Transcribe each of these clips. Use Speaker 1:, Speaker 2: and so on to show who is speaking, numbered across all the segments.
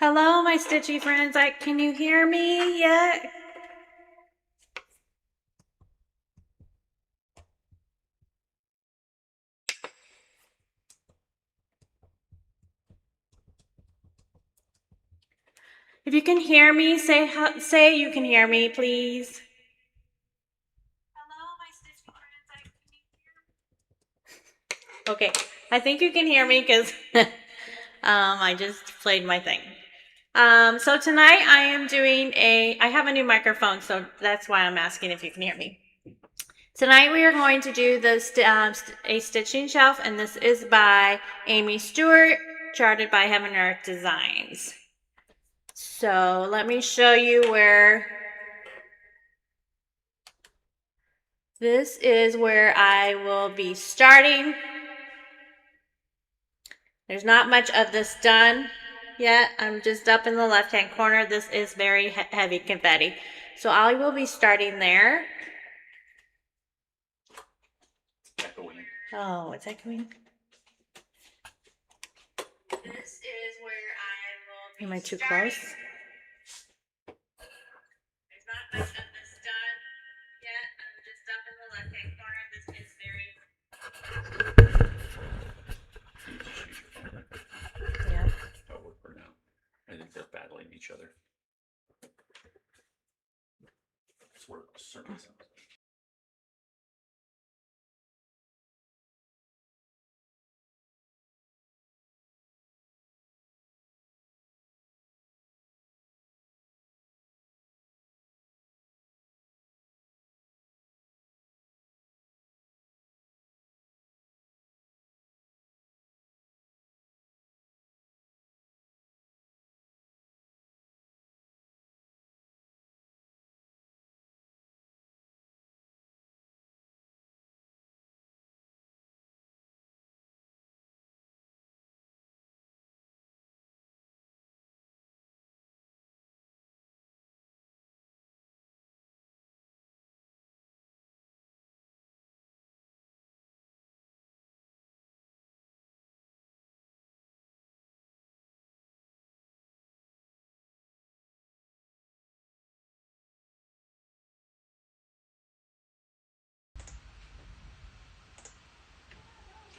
Speaker 1: Hello, my stitchy friends. Can you hear me yet? If you can hear me, say you can hear me, please. Hello, my stitchy friends. Okay, I think you can hear me because I just played my thing. So tonight I am doing I have a new microphone, so that's why I'm asking if you can hear me. Tonight we are going to do a stitching shelf, and this is by Aimee Stewart, charted by Heaven Earth Designs. So let me show you where this is where I will be starting. There's not much of this done yet. I'm just up in the left-hand corner. This is very heavy confetti. So I will be starting there. Oh, it's echoing. This is where I will be. Am I too close? There's not much of this done yet. I'm just up in the left-hand corner. This is very. Yeah.
Speaker 2: That'll work for now. I think they're battling each other. That's what it certainly sounds like.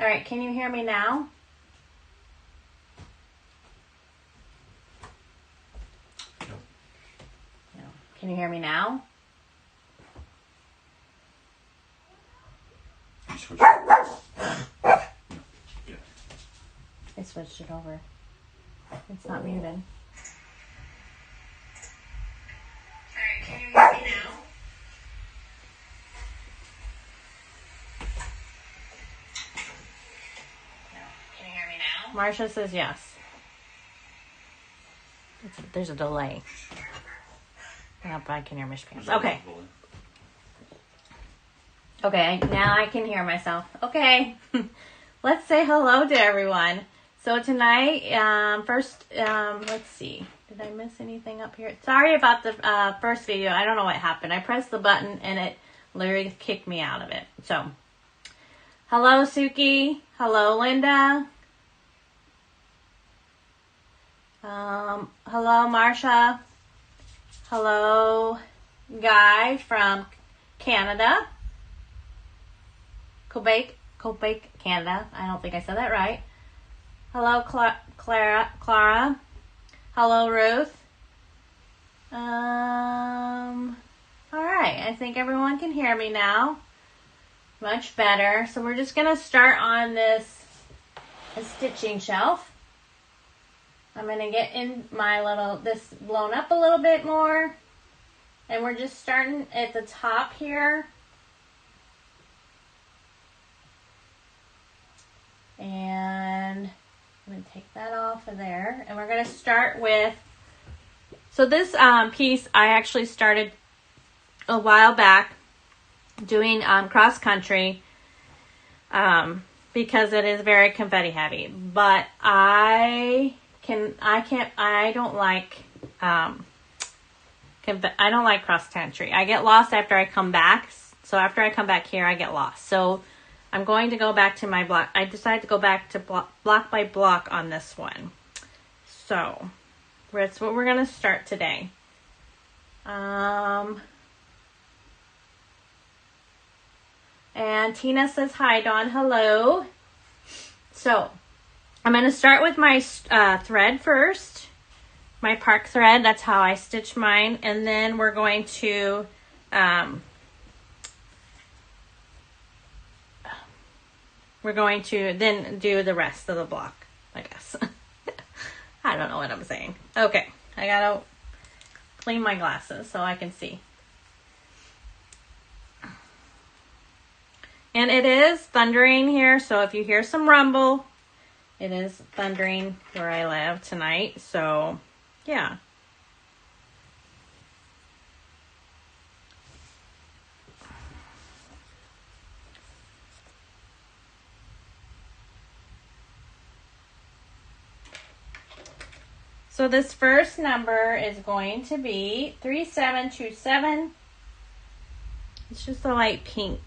Speaker 1: All right, can you hear me now? No. Can you hear me now?
Speaker 2: You switch it. Yeah.
Speaker 1: I switched it over. It's not muted. All right, can you hear me now? No. Can you hear me now? Marcia says yes. There's a delay. Yep, I can hear Miss Pants. Okay. Okay, now I can hear myself. Okay. Let's say hello to everyone. So tonight, let's see. Did I miss anything up here? Sorry about the first video. I don't know what happened. I pressed the button and it literally kicked me out of it. So, hello Suki. Hello Linda. Hello Marsha. Hello Guy from Canada. Quebec, Canada. I don't think I said that right. Hello, Clara. Hello, Ruth. All right. I think everyone can hear me now. Much better. So we're just going to start on this stitching shelf. I'm going to get in this blown up a little bit more. And we're just starting at the top here. And I'm going to take that off of there. And we're going to start with, so this piece I actually started a while back doing cross country because it is very confetti heavy. But I don't like cross country. I get lost after I come back. So after I come back here, I get lost. So I'm going to go back to my block. I decided to go back to block by block on this one. So That's what we're going to start today. And Tina says, hi, Dawn. Hello. So, I'm going to start with my thread first. My park thread. That's how I stitch mine. And then we're going to... we're going to then do the rest of the block, I guess. I don't know what I'm saying. Okay, I gotta clean my glasses so I can see. And it is thundering here, so if you hear some rumble, it is thundering where I live tonight. So, yeah. So this first number is going to be 3727. It's just a light pink.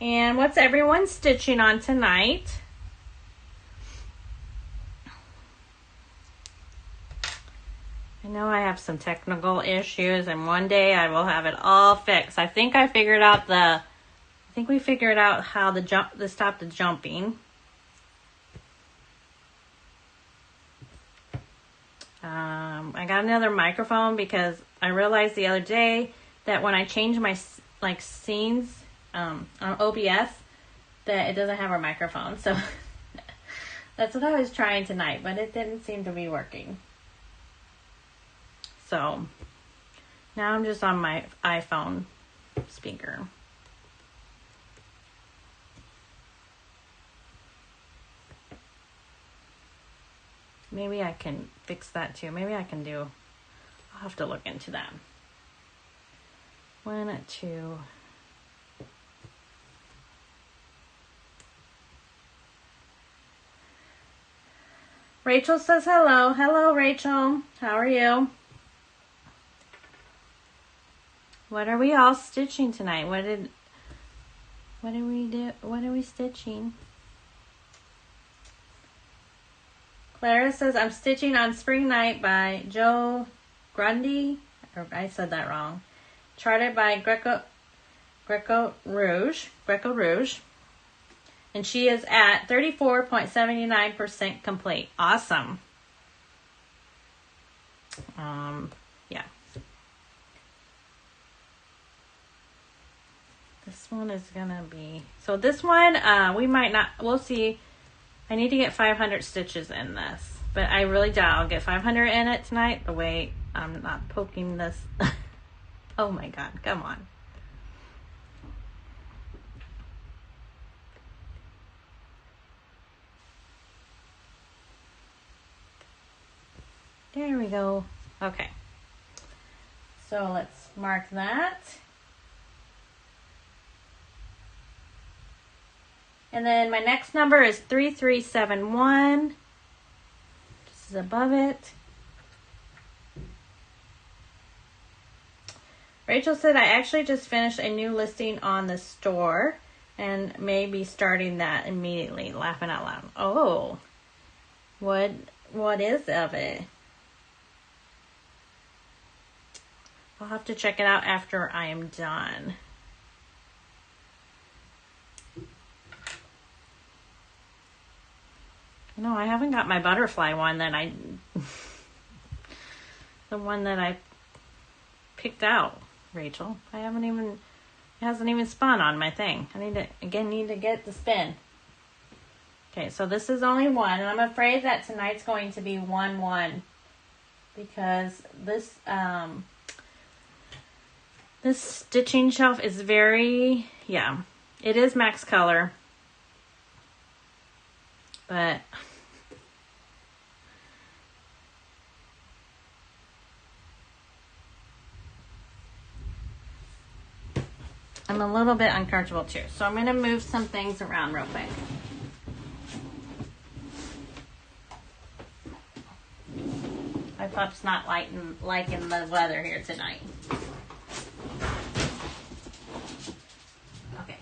Speaker 1: And what's everyone stitching on tonight? I know I have some technical issues, and one day I will have it all fixed. I think we figured out how to stop the jumping. I got another microphone because I realized the other day that when I change my scenes on OBS, that it doesn't have a microphone. So that's what I was trying tonight, but it didn't seem to be working. So now I'm just on my iPhone speaker. Maybe I can fix that too. Maybe I can do... I'll have to look into that. 1, 2... Rachel says hello. Hello, Rachel. How are you? What are we all stitching tonight? What did we do? What are we stitching? Clara says, I'm stitching on Spring Night by Joe Grundy. Or I said that wrong. Charted by Greco Rouge. And she is at 34.79% complete. Awesome. Yeah. This one is gonna be... So this one, we might not... We'll see. I need to get 500 stitches in this, but I really doubt I'll get 500 in it tonight, the way I'm not poking this. Oh my God, come on. There we go. Okay. So let's mark that. And then my next number is 3371. This is above it. Rachel said, I actually just finished a new listing on the store and may be starting that immediately. Laughing out loud. Oh, what is of it? I'll have to check it out after I am done. No, I haven't got my butterfly one that the one that I picked out, Rachel. It hasn't even spun on my thing. I need to get the spin. Okay, so this is only one, and I'm afraid that tonight's going to be 1-1 because this this stitching shelf is very, yeah, it is max color. But I'm a little bit uncomfortable too. So I'm going to move some things around real quick. My pup's not liking the weather here tonight. Okay.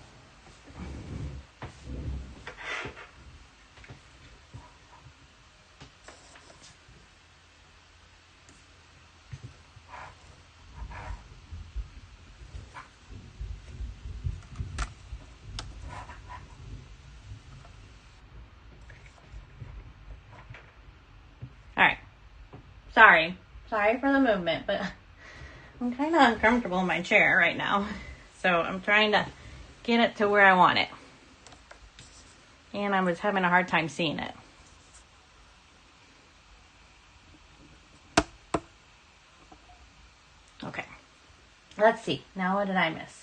Speaker 1: Sorry for the movement, but I'm kind of uncomfortable in my chair right now. So I'm trying to get it to where I want it. And I was having a hard time seeing it. Okay. Let's see. Now what did I miss?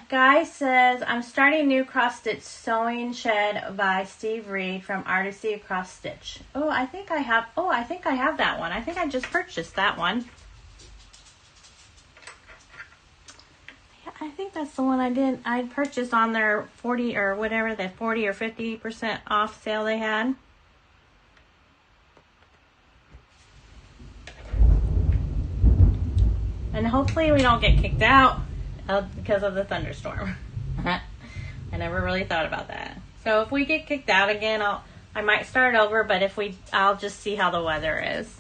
Speaker 1: Guy says, I'm starting new cross stitch sewing shed by Steve Reed from Artisy Across Stitch. I think I have that one. I think I just purchased that one. Yeah, I think that's the one I purchased on their 40 or whatever, the 40 or 50% off sale they had. And hopefully we don't get kicked out because of the thunderstorm. I never really thought about that. So if we get kicked out again, I might start over, but I'll just see how the weather is.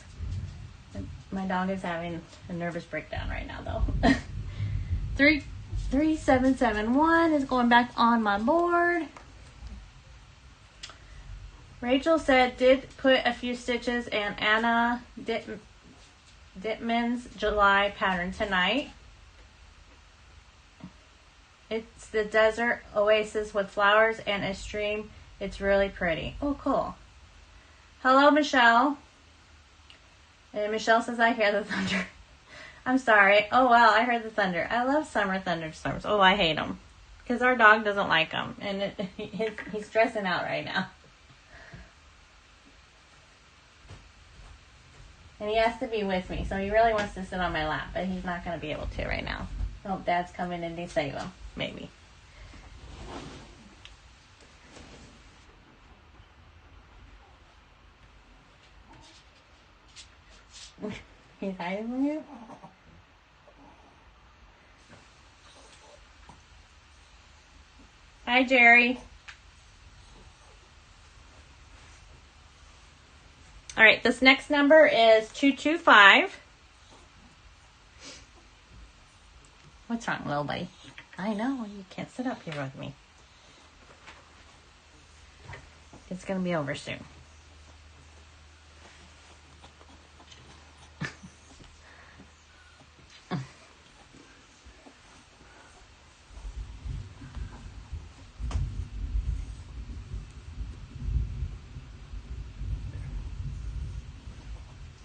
Speaker 1: My dog is having a nervous breakdown right now, though. 3771 is going back on my board. Rachel said, did put a few stitches in Anna Dittman's July pattern tonight. It's the desert oasis with flowers and a stream. It's really pretty. Oh, cool. Hello, Michelle. And Michelle says, I hear the thunder. I'm sorry. Oh, wow, I heard the thunder. I love summer thunderstorms. Oh, I hate them. Because our dog doesn't like them. And he's stressing out right now. And he has to be with me. So he really wants to sit on my lap. But he's not going to be able to right now. I hope Dad's coming in to save him. Maybe. He's hiding from you? Hi, Jerry. All right, this next number is 225. What's wrong, little buddy? I know, you can't sit up here with me. It's going to be over soon.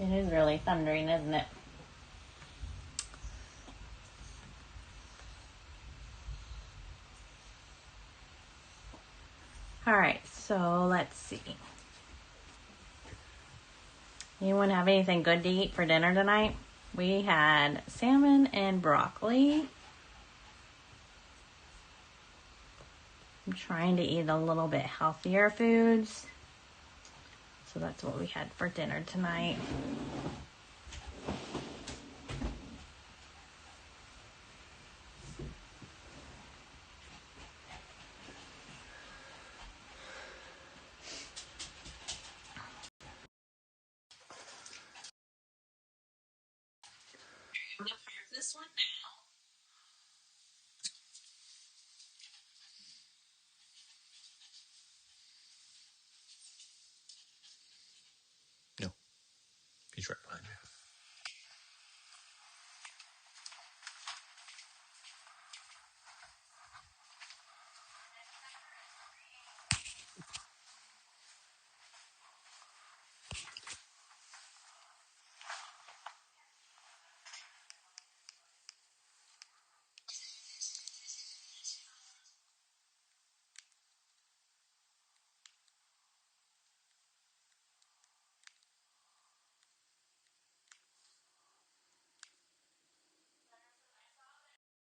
Speaker 1: It is really thundering, isn't it? All right, so let's see. Anyone have anything good to eat for dinner tonight? We had salmon and broccoli. I'm trying to eat a little bit healthier foods. So that's what we had for dinner tonight. This one now.
Speaker 2: No, he's right behind you.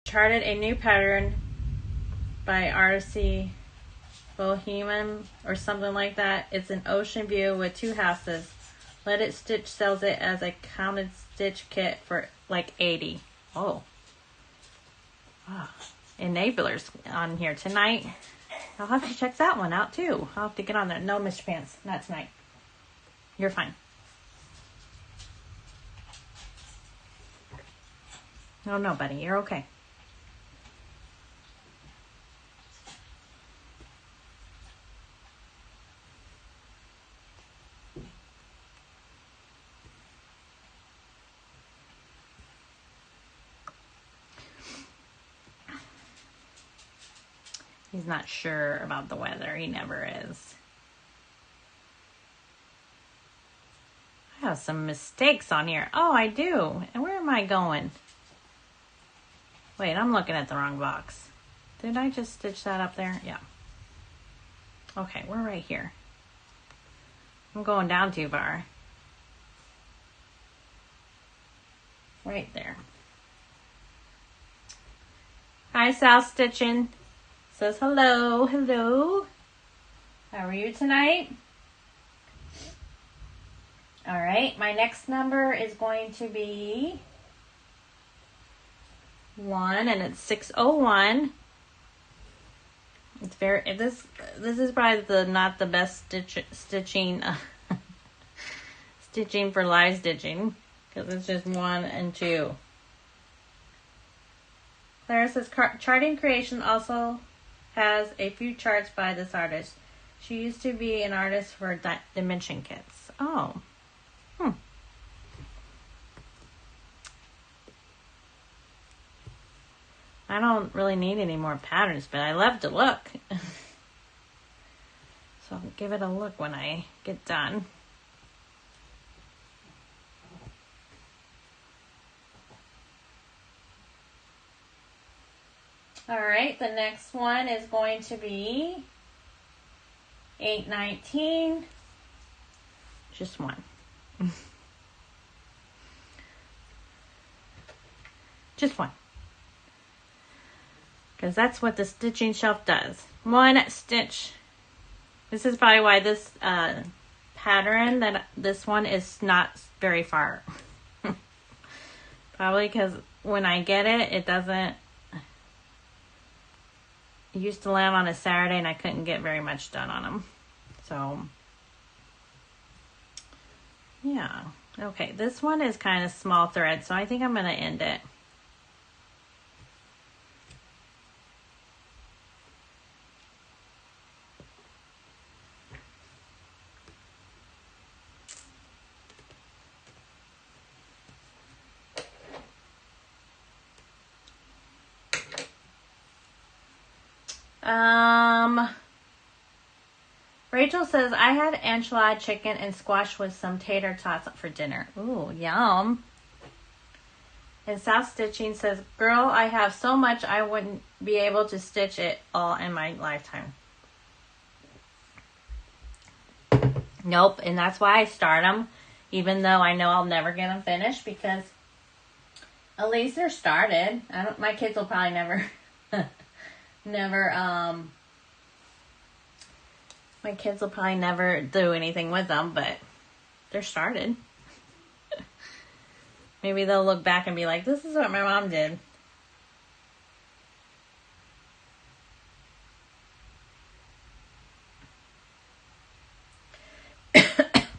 Speaker 1: Charted a new pattern by Artisy Bohemian or something like that. It's an ocean view with 2 houses. Let It Stitch sells it as a counted stitch kit for like 80. Oh. Wow. Enablers on here tonight. I'll have to check that one out too. I'll have to get on there. No, Mr. Pants, not tonight. You're fine. No, buddy, you're okay. He's not sure about the weather. He never is. I have some mistakes on here. Oh, I do. And where am I going? Wait, I'm looking at the wrong box. Did I just stitch that up there? Yeah. Okay, we're right here. I'm going down too far. Right there. Hi, South Stitching. Says hello, hello. How are you tonight? All right, my next number is going to be 1, and it's 601. It's very, this is probably not the best stitching stitching for live stitching, because it's just 1 and 2. Clara says Charting Creation also has a few charts by this artist. She used to be an artist for dimension kits. Oh. I don't really need any more patterns, but I love to look. So I'll give it a look when I get done. All right, the next one is going to be 819. Just one. Just one. Because that's what the stitching shelf does. One stitch. This is probably why this pattern, that this one is not very far. Probably because when I get it, it doesn't. It used to land on a Saturday and I couldn't get very much done on them. So, yeah. Okay, this one is kind of small thread, so I think I'm going to end it. Rachel says, I had enchilada chicken and squash with some tater tots for dinner. Ooh, yum. And South Stitching says, girl, I have so much I wouldn't be able to stitch it all in my lifetime. Nope, and that's why I start them, even though I know I'll never get them finished, because at least they're started. My kids will probably my kids will probably never do anything with them, but they're started. Maybe they'll look back and be like, this is what my mom did.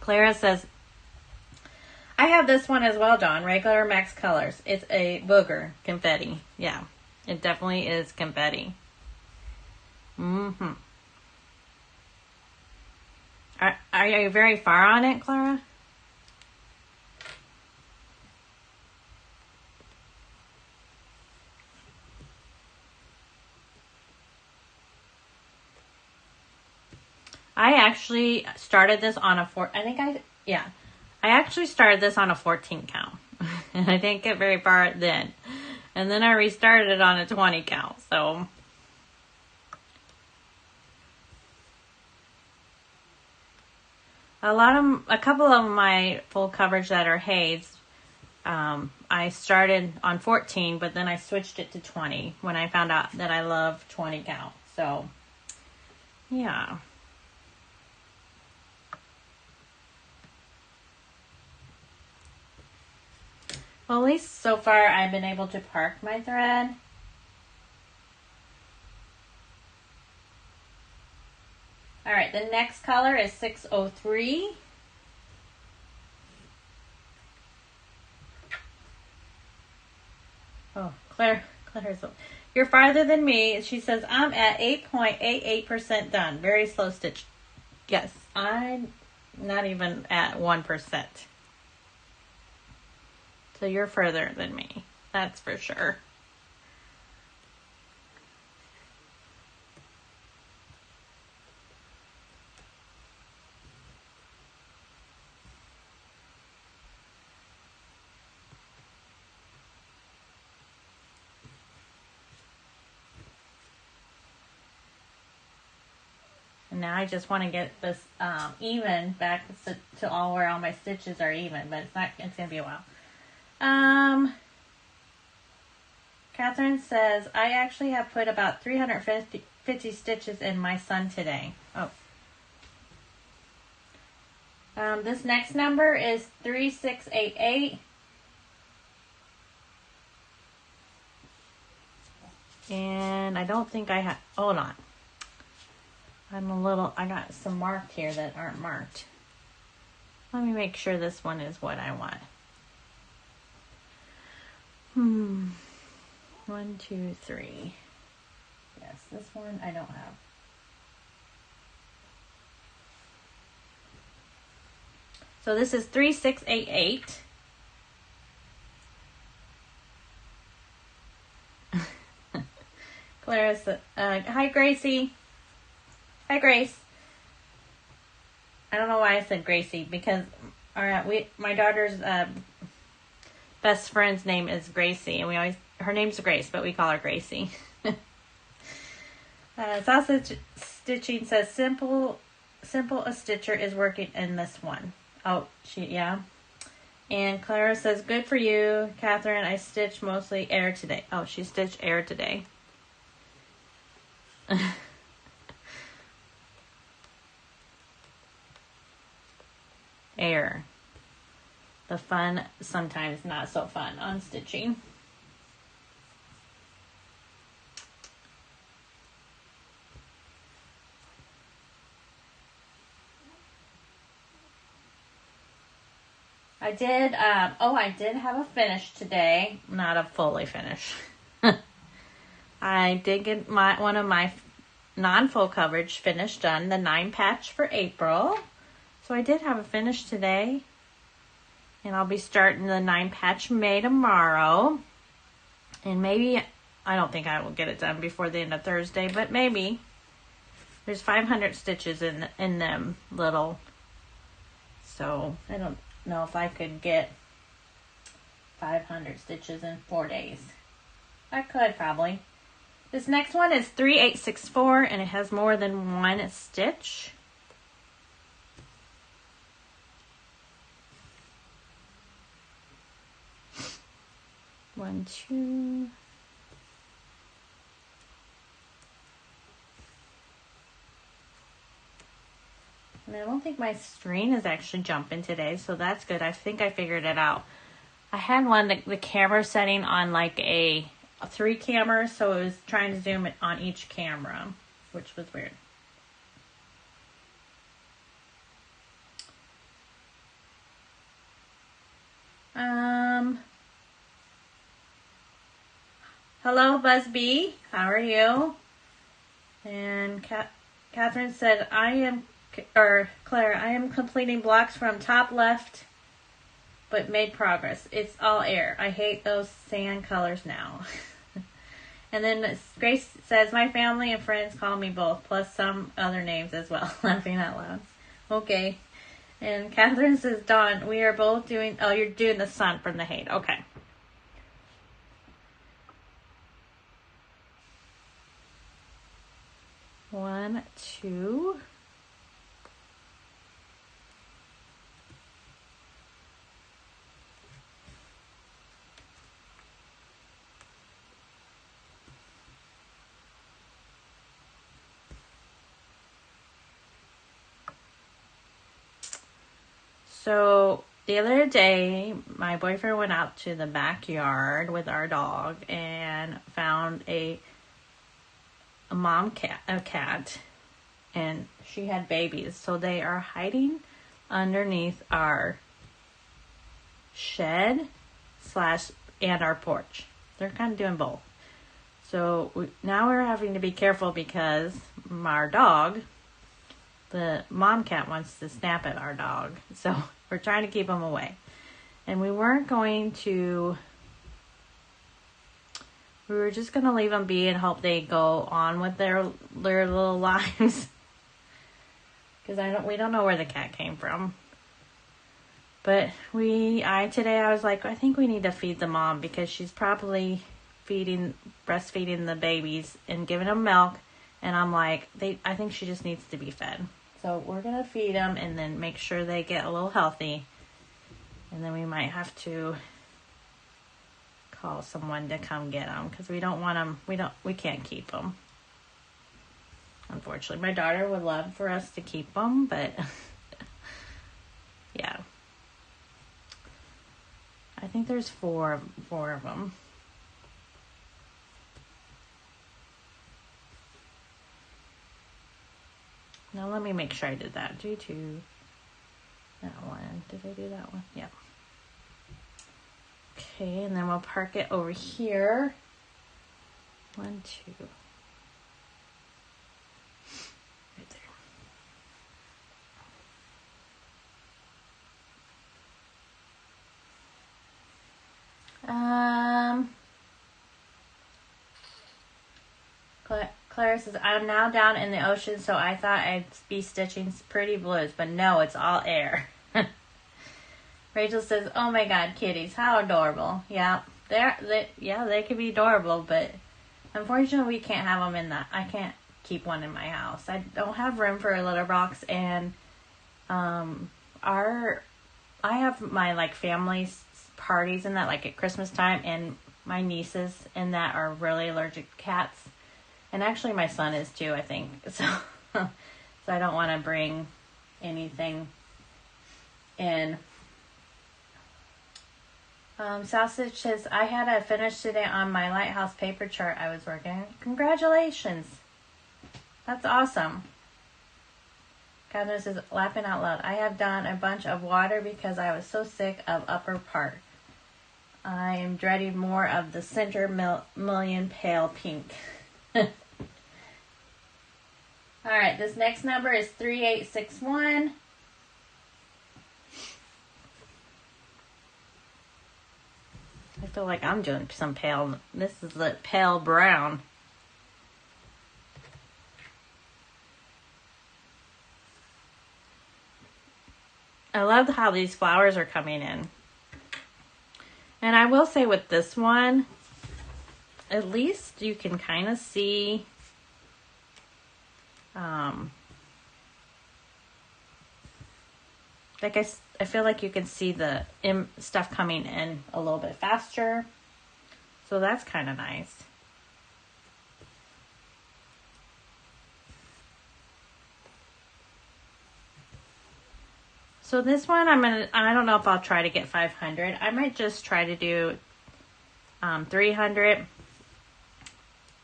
Speaker 1: Clara says, I have this one as well, Dawn. Regular Max Colors. It's a booger confetti. Yeah, it definitely is confetti. Mm-hmm. Are you very far on it, Clara? I actually started this on a I actually started this on a 14 count. And I didn't get very far then. And then I restarted it on a 20 count. So a couple of my full coverage that are Hayes, I started on 14, but then I switched it to 20 when I found out that I love 20 count. So, yeah. Well, at least so far I've been able to park my thread. All right, the next color is 603. Oh, Claire's, you're farther than me. She says, I'm at 8.88% done. Very slow stitch. Yes, I'm not even at 1%. So you're further than me. That's for sure. now I just want to get this even back to all where all my stitches are even, but it's going to be a while. Catherine says, I actually have put about 350 stitches in my son today. Oh. This next number is 3688. And I don't think I have, hold on. I got some marked here that aren't marked. Let me make sure this one is what I want. 1, 2, 3. Yes, this one I don't have. So this is 3688. Clarissa, hi Gracie. Hi Grace. I don't know why I said Gracie because my daughter's best friend's name is Gracie, and her name's Grace, but we call her Gracie. Sausage Stitching says simple a stitcher is working in this one. Oh, yeah. And Clara says, good for you, Catherine. I stitched mostly air today. Oh, she stitched air today. Air. The fun, sometimes not so fun on stitching. I did have a finish today. Not a fully finish. I did get one of my non-full coverage finish done, the 9 patch for April. So I did have a finish today. And I'll be starting the 9 patch May tomorrow. And maybe, I don't think I will get it done before the end of Thursday, but maybe. There's 500 stitches in them little. So I don't know if I could get 500 stitches in 4 days. I could probably. This next one is 3864 and it has more than one stitch. One, two. And I don't think my screen is actually jumping today, so that's good. I think I figured it out. I had the camera setting on like a 3 cameras, so it was trying to zoom it on each camera, which was weird. Hello, Busby. How are you? And Catherine said, Claire, I am completing blocks from top left, but made progress. It's all air. I hate those sand colors now. And then Grace says, my family and friends call me both, plus some other names as well. Laughing out loud. Okay. And Catherine says, Dawn, we are both doing, you're doing the sun from the hate. Okay. One, two. So the other day, my boyfriend went out to the backyard with our dog and found a cat, and she had babies. So they are hiding underneath our shed and our porch. They're kind of doing both. So now we're having to be careful because our dog, the mom cat, wants to snap at our dog. So we're trying to keep them away. And we were just going to leave them be and hope they go on with their little lives. Because we don't know where the cat came from. But today I was like, I think we need to feed the mom because she's probably breastfeeding the babies and giving them milk And I'm like, I think she just needs to be fed. So we're going to feed them and then make sure they get a little healthy. And then we might have to call someone to come get them because we don't want them. We can't keep them. Unfortunately, my daughter would love for us to keep them, but yeah. I think there's four of them. Now let me make sure I did that. Due to that one. Did I do that one? Yeah. Okay, and then we'll park it over here. 1, 2. Right there. Clara says, I'm now down in the ocean, so I thought I'd be stitching pretty blues, but no, it's all air. Rachel says, oh my God, kitties, how adorable. Yeah, they can be adorable, but unfortunately we can't have them in that. I can't keep one in my house. I don't have room for a litter box, and I have my like family parties and that, like at Christmas time, and my nieces and that are really allergic to cats. And actually my son is too, I think. So I don't want to bring anything in. Sausage says, I had a finish today on my lighthouse paper chart I was working on. Congratulations. That's awesome. Catherine says, laughing out loud, I have done a bunch of water because I was so sick of upper part. I am dreading more of the center million pale pink. Alright, this next number is 3861. I feel like I'm doing some pale. This is the pale brown. I love how these flowers are coming in. And I will say with this one, at least you can kind of see like I feel like you can see the stuff coming in a little bit faster. So that's kind of nice. So this one I don't know if I'll try to get 500. I might just try to do 300.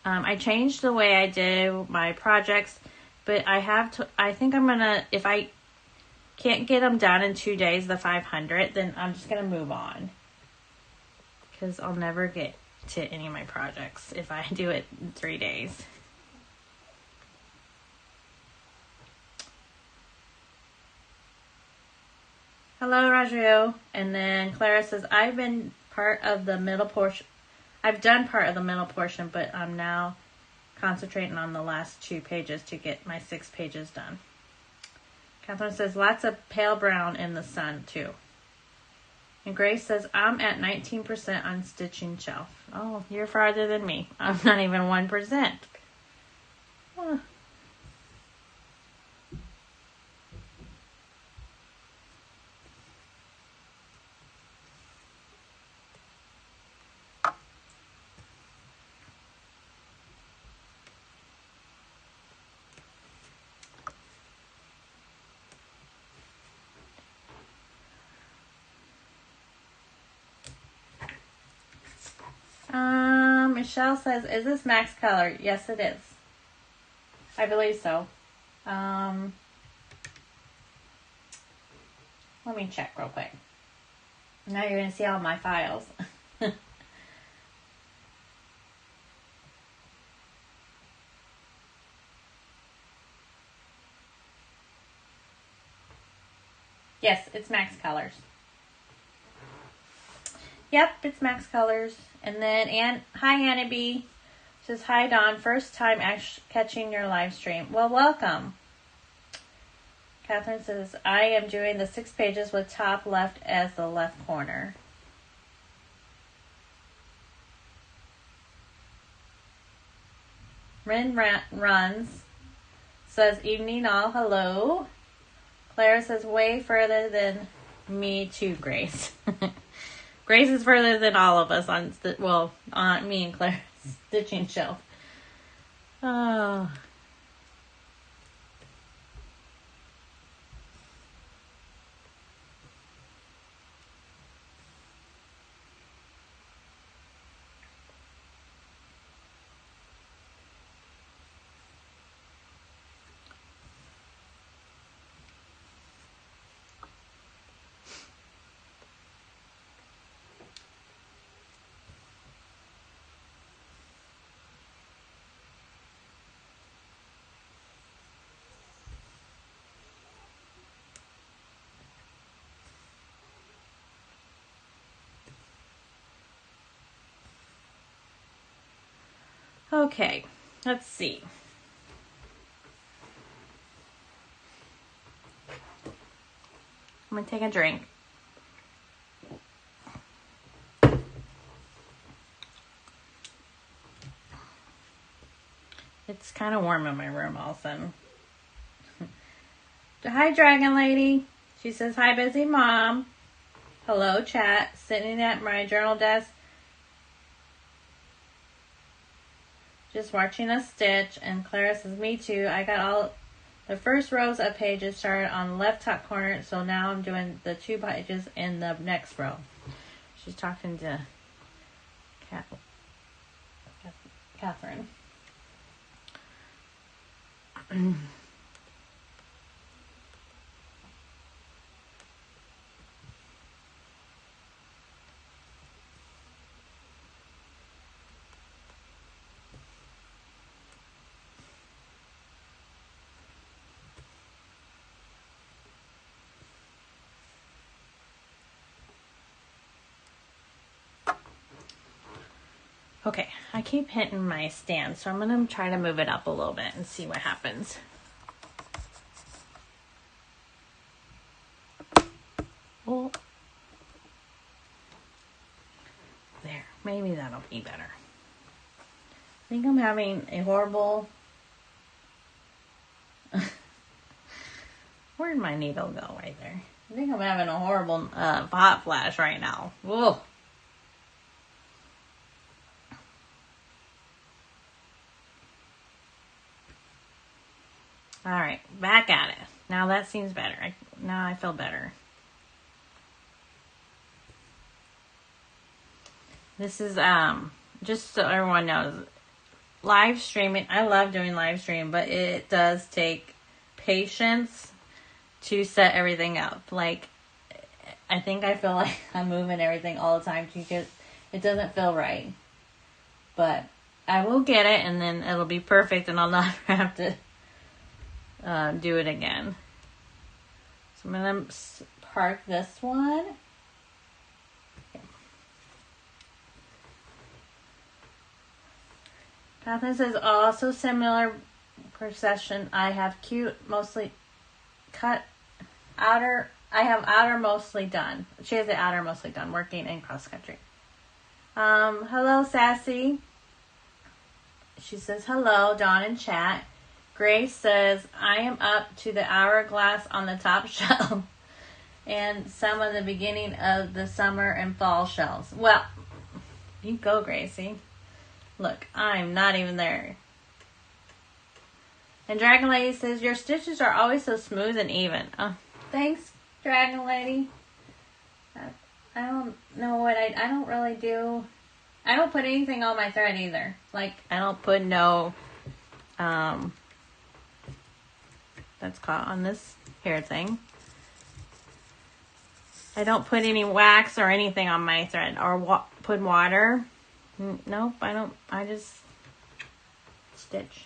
Speaker 1: I changed the way I do my projects, but I think I'm gonna, if I can't get them done in 2 days, the 500, then I'm just gonna move on, because I'll never get to any of my projects if I do it in 3 days. Hello, Raju. And then Clara says, I've done part of the middle portion, but I'm now concentrating on the last 2 pages to get my 6 pages done. Catherine says, lots of pale brown in the sun, too. And Grace says, I'm at 19% on stitching shelf. Oh, you're farther than me. I'm not even 1%. Huh. Michelle says, is this max color? Yes, it is. I believe so. Let me check real quick. Now you're going to see all my files. Yes, it's max colors. Yep, it's max colors. And then, hi, Anna B. Says, hi, Dawn. First time catching your live stream. Well, welcome. Catherine says, I am doing the 6 pages with top left as the left corner. Runs says, evening all, hello. Clara says, way further than me too, Grace. Grace is further than all of us on me and Claire's stitching shelf. Oh. Okay, let's see. I'm going to take a drink. It's kind of warm in my room also. Hi, Dragon Lady. She says, hi, busy mom. Hello, chat. Sitting at my journal desk. Just watching a stitch. And Clara says, me too. I got all the first rows of pages started on the left top corner. So now I'm doing the 2 pages in the next row. She's talking to Catherine. Okay, I keep hitting my stand, so I'm going to try to move it up a little bit and see what happens. Oh. There, maybe that'll be better. I think I'm having a horrible... Where'd my needle go right there? I think I'm having a horrible hot flash right now. Whoa. All right, back at it. Now that seems better. Now I feel better. This is, just so everyone knows, live streaming. I love doing live stream, but it does take patience to set everything up. Like, I think I feel like I'm moving everything all the time because it doesn't feel right. But I will get it, and then it'll be perfect, and I'll not have to do it again. So I'm going to park this one. Catherine says, also similar procession. I have mostly cut outer. I have outer mostly done. She has the outer mostly done, working in cross country. Hello, Sassy. She says, hello, Dawn in chat. Grace says, I am up to the hourglass on the top shelf and some of the beginning of the summer and fall shelves. Well, you go, Gracie. Look, I'm not even there. And Dragon Lady says, your stitches are always so smooth and even. Oh, thanks, Dragon Lady. I don't know what I don't really do. I don't put anything on my thread either. Like, I don't put no, that's caught on this hair thing. I don't put any wax or anything on my thread or put water. Nope, I don't. I just stitch.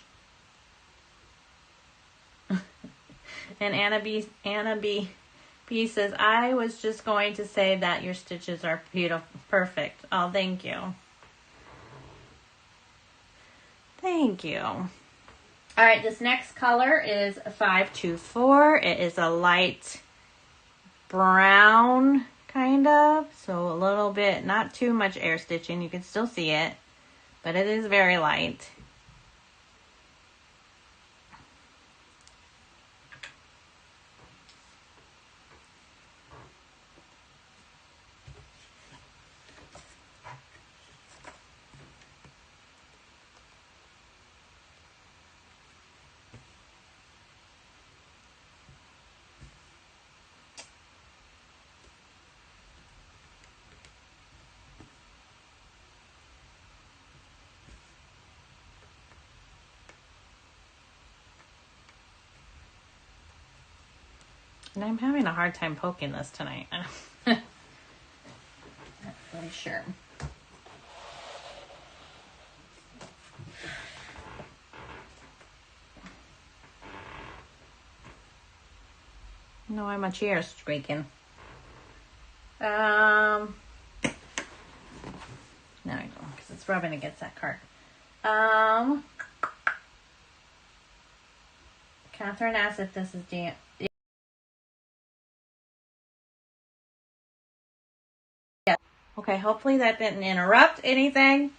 Speaker 1: And Anna B says, I was just going to say that your stitches are beautiful, perfect. Oh, thank you. Thank you. All right, this next color is 524. It is a light brown, kind of. So a little bit, not too much air stitching. You can still see it, but it is very light. And I'm having a hard time poking this tonight. Not really sure. No, why my chair is squeaking. Now I know, because it's rubbing against that card. Catherine asked if this is Dan. Yeah. Okay, hopefully that didn't interrupt anything.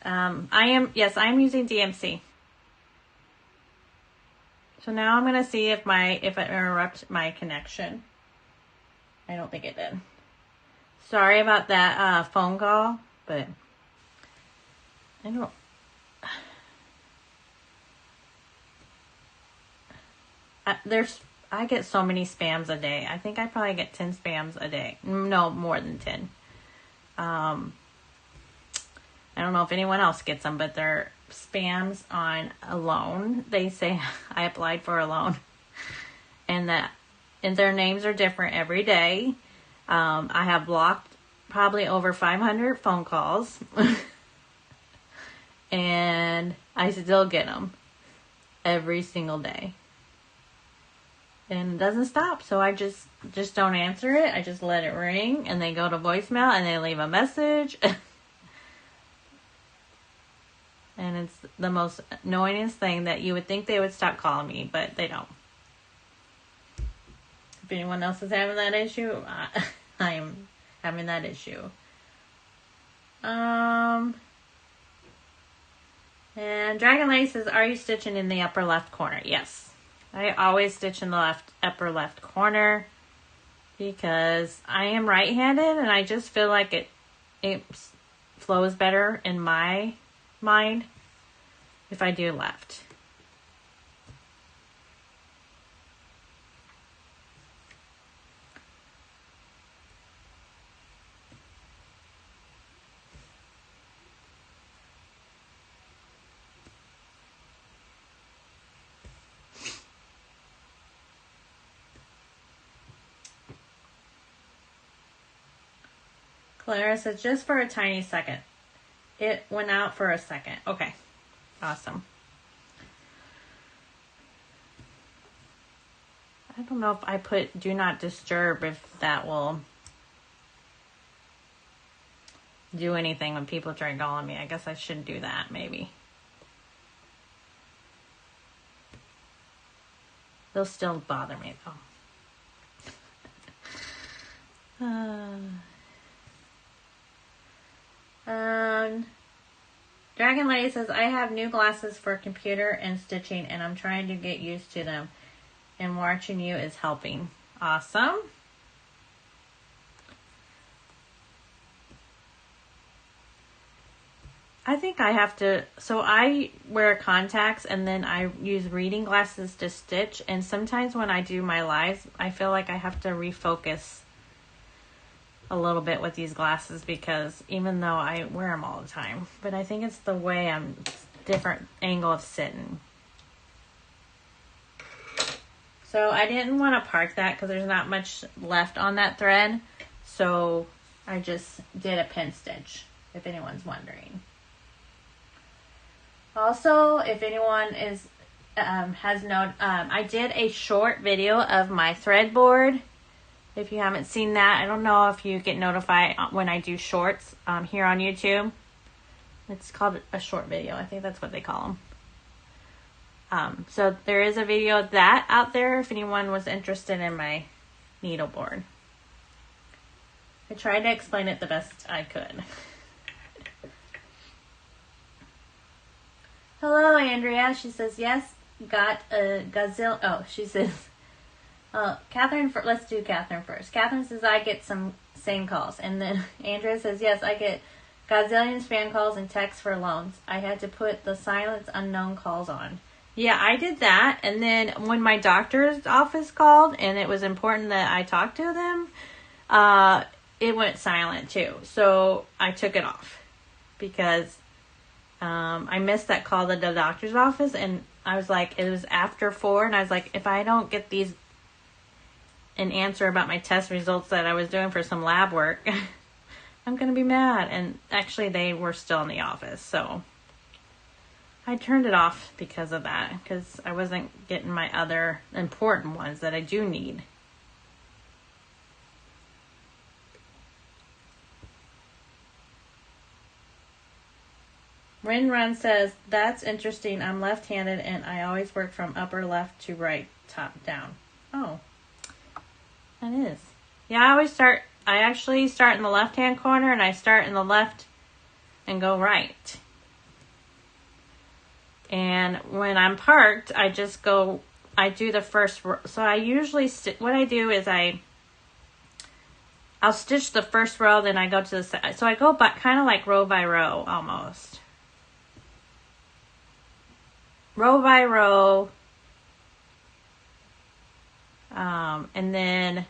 Speaker 1: I'm using DMC. So now I'm gonna see if it interrupts my connection. I don't think it did. Sorry about that phone call, but I don't. I get so many spams a day. I think I probably get 10 spams a day. No, more than 10. I don't know if anyone else gets them, but they're spams on a loan. They say I applied for a loan, and their names are different every day. I have blocked probably over 500 phone calls, and I still get them every single day. And it doesn't stop, so I just don't answer it. I just let it ring, and they go to voicemail, and they leave a message. And it's the most annoyingest thing that you would think they would stop calling me, but they don't. If anyone else is having that issue, I am having that issue. And Dragon Lady says, are you stitching in the upper left corner? Yes. I always stitch in the upper left corner because I am right-handed, and I just feel like it flows better in my mind if I do left. Clara says, just for a tiny second. It went out for a second. Okay. Awesome. I don't know if I put do not disturb, if that will do anything when people try calling me. I guess I should do that, maybe. They'll still bother me, though. Dragon Lady says, I have new glasses for computer and stitching, and I'm trying to get used to them, and watching you is helping. Awesome. I think I have to, so I wear contacts, and then I use reading glasses to stitch, and sometimes when I do my lives, I feel like I have to refocus a little bit with these glasses, because even though I wear them all the time, but I think it's the way I'm different angle of sitting. So I didn't want to park that because there's not much left on that thread, so I just did a pin stitch, if anyone's wondering. Also, if anyone is has known, I did a short video of my thread board. If you haven't seen that, I don't know if you get notified when I do shorts here on YouTube. It's called a short video. I think that's what they call them. So there is a video of that out there if anyone was interested in my needle board. I tried to explain it the best I could. Hello, Andrea. She says, yes, got a gazelle. Oh, she says, Catherine, let's do Catherine first. Catherine says, I get some same calls. And then Andrea says, yes, I get gazillion spam calls and texts for loans. I had to put the silence unknown calls on. Yeah, I did that. And then when my doctor's office called and it was important that I talk to them, it went silent too. So I took it off because I missed that call to the doctor's office, and I was like, it was after 4, and I was like, if I don't get these an answer about my test results that I was doing for some lab work, I'm going to be mad. And actually, they were still in the office, so I turned it off because of that, because I wasn't getting my other important ones that I do need. Rin Run says, that's interesting. I'm left-handed and I always work from upper left to right, top down. Oh, that is. Yeah, I actually start in the left-hand corner and I start in the left and go right. And when I'm parked, I do the first row. So I usually, what I do is I'll stitch the first row, then I go to the side. So I go back kind of like row by row almost. Row by row. And then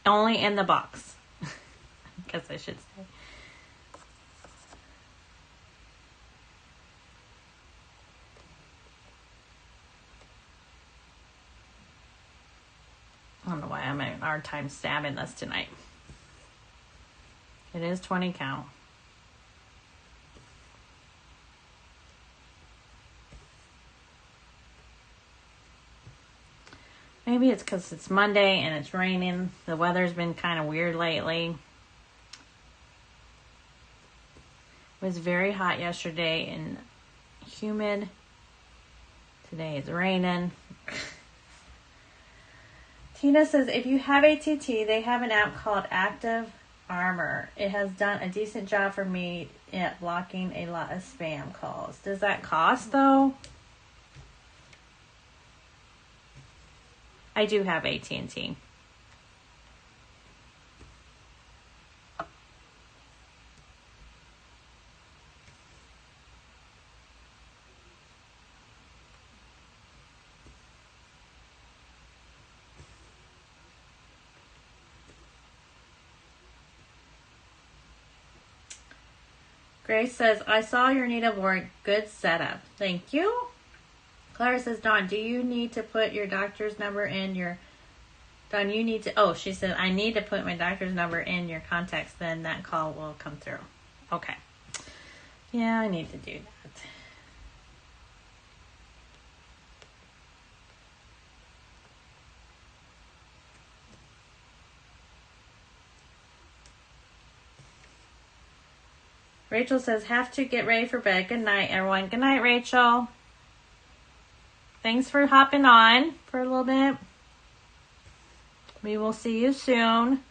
Speaker 1: only in the box. I guess I should say. I don't know why I'm having a hard time stabbing this tonight. It is 20 count. Maybe it's because it's Monday and it's raining. The weather's been kind of weird lately. It was very hot yesterday and humid. Today it's raining. Tina says, if you have ATT, they have an app called Active Armor. It has done a decent job for me at blocking a lot of spam calls. Does that cost, though? I do have AT&T. Grace says, I saw your needleboard. Good setup. Thank you. Clara says, Dawn, do you need to put your doctor's number in your... Dawn, you need to... Oh, she said, I need to put my doctor's number in your contacts. Then that call will come through. Okay. Yeah, I need to do that. Rachel says, have to get ready for bed. Good night, everyone. Good night, Rachel. Thanks for hopping on for a little bit. We will see you soon.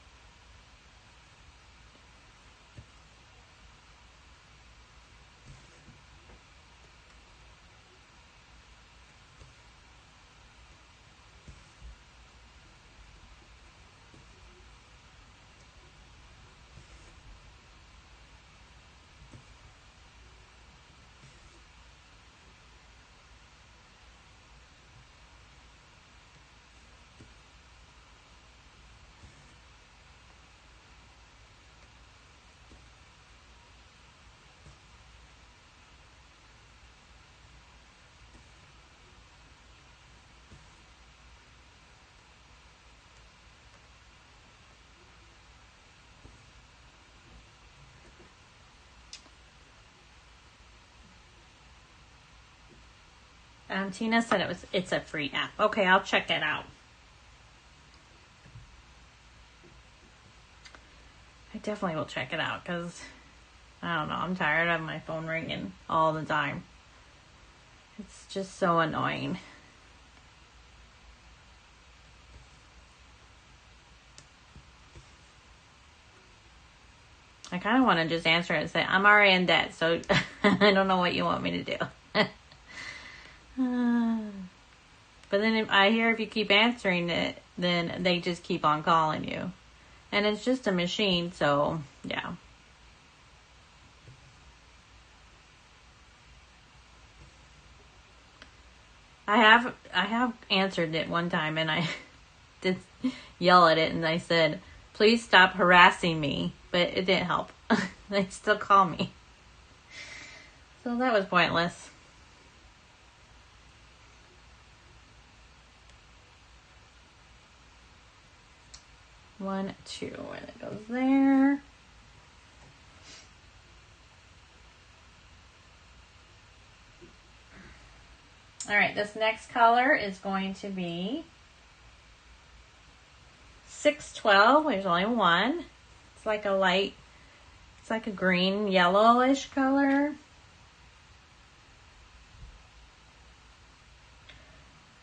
Speaker 1: Tina said it's a free app. Okay, I'll check it out. I definitely will check it out because I don't know. I'm tired of my phone ringing all the time. It's just so annoying. I kind of want to just answer it and say, I'm already in debt, so I don't know what you want me to do. But then if you keep answering it, then they just keep on calling you. And it's just a machine, so yeah. I have answered it one time and I did yell at it and I said, please stop harassing me. But it didn't help. They still call me. So that was pointless. 1, 2, and it goes there. All right, this next color is going to be 612. There's only one. It's like a light, it's like a green yellowish color.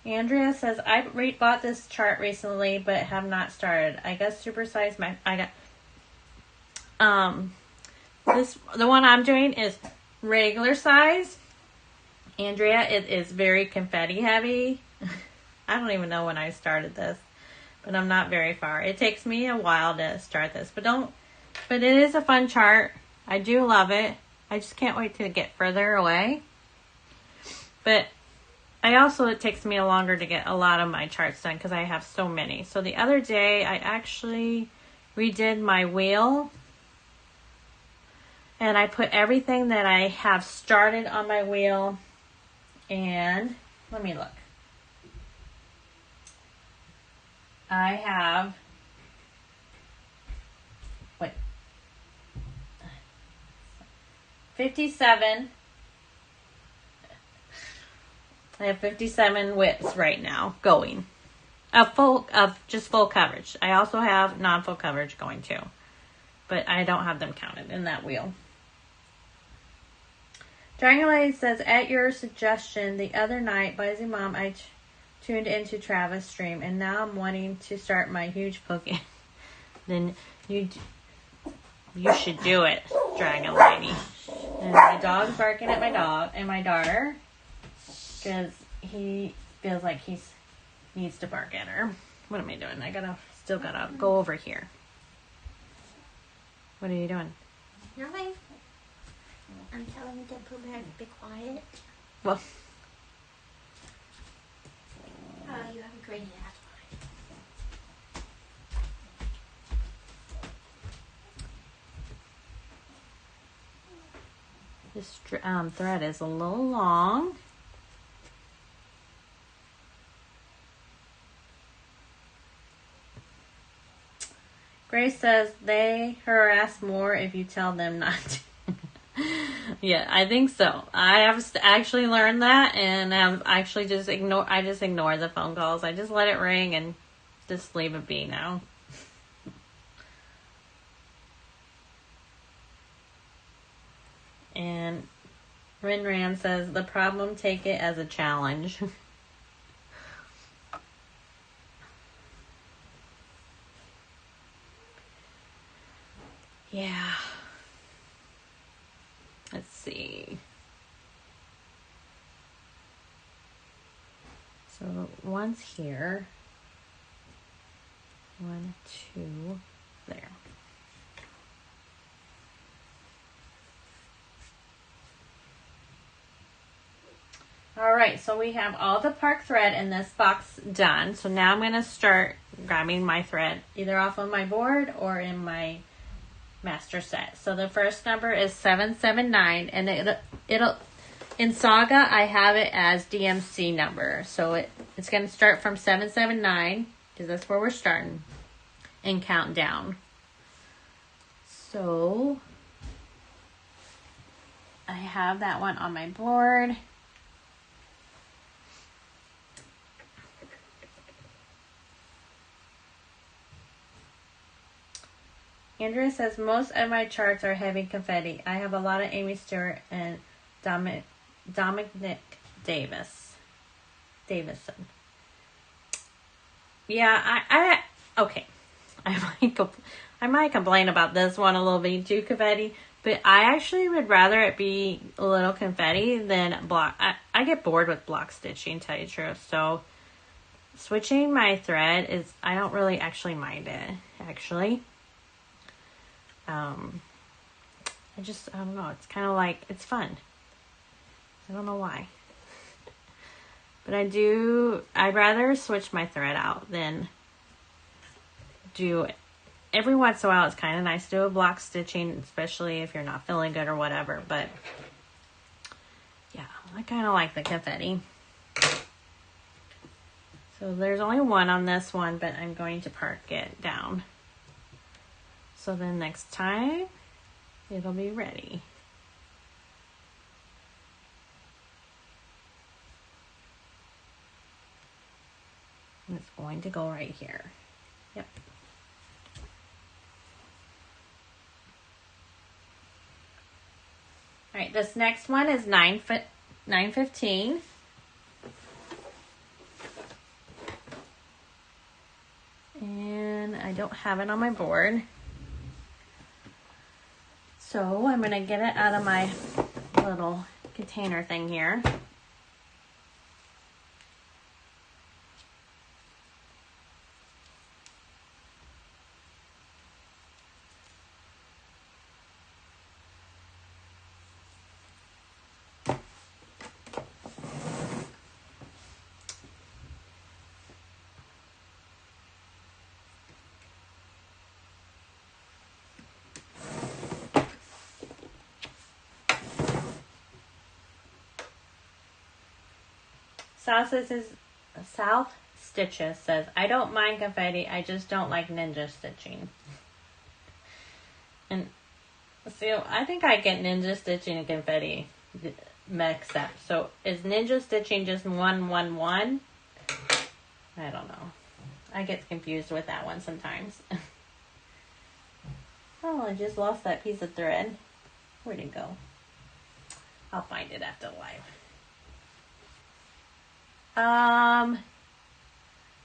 Speaker 1: Andrea says, I bought this chart recently, but have not started. I guess supersize my, the one I'm doing is regular size. Andrea, it is very confetti heavy. I don't even know when I started this, but I'm not very far. It takes me a while to start this, but it is a fun chart. I do love it. I just can't wait to get further away. But it takes me longer to get a lot of my charts done because I have so many. So the other day, I actually redid my wheel. And I put everything that I have started on my wheel. And let me look. I have, 57. I have 57 widths right now going. Just full coverage. I also have non-full coverage going too. But I don't have them counted in that wheel. Dragon Lady says, at your suggestion, the other night, Busy Mom, I tuned into Travis' stream, and now I'm wanting to start my huge poke. Then you should do it, Dragon Lady. And my dog's barking at my dog and my daughter because he feels like he needs to bark at her. What am I doing? Still gotta go over here. What are you doing?
Speaker 3: Nothing. I'm telling the Pooh Bear to be quiet.
Speaker 1: Well,
Speaker 3: Oh, you have a great ass.
Speaker 1: this thread is a little long. Grace says they harass more if you tell them not to. Yeah, I think so. I have actually learned that, and I've actually just ignore the phone calls. I just let it ring and just leave it be now. And Rinran says the problem, take it as a challenge. Yeah. Let's see. So one's here. 1, 2, there. All right, so we have all the park thread in this box done. So now I'm going to start grabbing my thread either off of my board or in my master set. So the first number is 779, and it'll in Saga I have it as DMC number. So it's going to start from 779 because that's where we're starting and count down. So I have that one on my board. Andrea says, most of my charts are heavy confetti. I have a lot of Aimee Stewart and Dominic Davison. Yeah, okay. I might complain about this one a little bit too confetti, but I actually would rather it be a little confetti than block. I get bored with block stitching, to tell you the truth. So switching my thread I don't really actually mind it, actually. I don't know. It's kind of like, it's fun. I don't know why. But I'd rather switch my thread out than do it. Every once in a while, it's kind of nice to do a block stitching, especially if you're not feeling good or whatever. But yeah, I kind of like the confetti. So there's only one on this one, but I'm going to park it down. So then next time it'll be ready. And it's going to go right here. Yep. All right, this next one is 9:15. And I don't have it on my board. So I'm gonna get it out of my little container thing here. South Stitches says, I don't mind confetti, I just don't like ninja stitching. And so I think I get ninja stitching and confetti mixed up. So is ninja stitching just 1, 1, 1? I don't know. I get confused with that one sometimes. Oh, I just lost that piece of thread. Where'd it go? I'll find it after live.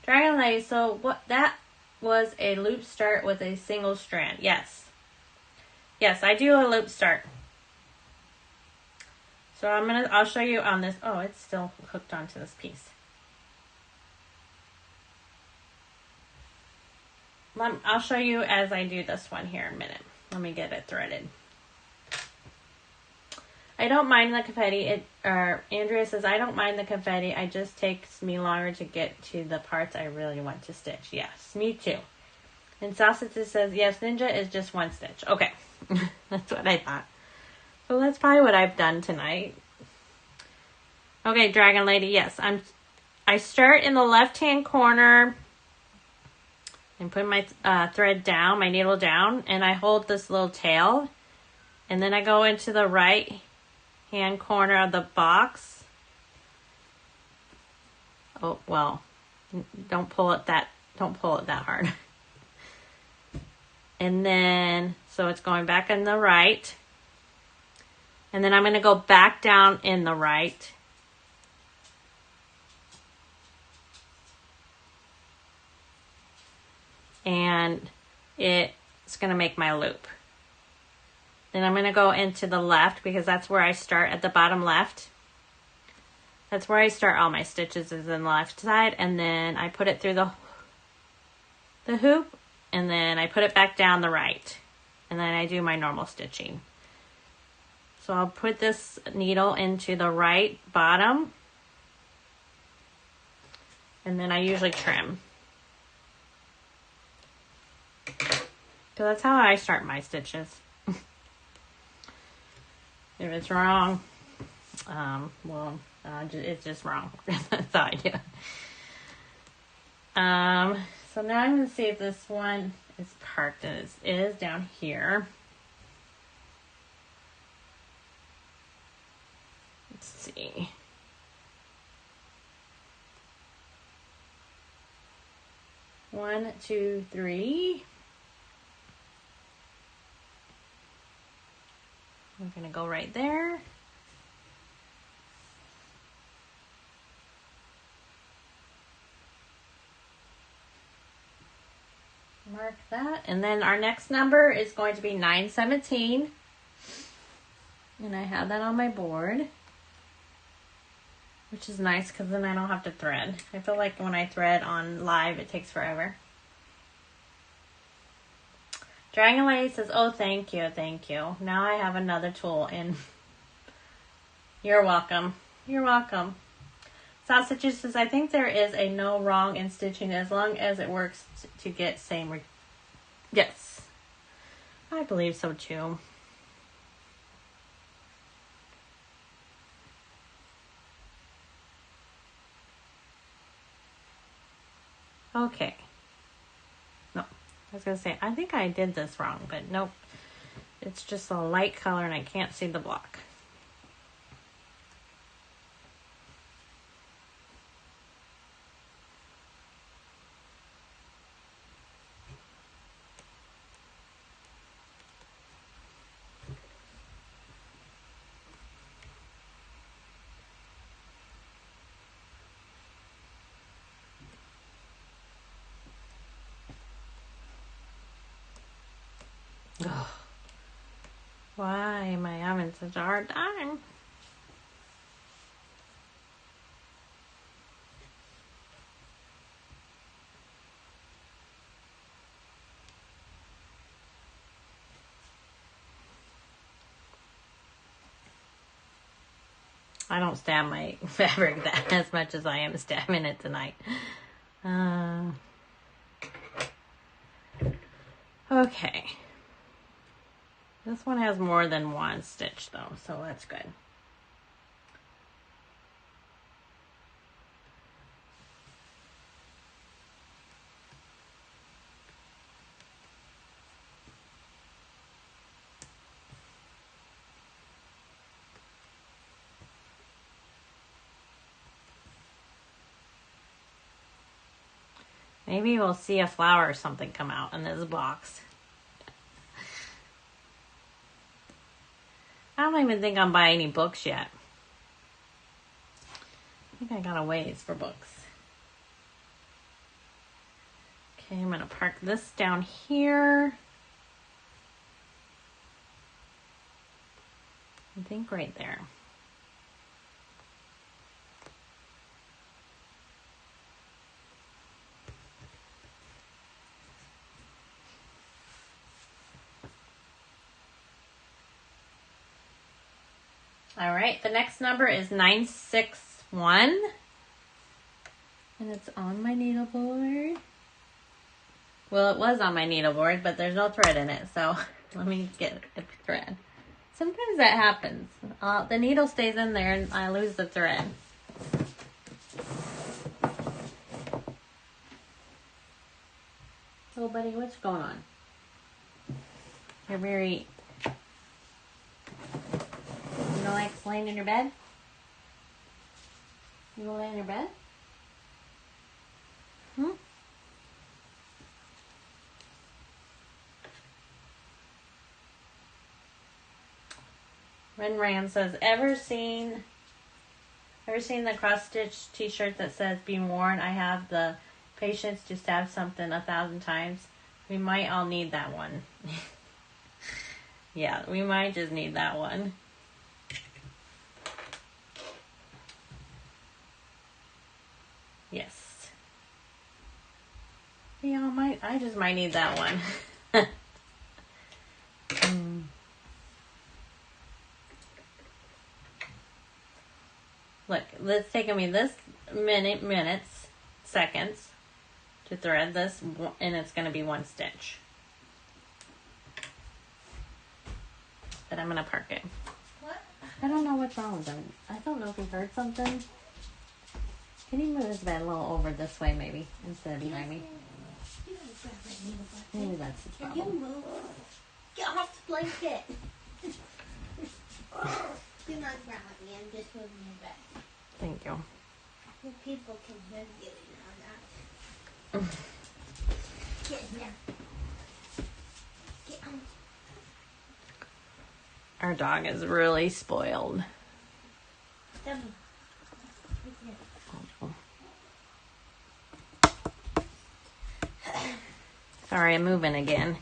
Speaker 1: Dragon Lady, so what, that was a loop start with a single strand. Yes. Yes, I do a loop start. So I'll show you on this. Oh, it's still hooked onto this piece. I'll show you as I do this one here in a minute. Let me get it threaded. I don't mind the confetti. Andrea says, I don't mind the confetti. It just takes me longer to get to the parts I really want to stitch. Yes, me too. And Sausage says, yes, ninja is just 1 stitch. Okay, that's what I thought. So that's probably what I've done tonight. Okay, Dragon Lady, yes. I start in the left-hand corner and put my thread down, my needle down, and I hold this little tail. And then I go into the right-hand corner of the box. Oh, well, don't pull it that hard. And then, so it's going back in the right. And then I'm going to go back down in the right. And it's going to make my loop. Then I'm going to go into the left because that's where I start at the bottom left. That's where I start all my stitches, is in the left side. And then I put it through the hoop. And then I put it back down the right. And then I do my normal stitching. So I'll put this needle into the right bottom. And then I usually trim. So that's how I start my stitches. If it's wrong, it's just wrong. That's the idea. So now I'm going to see if this one is parked, and it is down here. Let's see. One, two, three. I'm going to go right there. Mark that. And then our next number is going to be 917. And I have that on my board. Which is nice because then I don't have to thread. I feel like when I thread on live, it takes forever. Dragon Lady says, oh, thank you, thank you. Now I have another tool in. You're welcome. You're welcome. Sausage says, I think there is a no wrong in stitching as long as it works to get same. Yes. I believe so too. Okay. No, I was going to say, I think I did this wrong, but nope. It's just a light color and I can't see the block. Ugh. Why am I having such a hard time? I don't stab my fabric that as much as I am stabbing it tonight. Okay. This one has more than one stitch though, so that's good. Maybe we'll see a flower or something come out in this box. I don't even think I'm buying any books yet. I think I got a ways for books. Okay, I'm going to park this down here. I think right there. All right, the next number is 961. And it's on my needleboard. Well, it was on my needleboard, but there's no thread in it, so let me get a thread. Sometimes that happens. The needle stays in there and I lose the thread. Oh, buddy, what's going on? You're very... You don't like laying in your bed? You want to lay in your bed? Hmm? Ren says, ever seen the cross-stitch t-shirt that says being worn? I have the patience to stab something 1,000 times. We might all need that one. Yeah, we might just need that one. Yes. Yeah, I just might need that one. Look, it's taking me this seconds to thread this, and it's going to be one stitch. But I'm going to park it.
Speaker 3: What?
Speaker 1: I don't know what's wrong with them. I don't know if you heard something. Can you move this bed a little over this way, maybe, instead of behind me? Maybe that's the
Speaker 3: Can you
Speaker 1: problem.
Speaker 3: move? Get off the blanket. Do not grab me. I'm just moving your bed.
Speaker 1: Thank you.
Speaker 3: The people can hear you now. Get in there. Get on.
Speaker 1: Our dog is really spoiled.
Speaker 3: Double.
Speaker 1: Sorry, I'm moving again.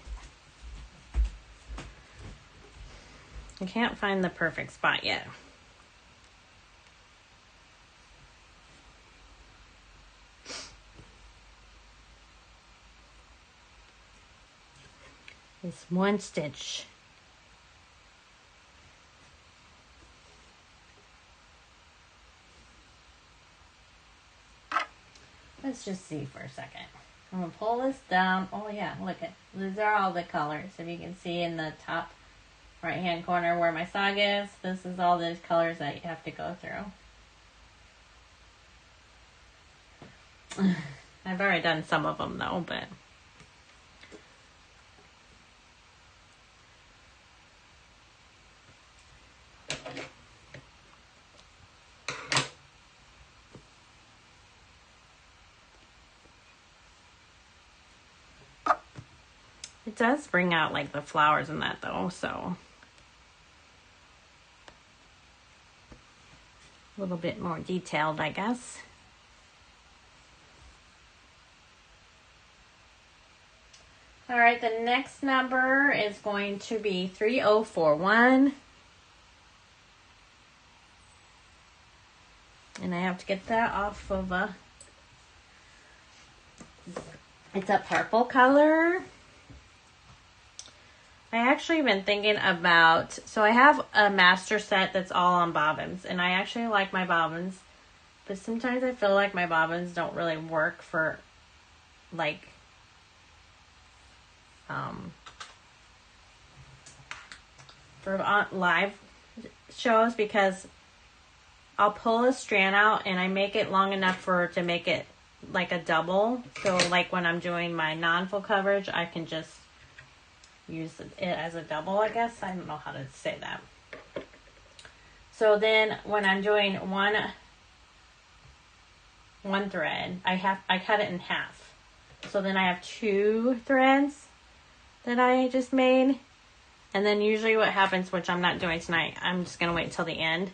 Speaker 1: I can't find the perfect spot yet. It's one stitch. Let's just see for a second. I'm going to pull this down. Oh yeah, look at, these are all the colors. If you can see in the top right hand corner where my sock is, this is all the colors that you have to go through. I've already done some of them though, but It does bring out like the flowers in that though, so a little bit more detailed, I guess. All right, the next number is going to be 3041. And I have to get that off of it's a purple color. I actually been thinking about, so I have a master set that's all on bobbins, and I actually like my bobbins, but sometimes I feel like my bobbins don't really work for like for live shows, because I'll pull a strand out and I make it long enough to make it like a double. So like when I'm doing my non-full coverage, I can just use it as a double, I guess. I don't know how to say that. So then when I'm doing one thread, I cut it in half. So then I have 2 threads that I just made. And then usually what happens, which I'm not doing tonight, I'm just going to wait until the end.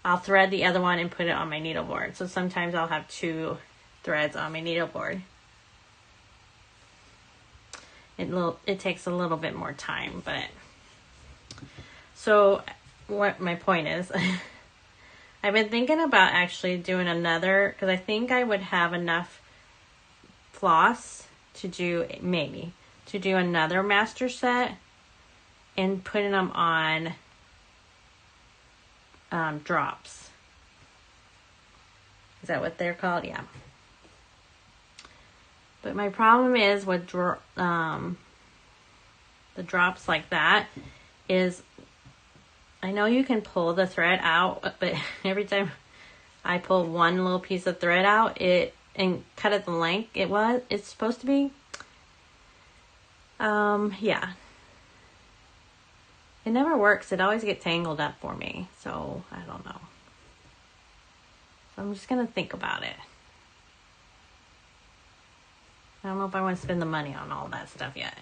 Speaker 1: I'll thread the other one and put it on my needleboard. So sometimes I'll have 2 threads on my needleboard. It takes a little bit more time, but so what my point is, I've been thinking about actually doing another, because I think I would have enough floss to do another master set and putting them on drops. Is that what they're called? Yeah. But my problem is with the drops like that is, I know you can pull the thread out, but every time I pull one little piece of thread out, and cut it the length it's supposed to be, yeah. It never works. It always gets tangled up for me. So, I don't know. So I'm just going to think about it. I don't know if I want to spend the money on all that stuff yet.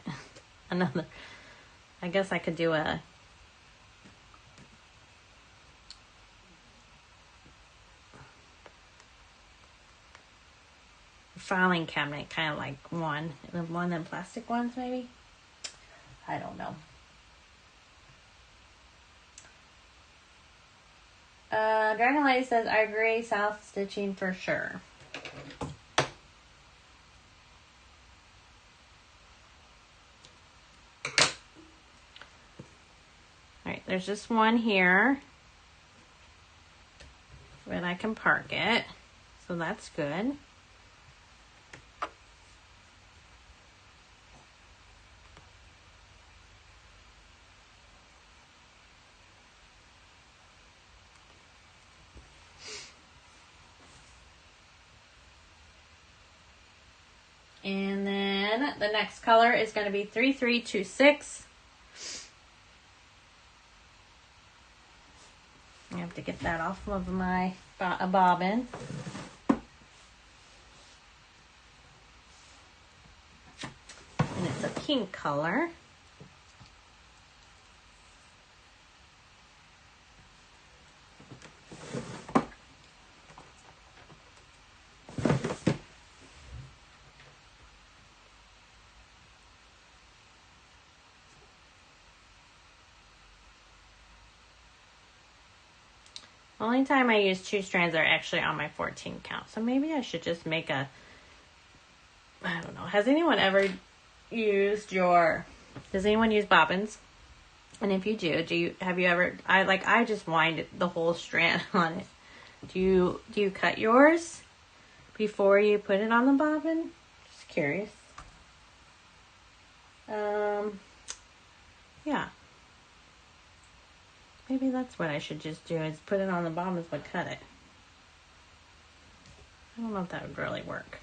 Speaker 1: I guess I could do a filing cabinet, kind of like one of them plastic ones maybe. I don't know. Dragon Lady says, I agree, south stitching for sure. Alright, there's just one here, but I can park it, so that's good. And then the next color is going to be 3326. I have to get that off of my bobbin. And it's a pink color. The only time I use 2 strands are actually on my 14 count. So maybe I should just make I don't know. Has anyone ever used does anyone use bobbins? And if you do, have you ever, I just wind the whole strand on it. Do you cut yours before you put it on the bobbin? Just curious. Yeah. Maybe that's what I should just do, is put it on the bobbins but cut it. I don't know if that would really work.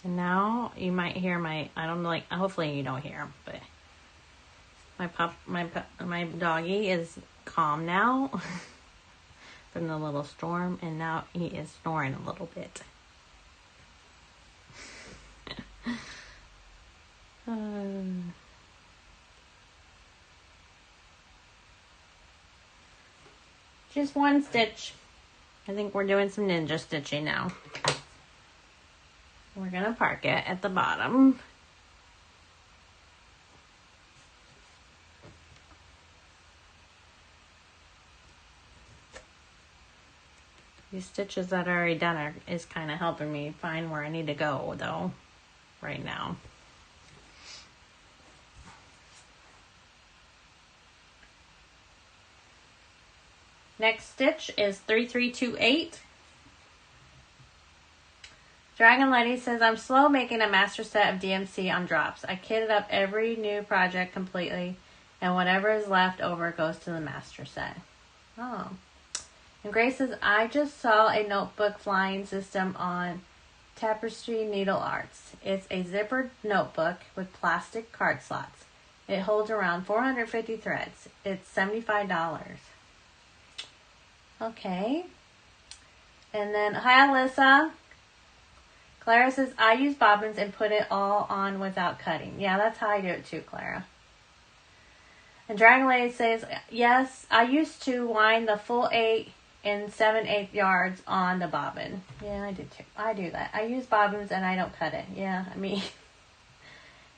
Speaker 1: And now you might hear my, I don't like, hopefully you don't hear him, but my doggy is calm now from the little storm, and now he is snoring a little bit. Just one stitch. I think we're doing some ninja stitching now. We're gonna park it at the bottom. These stitches that are already done is kind of helping me find where I need to go though, right now. Next stitch is 3328. Dragon Lady says, I'm slow making a master set of DMC on drops. I kitted up every new project completely, and whatever is left over goes to the master set. Oh. And Grace says, I just saw a notebook flying system on Tapestry Needle Arts. It's a zippered notebook with plastic card slots. It holds around 450 threads. It's $75. Okay. And then, hi Alyssa. Clara says, I use bobbins and put it all on without cutting. Yeah, that's how I do it too, Clara. And Dragon Lady says, yes, I used to wind the full 8 and 7/8 yards on the bobbin. Yeah, I do too. I do that. I use bobbins and I don't cut it. Yeah, I mean.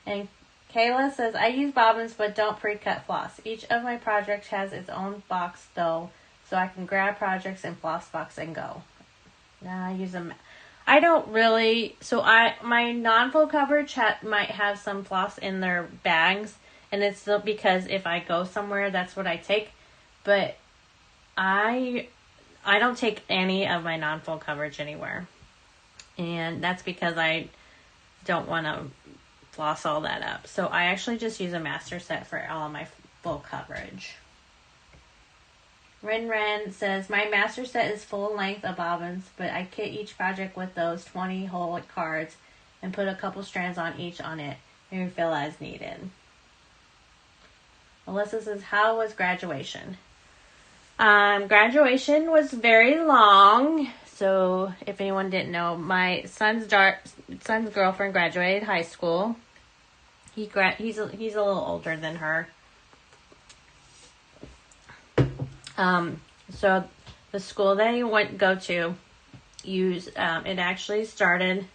Speaker 1: And Kayla says, I use bobbins but don't pre-cut floss. Each of my projects has its own box though, so I can grab projects and floss box and go. Now I use them. I don't really, so my non-full coverage might have some floss in their bags, and it's still because if I go somewhere, that's what I take. But I don't take any of my non-full coverage anywhere, and that's because I don't want to floss all that up. So I actually just use a master set for all of my full coverage. Ren says, my master set is full length of bobbins, but I kit each project with those 20 whole cards and put a couple strands on each on it and refill as needed. Melissa says, how was graduation? Graduation was very long. So if anyone didn't know, my son's girlfriend graduated high school. He's a little older than her. So the school that he go to it actually started,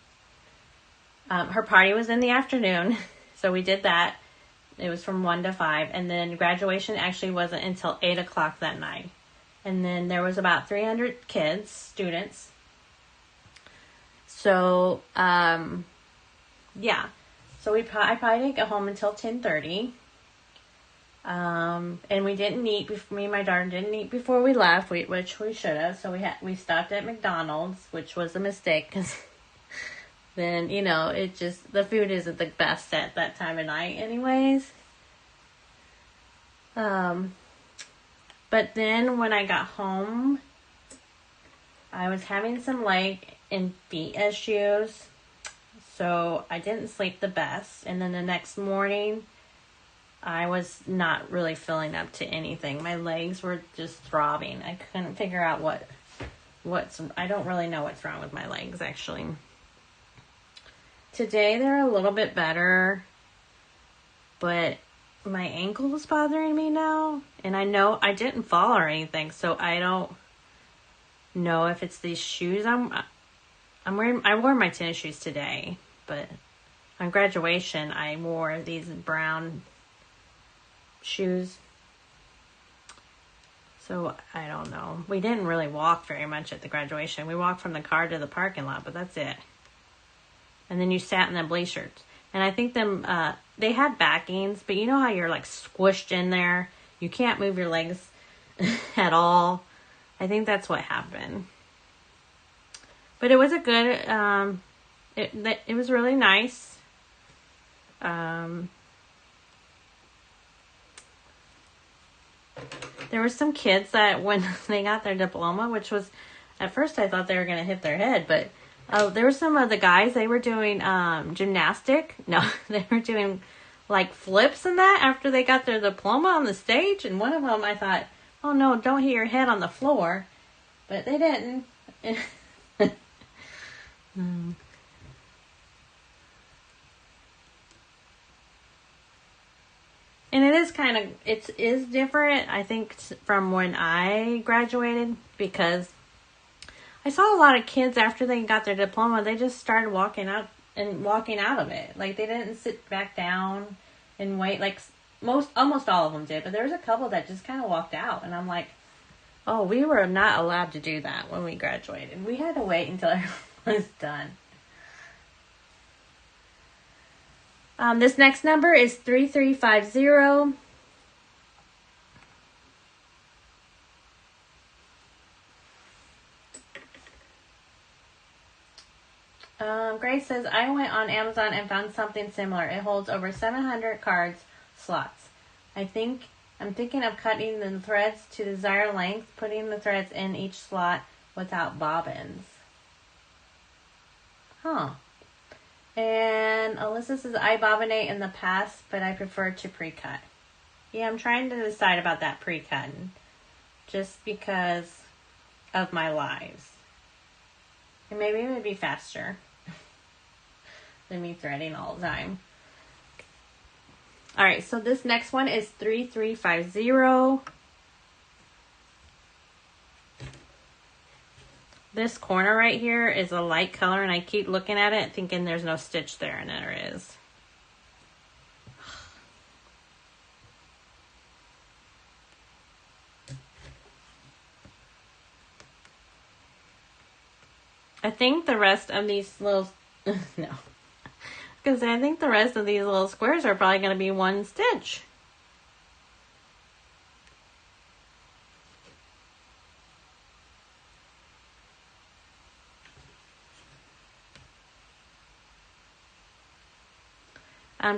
Speaker 1: her party was in the afternoon. So we did that. It was from 1 to 5. And then graduation actually wasn't until 8 o'clock that night. And then there was about 300 students. So, yeah. So I probably didn't get home until 10:30. And we didn't eat. Me and my daughter didn't eat before we left, which we should have. So we stopped at McDonald's, which was a mistake because then the food isn't the best at that time of night, anyways. But then when I got home, I was having some leg and feet issues, so I didn't sleep the best. And then the next morning, I was not really feeling up to anything. My legs were just throbbing. I couldn't figure out I don't really know what's wrong with my legs, actually. Today, they're a little bit better, but my ankle is bothering me now. And I know I didn't fall or anything, so I don't know if it's these shoes I'm wearing. I wore my tennis shoes today, but on graduation, I wore these brown shoes. So I don't know. We didn't really walk very much at the graduation. We walked from the car to the parking lot, but that's it. And then you sat in the bleachers. And I think they had backings, but you know how you're like squished in there? You can't move your legs at all. I think that's what happened. But it was a good, it was really nice. There were some kids that when they got their diploma, which was, at first I thought they were going to hit their head, but Oh, there were some of the guys, they were doing gymnastic. No, they were doing like flips and that after they got their diploma on the stage. And one of them, I thought, oh no, don't hit your head on the floor. But they didn't. Hmm. And it is kind of, it is different, I think, from when I graduated, because I saw a lot of kids after they got their diploma, they just started walking out of it. Like, they didn't sit back down and wait. Like, almost all of them did, but there was a couple that just kind of walked out. And I'm like, oh, we were not allowed to do that when we graduated. We had to wait until everyone was done. This next number is 3350. Grace says, I went on Amazon and found something similar. It holds over 700 cards slots. I'm thinking of cutting the threads to desired length, putting the threads in each slot without bobbins. Huh. And Alyssa says, I bobbinate in the past, but I prefer to pre-cut. Yeah, I'm trying to decide about that pre-cutting. Just because of my lives. And maybe it would be faster than me threading all the time. Alright, so this next one is 3350. This corner right here is a light color, and I keep looking at it thinking there's no stitch there, and there is. I think the rest of these little... no. Because I think the rest of these little squares are probably going to be one stitch.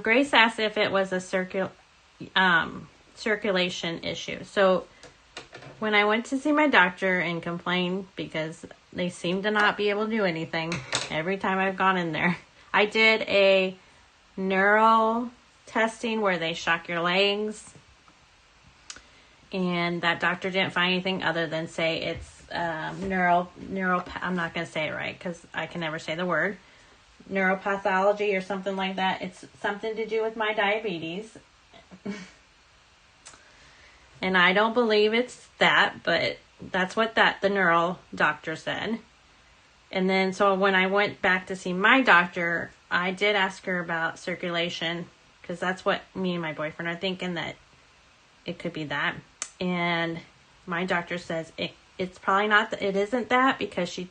Speaker 1: Grace asked if it was a circulation issue. So when I went to see my doctor and complained because they seem to not be able to do anything every time I've gone in there, I did a neural testing where they shock your legs, and that doctor didn't find anything other than say it's neural. I'm not going to say it right because I can never say the word. Neuropathology or something like that. It's something to do with my diabetes. And I don't believe it's that, but that's what the neural doctor said. And then so when I went back to see my doctor, I did ask her about circulation, because that's what me and my boyfriend are thinking, that it could be that. And my doctor says it's probably not, it isn't that, because she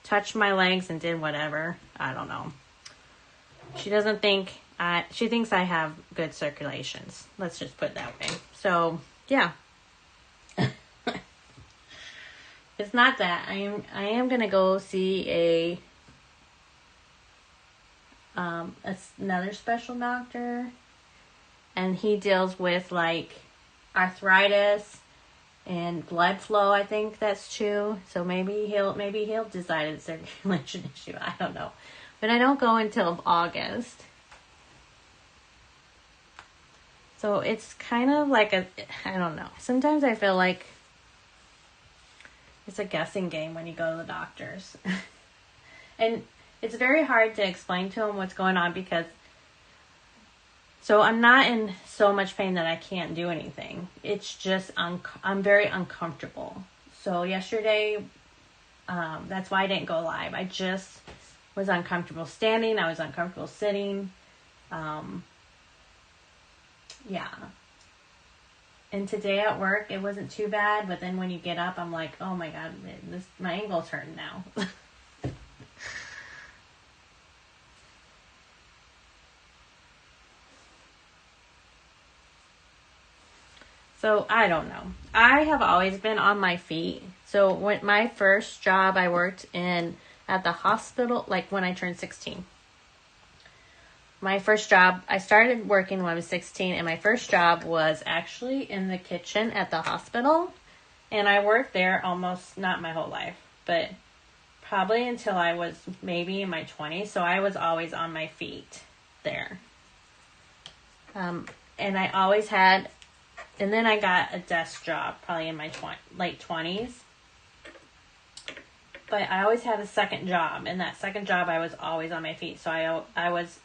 Speaker 1: touched my legs and did whatever. I don't know. She doesn't think, she thinks I have good circulations. Let's just put it that way. So, yeah. It's not that. I am going to go see another special doctor. And he deals with, like, arthritis and blood flow. I think that's true. So maybe he'll decide it's a circulation issue. I don't know. But I don't go until August. So it's kind of like I don't know. Sometimes I feel like it's a guessing game when you go to the doctors. And it's very hard to explain to them what's going on, because so I'm not in so much pain that I can't do anything. It's just I'm very uncomfortable. So yesterday, that's why I didn't go live. I just was uncomfortable standing. I was uncomfortable sitting. Yeah. And today at work, it wasn't too bad. But then when you get up, I'm like, oh my God, my ankle's hurting now. So, I don't know. I have always been on my feet. So, when my first job, I worked at the hospital, like when I turned 16. My first job, I started working when I was 16, and my first job was actually in the kitchen at the hospital. And I worked there almost, not my whole life, but probably until I was maybe in my 20s. So I was always on my feet there. And I always had, and then I got a desk job probably in my late 20s. But I always had a second job, and that second job I was always on my feet. So I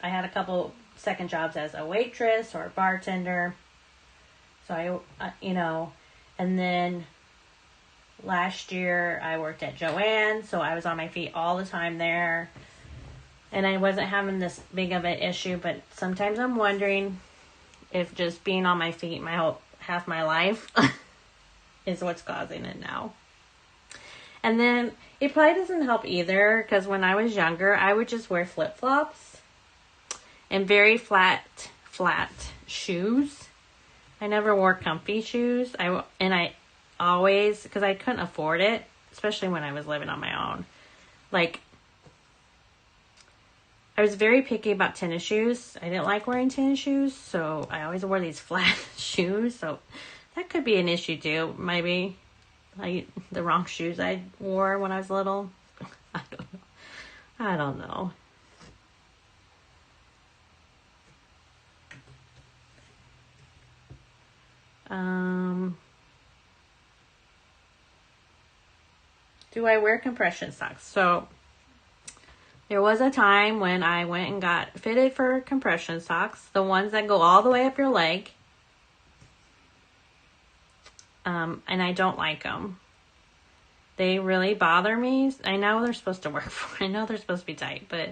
Speaker 1: had a couple second jobs as a waitress or a bartender. So and then last year I worked at Joann's, so I was on my feet all the time there. And I wasn't having this big of an issue, but sometimes I'm wondering if just being on my feet half my life is what's causing it now. And then it probably doesn't help either, because when I was younger, I would just wear flip-flops and very flat shoes. I never wore comfy shoes. I always, because I couldn't afford it, especially when I was living on my own. Like, I was very picky about tennis shoes. I didn't like wearing tennis shoes, so I always wore these flat shoes. So that could be an issue too. Maybe like the wrong shoes I wore when I was little. I don't know. Do I wear compression socks? So there was a time when I went and got fitted for compression socks, the ones that go all the way up your leg. And I don't like them. They really bother me. I know they're supposed to work for. I know they're supposed to be tight, but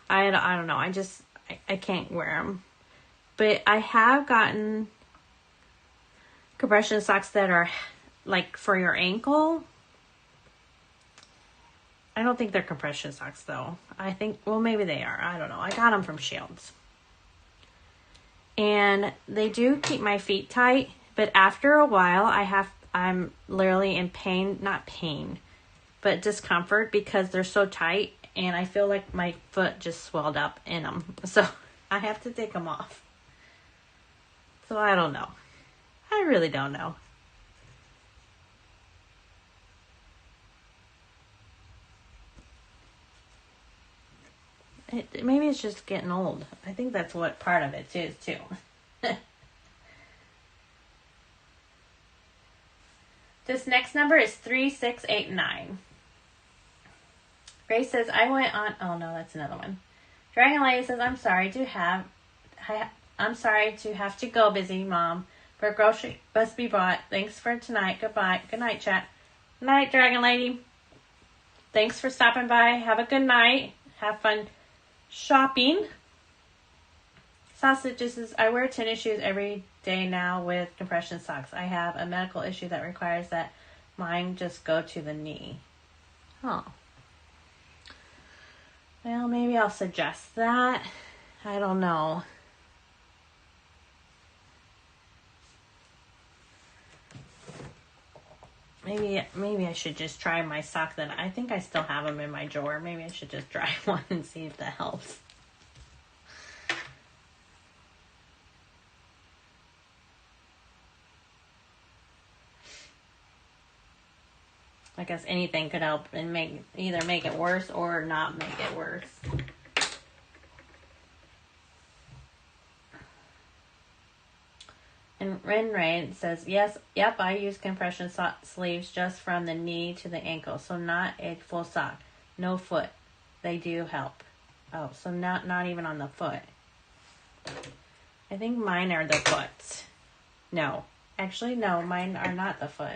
Speaker 1: I don't know. I can't wear them. But I have gotten compression socks that are like for your ankle. I don't think they're compression socks though. I think, well, maybe they are. I don't know. I got them from Shields. And they do keep my feet tight, but after a while I'm literally in pain, not pain, but discomfort because they're so tight and I feel like my foot just swelled up in them. So I have to take them off. So I don't know. I really don't know. Maybe it's just getting old. I think that's what part of it is too. This next number is 3689. Grace says, I went on... Oh, no, that's another one. Dragon Lady says, I'm sorry to have to go, busy mom. But grocery must be bought. Thanks for tonight. Goodbye. Good night, chat. Good night, Dragon Lady. Thanks for stopping by. Have a good night. Have fun shopping. Sausage says, I wear tennis shoes every day now with compression socks. I have a medical issue that requires that mine just go to the knee. Oh. Well, maybe I'll suggest that. I don't know. Maybe I should just try my sock that I think I still have them in my drawer. Maybe I should just try one and see if that helps. I guess anything could help and either make it worse or not make it worse. And Ren says, yep, I use compression sleeves just from the knee to the ankle, so not a full sock. No foot. They do help. Oh, so not even on the foot. I think mine are the foot. No. Actually, no, mine are not the foot.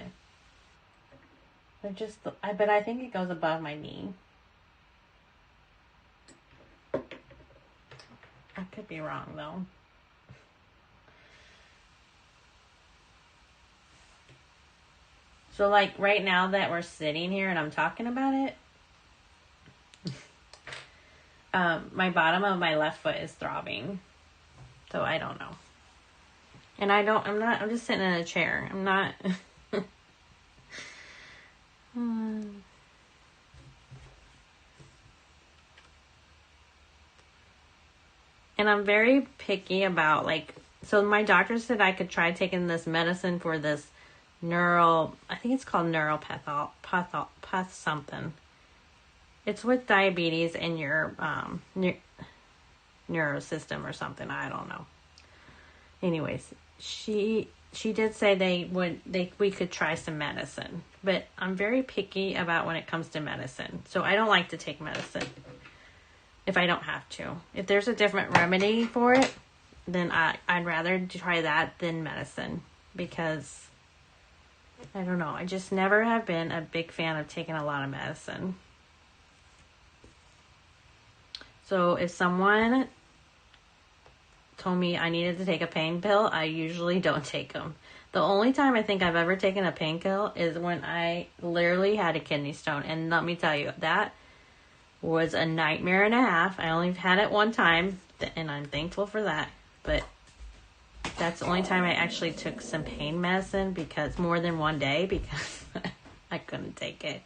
Speaker 1: They're just, but I think it goes above my knee. I could be wrong, though. So, like, right now that we're sitting here and I'm talking about it, my bottom of my left foot is throbbing. So, I don't know. And I'm just sitting in a chair. I'm not... And I'm very picky about, like, so my doctor said I could try taking this medicine for this I think it's called neuropath something. It's with diabetes in your neurosystem or something. I don't know. Anyways, she did say we could try some medicine, but I'm very picky about when it comes to medicine. So I don't like to take medicine if I don't have to. If there's a different remedy for it, then I'd rather try that than medicine, because I don't know. I just never have been a big fan of taking a lot of medicine. So if someone told me I needed to take a pain pill, I usually don't take them. The only time I think I've ever taken a pain pill is when I literally had a kidney stone. And let me tell you, that was a nightmare and a half. I only had it one time, and I'm thankful for that. But that's the only time I actually took some pain medicine, because more than one day, because I couldn't take it.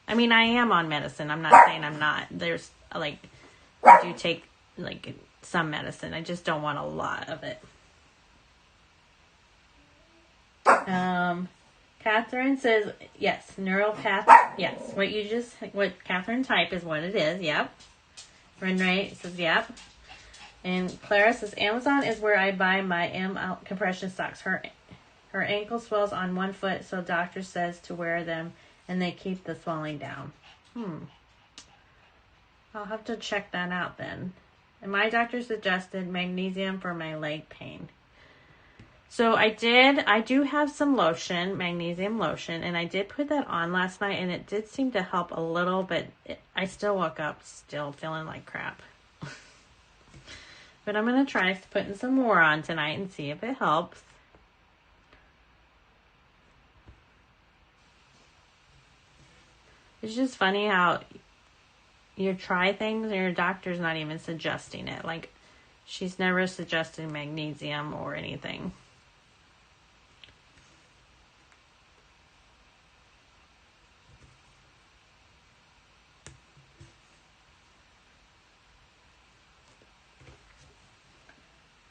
Speaker 1: I mean, I am on medicine. I'm not saying I'm not. There's, like, I do take, like, some medicine. I just don't want a lot of it. Catherine says, yes, neuropath. Yes, what Catherine typed is what it is. Yep. Renee says, yep. And Clara says, Amazon is where I buy my compression socks. Her ankle swells on one foot, so doctor says to wear them, and they keep the swelling down. I'll have to check that out then. And my doctor suggested magnesium for my leg pain. So I do have some lotion, magnesium lotion, and I did put that on last night, and it did seem to help a little, but I still woke up still feeling like crap. But I'm going to try putting some more on tonight and see if it helps. It's just funny how you try things and your doctor's not even suggesting it. Like, she's never suggested magnesium or anything.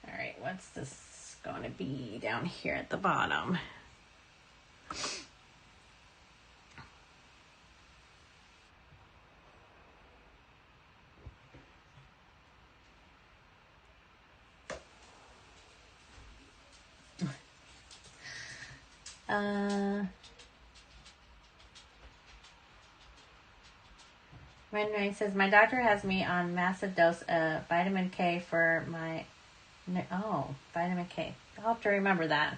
Speaker 1: All right, what's this going to be down here at the bottom? Renee says, my doctor has me on massive dose of vitamin K for my... vitamin K. I'll have to remember that.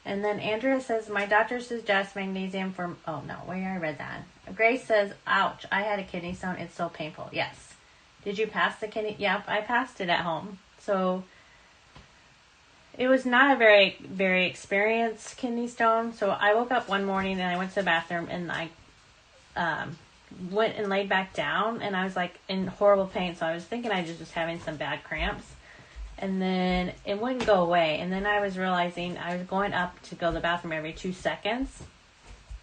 Speaker 1: And then Andrea says, my doctor suggests magnesium for... Oh, no. Where I read that. Grace says, ouch, I had a kidney stone. It's so painful. Yes. Did you pass the kidney? Yep, I passed it at home. So... it was not a very, very experienced kidney stone. So I woke up one morning and I went to the bathroom and I went and laid back down. And I was like in horrible pain. So I was thinking I was just having some bad cramps. And then it wouldn't go away. And then I was realizing I was going up to go to the bathroom every 2 seconds.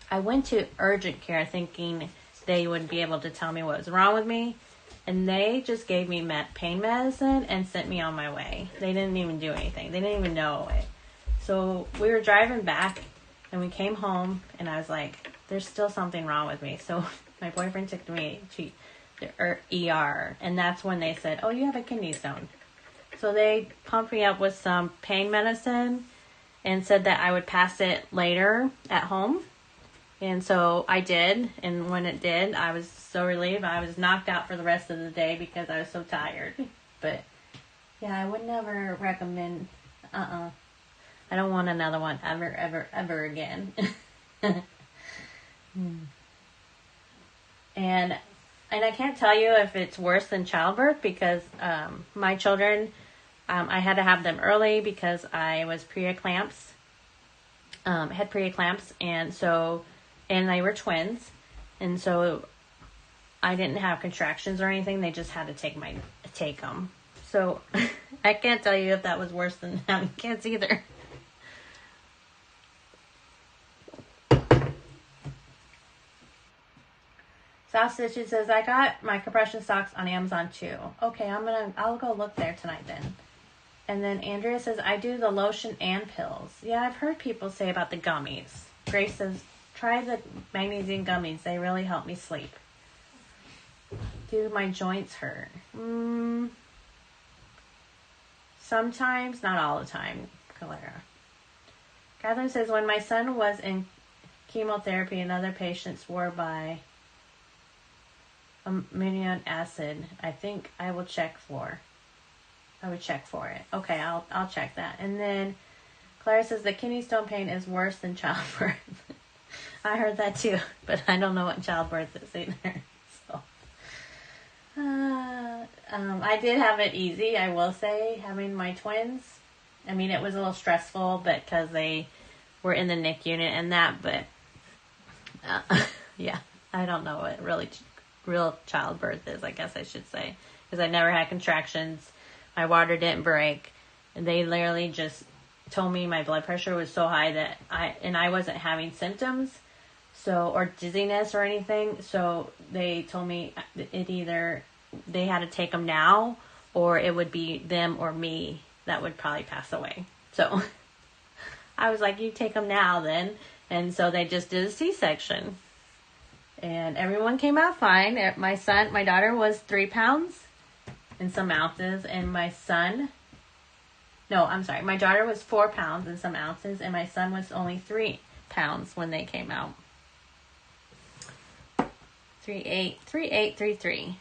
Speaker 1: I went to urgent care thinking they would be able to tell me what was wrong with me. And they just gave me pain medicine and sent me on my way. They didn't even do anything. They didn't even know it. So we were driving back and we came home and I was like, there's still something wrong with me. So my boyfriend took me to the ER. And that's when they said, oh, you have a kidney stone. So they pumped me up with some pain medicine and said that I would pass it later at home. And so I did, and when it did, I was so relieved. I was knocked out for the rest of the day because I was so tired. But, yeah, I would never recommend, I don't want another one ever, ever, ever again. And I can't tell you if it's worse than childbirth because my children, I had to have them early because I was pre-eclamps, had pre-eclamps, and they were twins, and so I didn't have contractions or anything. They just had to take them. So I can't tell you if that was worse than having kids either. South Stitches says, I got my compression socks on Amazon too. Okay, I'll go look there tonight then. And then Andrea says, I do the lotion and pills. Yeah, I've heard people say about the gummies. Grace says, try the magnesium gummies. They really help me sleep. Do my joints hurt? Sometimes, not all the time, Clara. Catherine says, when my son was in chemotherapy and other patients swore by amino acid, I think I will check for. I would check for it. Okay, I'll check that. And then Clara says the kidney stone pain is worse than childbirth. I heard that too, but I don't know what childbirth is either. So, I did have it easy, I will say, having my twins. I mean, it was a little stressful, but because they were in the NIC unit and that, but yeah, I don't know what real childbirth is, I guess I should say, because I never had contractions. My water didn't break. And they literally just told me my blood pressure was so high that I wasn't having symptoms, or dizziness or anything. So they told me it either they had to take them now, or it would be them or me that would probably pass away. So I was like, you take them now then. And so they just did a C-section. And everyone came out fine. My daughter was 3 pounds and some ounces, and my daughter was 4 pounds and some ounces, and my son was only 3 pounds when they came out. 3.833.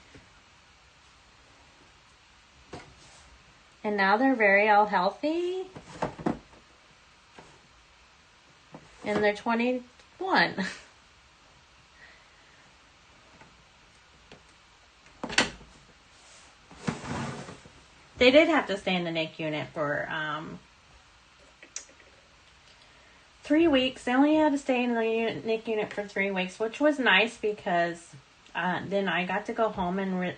Speaker 1: And now they're very all healthy. And they're 21. They did have to stay in the NIC unit for 3 weeks. They only had to stay in the NIC unit for 3 weeks, which was nice because then I got to go home and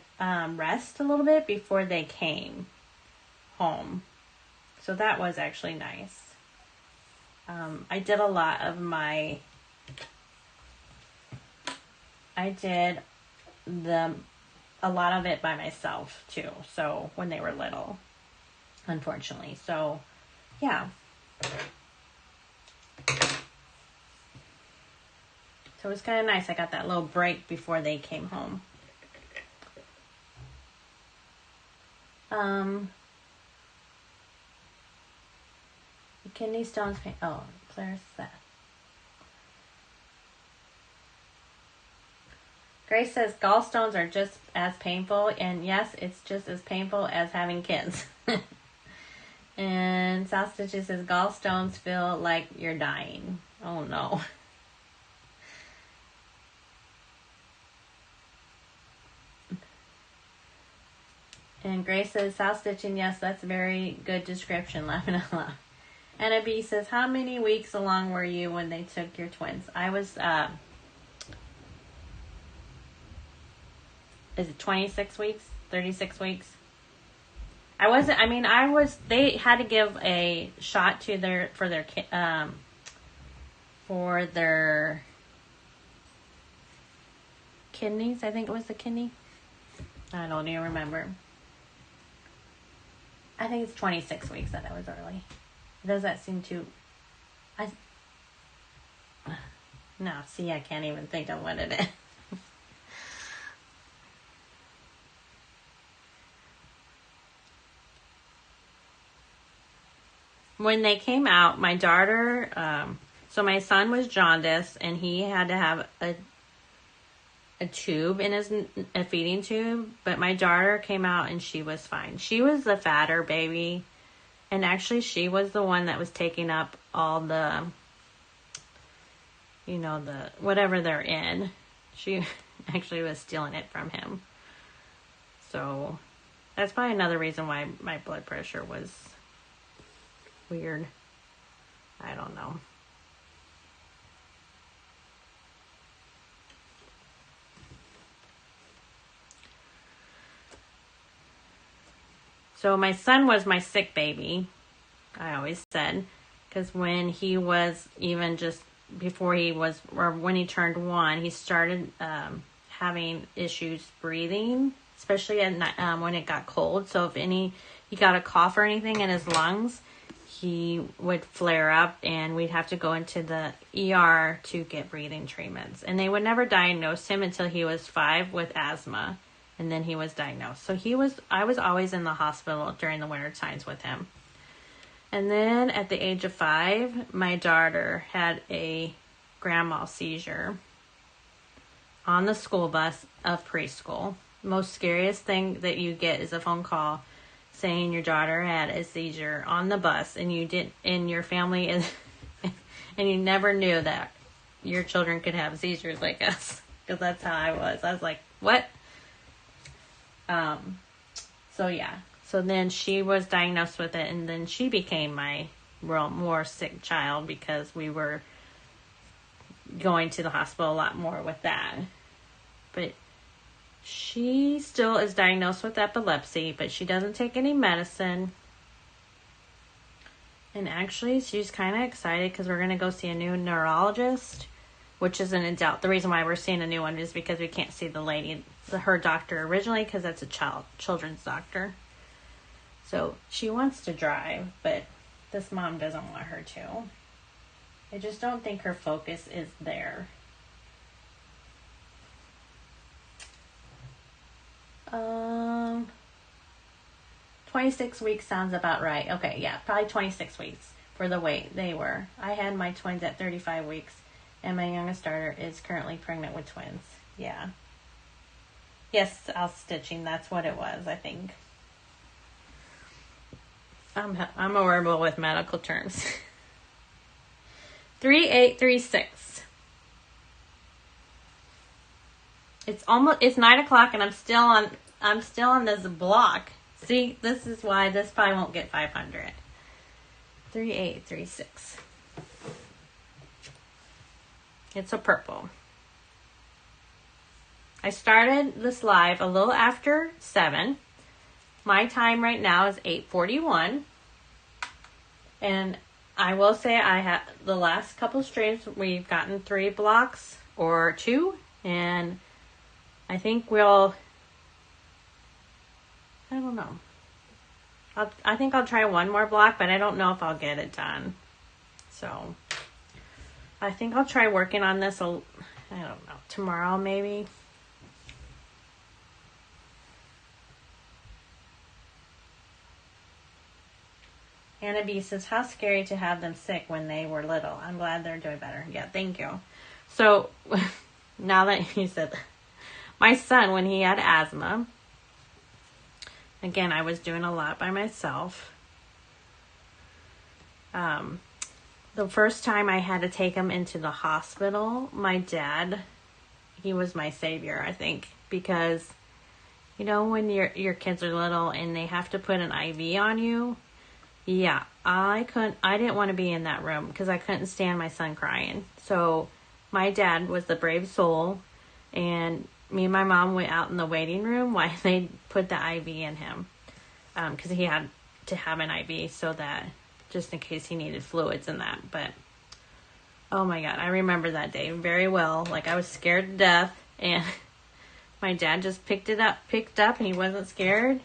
Speaker 1: rest a little bit before they came home. So that was actually nice. I did a lot of a lot of it by myself too. So when they were little, unfortunately. So yeah. So it was kind of nice. I got that little break before they came home. The kidney stones pain. Oh, Claire's that. Grace says gallstones are just as painful, and yes, it's just as painful as having kids. And South Stitches says gallstones feel like you're dying. Oh no. And Grace says South Stitching, yes, that's a very good description, laughing out loud. Anna B says, how many weeks along were you when they took your twins? I was, is it 26 weeks? 36 weeks? They had to give a shot for their kidneys. I think it was the kidney. I don't even remember. I think it's 26 weeks that I was early. Does that seem too... No, see, I can't even think of what it is. When they came out, my daughter... so my son was jaundiced, and he had to have a tube in a feeding tube, but my daughter came out and she was fine. She was the fatter baby, and actually she was the one that was taking up all the, the whatever they're in. She actually was stealing it from him. So that's probably another reason why my blood pressure was weird. I don't know. So my son was my sick baby, I always said, because when he was even just before he was, or when he turned 1, he started having issues breathing. especially at night, when it got cold. So if he got a cough or anything in his lungs, he would flare up and we'd have to go into the ER to get breathing treatments. And they would never diagnose him until he was 5 with asthma. And then he was diagnosed. So I was always in the hospital during the winter times with him. And then at the age of 5, my daughter had a grand mal seizure on the school bus of preschool. Most scariest thing that you get is a phone call saying your daughter had a seizure on the bus, and your family is, and you never knew that your children could have seizures like us, because that's how I was. I was like, what? So yeah. So then she was diagnosed with it, and then she became my more sick child because we were going to the hospital a lot more with that. But she still is diagnosed with epilepsy, but she doesn't take any medicine. And actually, she's kind of excited because we're going to go see a new neurologist, which isn't in doubt. The reason why we're seeing a new one is because we can't see her doctor originally, because that's a children's doctor. So she wants to drive, but this mom doesn't want her to. I just don't think her focus is there. 26 weeks sounds about right. Okay, yeah, probably 26 weeks for the weight they were. I had my twins at 35 weeks, and my youngest daughter is currently pregnant with twins. Yeah. Yes, stitching. That's what it was, I think. I'm horrible with medical terms. 3836. It's 9 o'clock and I'm still on this block. See, this is why this probably won't get 500. 3836. It's a purple. I started this live a little after 7. My time right now is 8:41. And I will say I have the last couple streams we've gotten 3 blocks or 2, and I think I don't know. I think I'll try one more block, but I don't know if I'll get it done. So I think I'll try working on this, I don't know, tomorrow maybe. Anna B says, how scary to have them sick when they were little. I'm glad they're doing better. Yeah, thank you. So now that you said that, my son, when he had asthma, again, I was doing a lot by myself. The first time I had to take him into the hospital, my dad, he was my savior, I think, because, you know, when your kids are little and they have to put an IV on you, yeah, I didn't want to be in that room because I couldn't stand my son crying. So my dad was the brave soul, and me and my mom went out in the waiting room while they put the IV in him, because he had to have an IV so that just in case he needed fluids and that. But oh my God, I remember that day very well. Like, I was scared to death, and my dad just picked up, and he wasn't scared.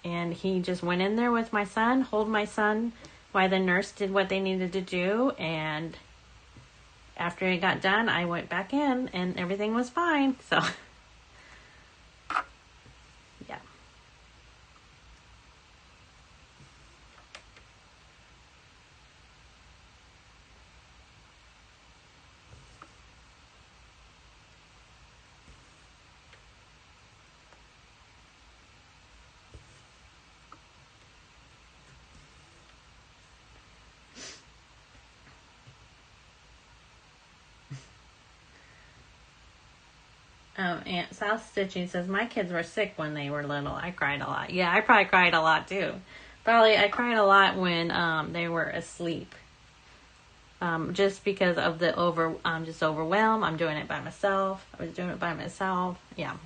Speaker 1: And he just went in there with my son, hold my son while the nurse did what they needed to do. And after it got done, I went back in and everything was fine. So, yeah. Aunt South Stitching says, my kids were sick when they were little. I cried a lot. Yeah, I probably cried a lot too. I cried a lot when they were asleep. Just because of I'm just overwhelmed. I'm doing it by myself. I was doing it by myself. Yeah.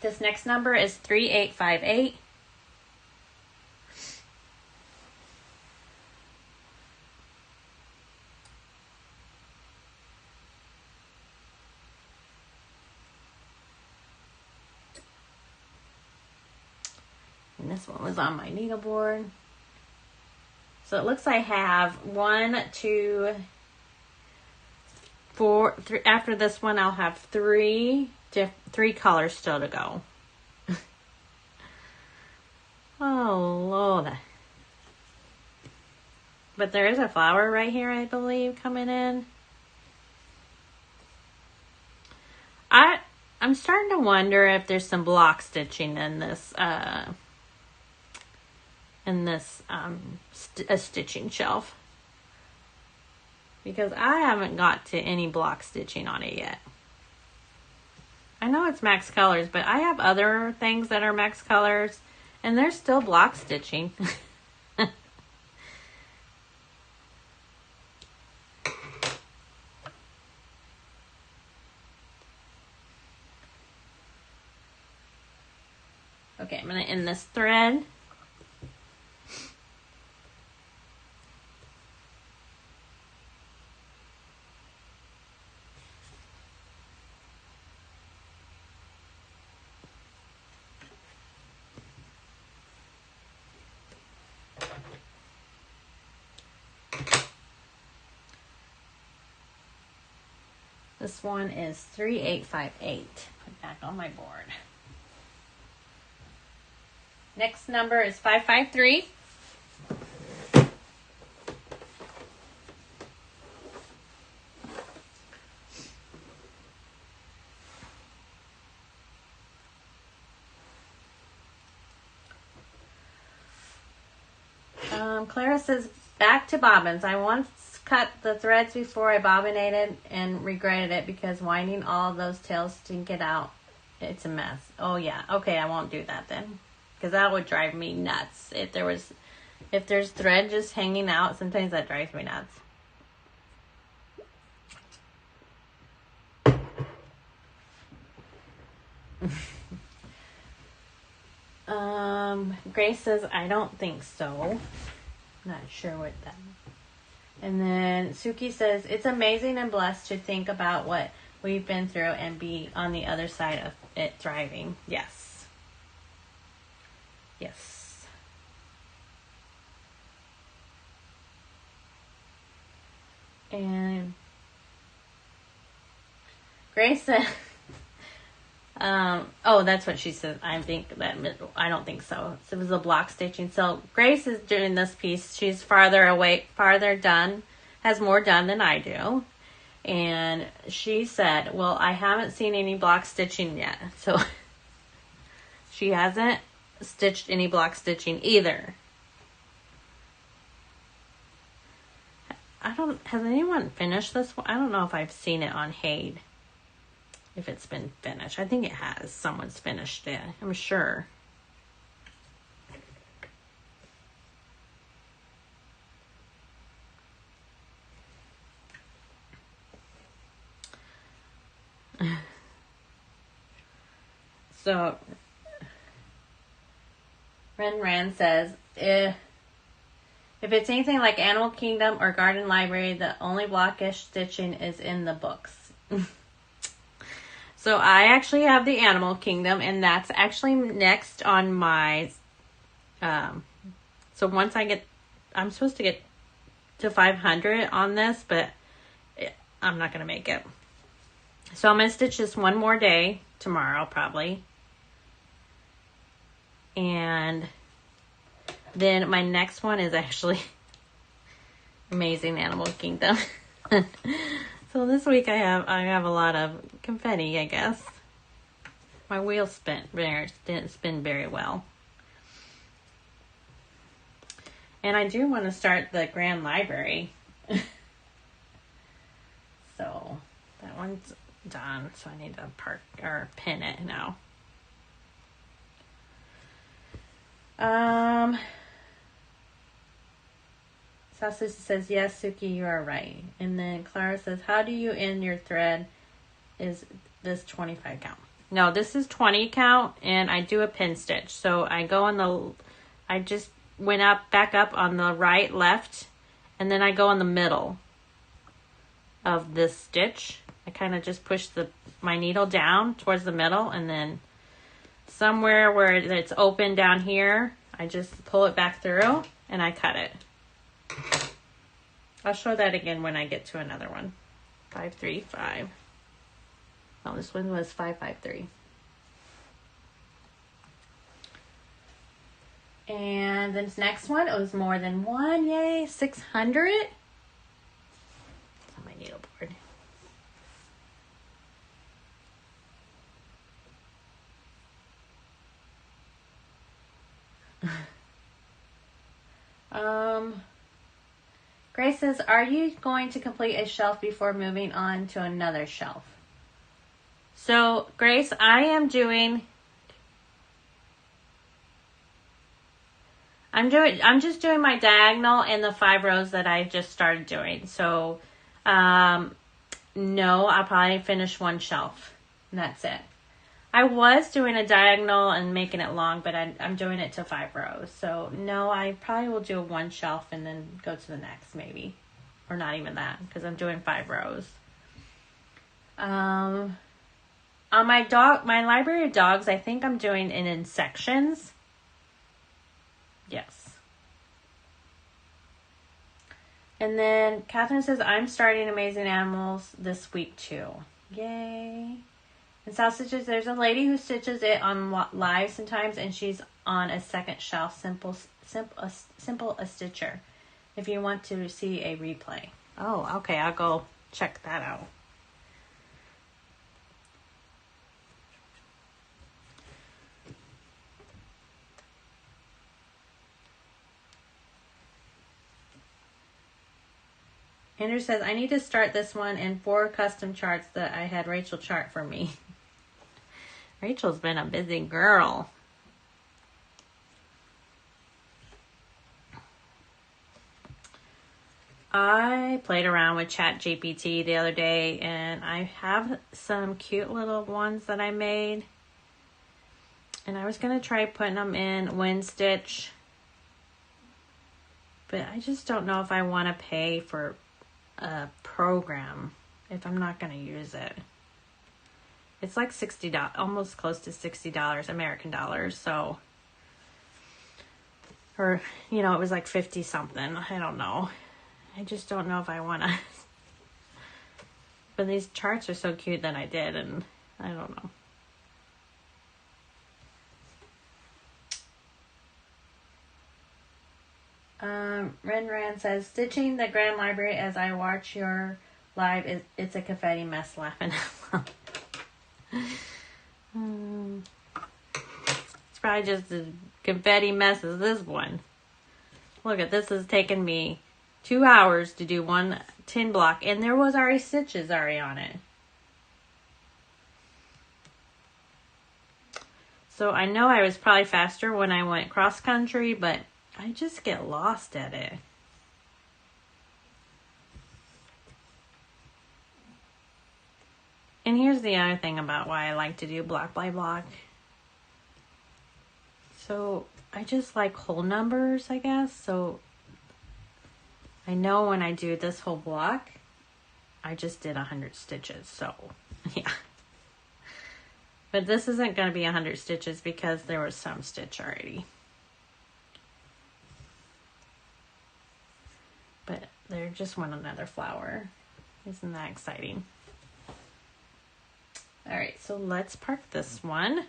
Speaker 1: This next number is 3858. this one was on my needleboard. So it looks I have 1, 2, 4, 3. After this one, I'll have three colors still to go. Oh, Lord. But there is a flower right here, I believe, coming in. I'm starting to wonder if there's some block stitching in this a stitching shelf, because I haven't got to any block stitching on it yet. I know it's max colors, but I have other things that are max colors and they're still block stitching. Okay, I'm going to end this thread. This one is 3858. Put back on my board. Next number is 553. Clara says, back to bobbins. I once cut the threads before I bobbinated and regretted it because winding all those tails to get out, it's a mess. Oh yeah, okay, I won't do that then, because that would drive me nuts. If there's thread just hanging out, sometimes that drives me nuts. Grace says, I don't think so. Not sure what that. And then Suki says, it's amazing and blessed to think about what we've been through and be on the other side of it thriving. Yes. Yes. And Grace said, oh, that's what she said. I don't think so. So it was a block stitching. So Grace is doing this piece. She's farther done, has more done than I do. And she said, well, I haven't seen any block stitching yet. So she hasn't stitched any block stitching either. Has anyone finished this one? I don't know if I've seen it on Haid. If it's been finished. I think it has. Someone's finished it. I'm sure. So, Ren says, if it's anything like Animal Kingdom or Garden Library, the only blockish stitching is in the books. So I actually have the Animal Kingdom, and that's actually next on my, so once I'm supposed to get to 500 on this, but I'm not going to make it. So I'm going to stitch this one more day, tomorrow probably. And then my next one is actually Amazing Animal Kingdom. So this week I have a lot of confetti, I guess. My wheel didn't spin very well. And I do want to start the Grand Library. So that one's done. So I need to pin it now. Sasu says, yes, Suki, you are right. And then Clara says, how do you end your thread? Is this 25 count? No, this is 20 count, and I do a pin stitch. So I just went back up on the right, left, and then I go in the middle of this stitch. I kind of just push my needle down towards the middle, and then somewhere where it's open down here, I just pull it back through and I cut it. I'll show that again when I get to another one. 535. Oh, this one was 553. And this next one, it was more than one. Yay, 600. It's on my needleboard. Grace says, are you going to complete a shelf before moving on to another shelf? So, Grace, I'm just doing my diagonal and the 5 rows that I just started doing. So, no, I'll probably finish one shelf. And that's it. I was doing a diagonal and making it long, but I'm doing it to 5 rows. So, no, I probably will do one shelf and then go to the next, maybe. Or not even that, because I'm doing 5 rows. On my library of dogs, I think I'm doing it in sections. Yes. And then Catherine says, I'm starting Amazing Animals this week too. Yay. And South Stitches, there's a lady who stitches it on live sometimes, and she's on a second shelf, simple a stitcher, if you want to see a replay. Oh, okay, I'll go check that out. Andrew says, I need to start this one and 4 custom charts that I had Rachel chart for me. Rachel's been a busy girl. I played around with ChatGPT the other day, and I have some cute little ones that I made. And I was going to try putting them in Wind Stitch. But I just don't know if I want to pay for a program if I'm not going to use it. It's like $60, almost close to $60 American dollars. So, or, you know, it was like 50 something. I don't know. I just don't know if I want to. But these charts are so cute that I did, and I don't know. Ren says, stitching the Grand Library as I watch your live, it's a confetti mess, laughing out loud. It's probably just as confetti mess as this one. Look at this, has taken me 2 hours to do one tin block, and there was already stitches already on it. So I know I was probably faster when I went cross country, but I just get lost at it. And here's the other thing about why I like to do block by block. So I just like whole numbers, I guess. So I know when I do this whole block, I just did 100 stitches. So yeah. But this isn't going to be 100 stitches because there was some stitch already. But there just went another flower. Isn't that exciting? All right, so let's park this one.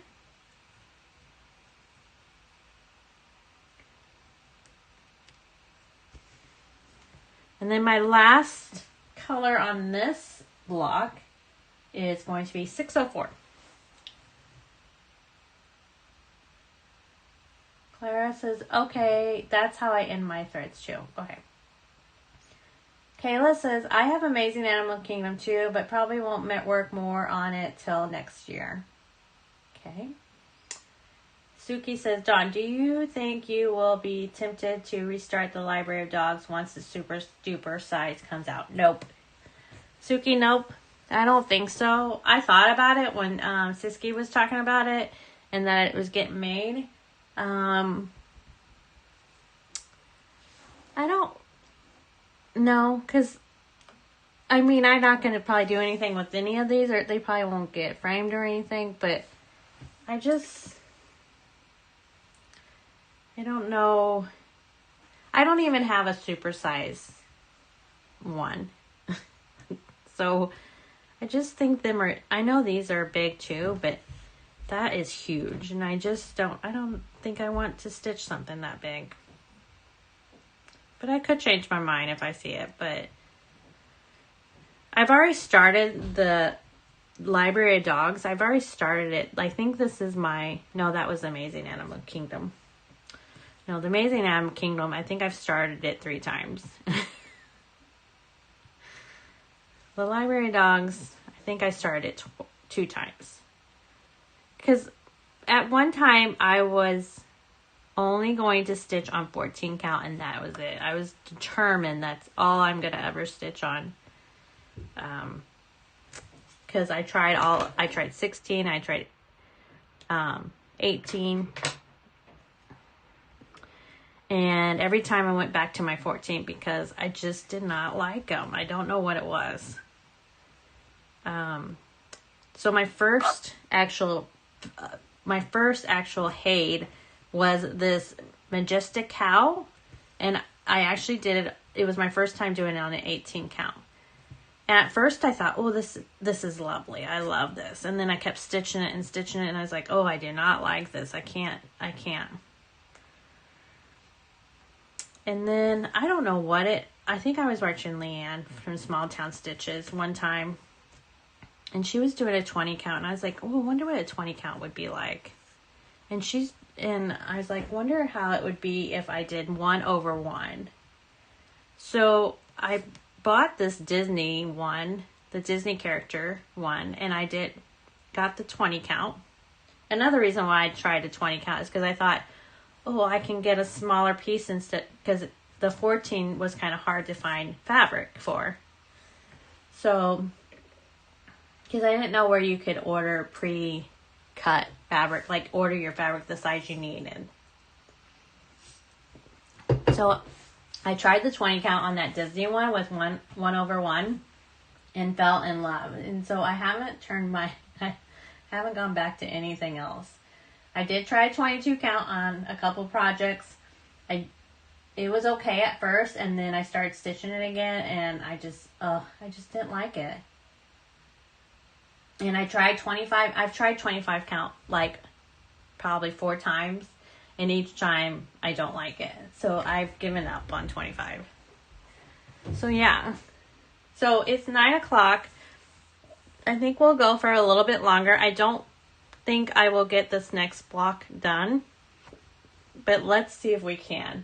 Speaker 1: And then my last color on this block is going to be 604. Clara says, okay, that's how I end my threads too. Okay. Kayla says, I have Amazing Animal Kingdom too, but probably won't work more on it till next year. Okay. Suki says, Dawn, do you think you will be tempted to restart the Library of Dogs once the super duper size comes out? Nope. Suki, nope. I don't think so. I thought about it when Siski was talking about it and that it was getting made. I don't know, because I mean, I'm not going to probably do anything with any of these, or they probably won't get framed or anything, but I I don't know. I don't even have a super size one. So I just think I know these are big too, but that is huge. And I don't think I want to stitch something that big. But I could change my mind if I see it. But I've already started the Library of Dogs. I've already started it. I think this is no, that was Amazing Animal Kingdom. No, the Amazing Animal Kingdom, I think I've started it 3 times. The Library of Dogs, I think I started it 2 times. Because at one time, I was only going to stitch on 14 count, and that was it. I was determined that's all I'm going to ever stitch on. Because I tried 16, I tried 18. And every time I went back to my 14 because I just did not like them. I don't know what it was. So my first actual Haid was this Majestic Cow. And I actually did it. It was my first time doing it on an 18 count. And at first I thought, oh, this is lovely. I love this. And then I kept stitching it. And I was like, oh, I do not like this. I can't. And then, I don't know I think I was watching Leanne from Small Town Stitches one time. And she was doing a 20 count. And I was like, oh, I wonder what a 20 count would be like. And I was like, wonder how it would be if I did 1/1. So, I bought this Disney one, the Disney character one. And I got the 20 count. Another reason why I tried a 20 count is because I thought, oh, I can get a smaller piece instead, because the 14 was kind of hard to find fabric for. So, because I didn't know where you could order pre-cut fabric, like order your fabric the size you needed. So, I tried the 20 count on that Disney one with 1/1 and fell in love. And so I haven't gone back to anything else. I did try a 22 count on a couple projects. It was okay at first, and then I started stitching it again, and I just didn't like it. And I tried 25. I've tried 25 count like probably 4 times, and each time I don't like it. So I've given up on 25. So yeah. So it's 9 o'clock. I think we'll go for a little bit longer. I don't think I will get this next block done, but let's see if we can.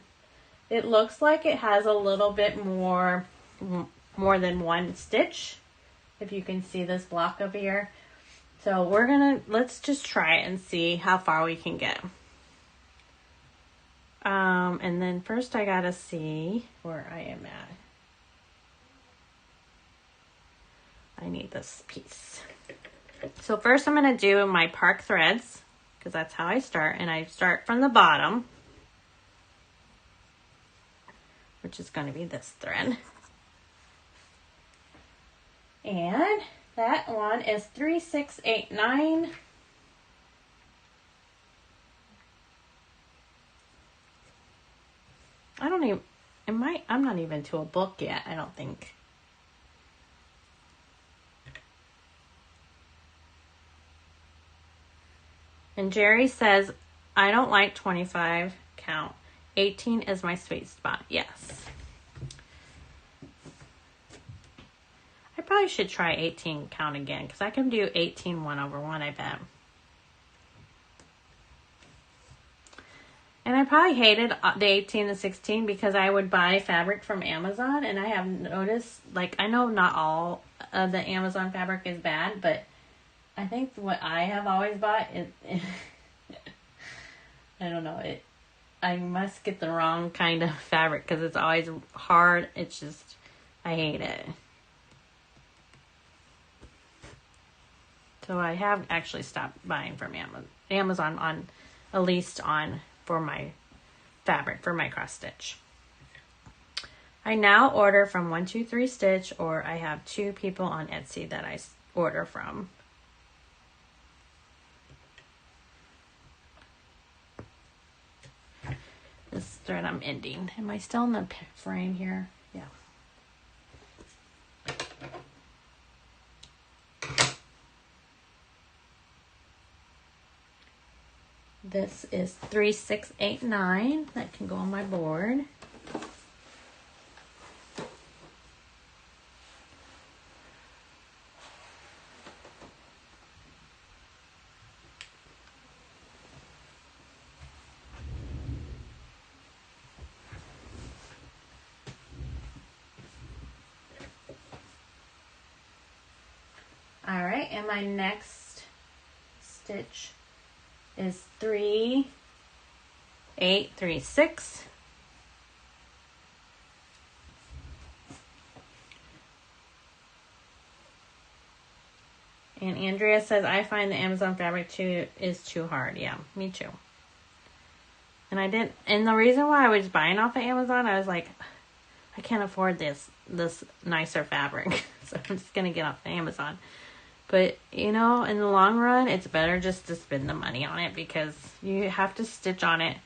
Speaker 1: It looks like it has a little bit more than 1 stitch, if you can see this block over here. So let's just try it and see how far we can get. And then first I gotta see where I am at. I need this piece. So first I'm going to do my park threads, because that's how I start. And I start from the bottom, which is going to be this thread. And that one is 3, 6, 8, 9. I'm not even to a book yet, I don't think. And Jerry says, I don't like 25 count. 18 is my sweet spot. Yes. I probably should try 18 count again, because I can do 18 1/1, I bet. And I probably hated the 18 and 16 because I would buy fabric from Amazon, and I have noticed, like, I know not all of the Amazon fabric is bad, but I think what I have always bought is, I don't know, I must get the wrong kind of fabric because it's always hard. It's just, I hate it. So I have actually stopped buying from Amazon on, at least for my fabric, for my cross stitch. I now order from 123 Stitch, or I have 2 people on Etsy that I order from. this thread I'm ending. Am I still in the frame here? Yeah. This is 3689. That can go on my board. All right, and my next stitch is 3836. And Andrea says, I find the Amazon fabric is too hard. Yeah, me too. And the reason why I was buying off of Amazon, I was like, I can't afford this nicer fabric. So I'm just going to get off of Amazon. But, you know, in the long run, it's better just to spend the money on it because you have to stitch on it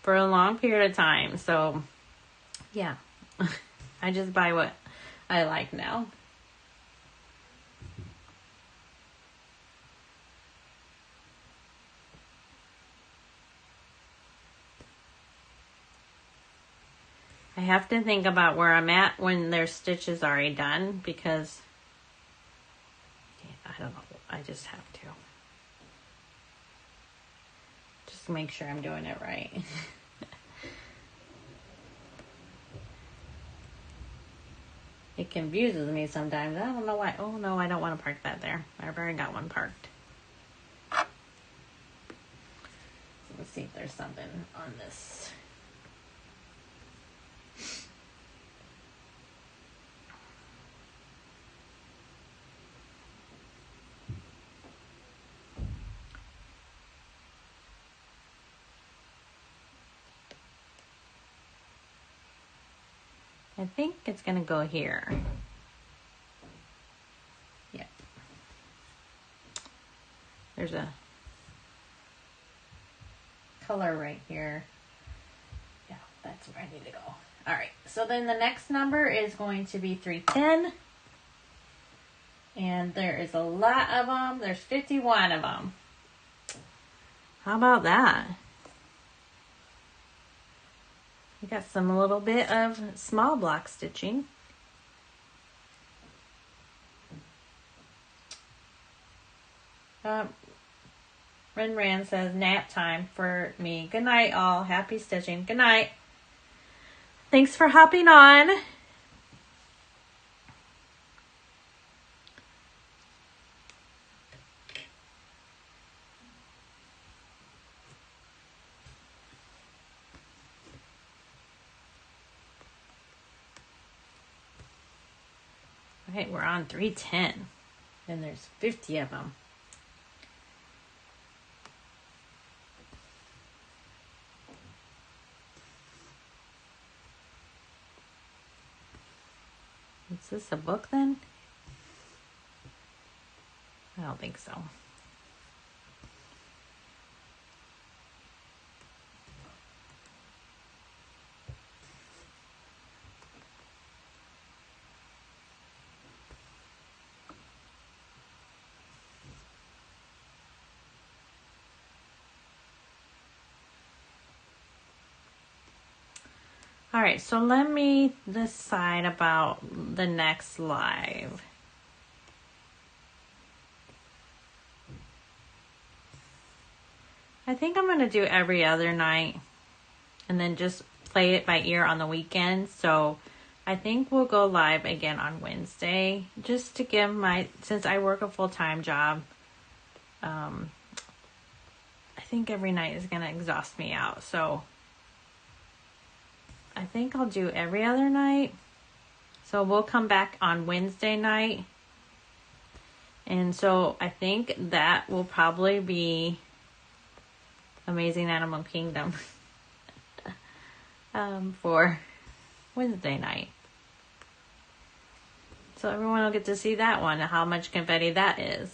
Speaker 1: for a long period of time. So, yeah, I just buy what I like now. I have to think about where I'm at when their stitch is already done because I don't know. I just have to. Just make sure I'm doing it right. It confuses me sometimes. I don't know why. Oh, no, I don't want to park that there. I've already got one parked. Let's see if there's something on this. I think it's going to go here. Yeah. There's a color right here. Yeah, that's where I need to go. All right, so then the next number is going to be 310. And there is a lot of them. There's 51 of them. How about that? We got some little bit of small block stitching. Ren says nap time for me. Good night, all. Happy stitching. Good night. Thanks for hopping on. Okay, we're on 310. And there's 50 of them. Is this a book then? I don't think so. All right, so let me decide about the next live. I think I'm going to do every other night and then just play it by ear on the weekend. So I think we'll go live again on Wednesday just to give since I work a full-time job, I think every night is going to exhaust me out. So I think I'll do every other night. So we'll come back on Wednesday night. And so I think that will probably be Amazing Animal Kingdom for Wednesday night. So everyone will get to see that one, how much confetti that is.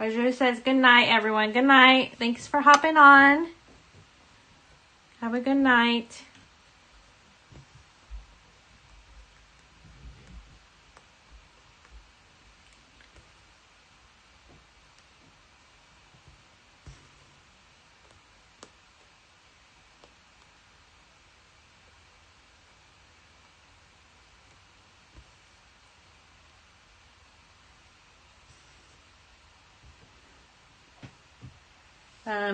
Speaker 1: Audrey says, good night, everyone. Good night. Thanks for hopping on. Have a good night.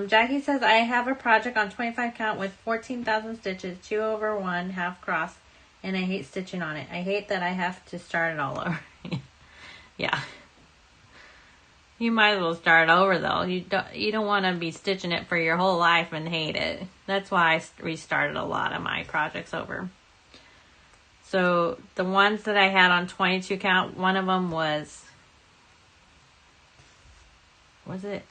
Speaker 1: Jackie says, I have a project on 25 count with 14,000 stitches, 2 over 1, half cross, and I hate stitching on it. I hate that I have to start it all over. Yeah. You might as well start over, though. You don't want to be stitching it for your whole life and hate it. That's why I restarted a lot of my projects over. So the ones that I had on 22 count, one of them was it?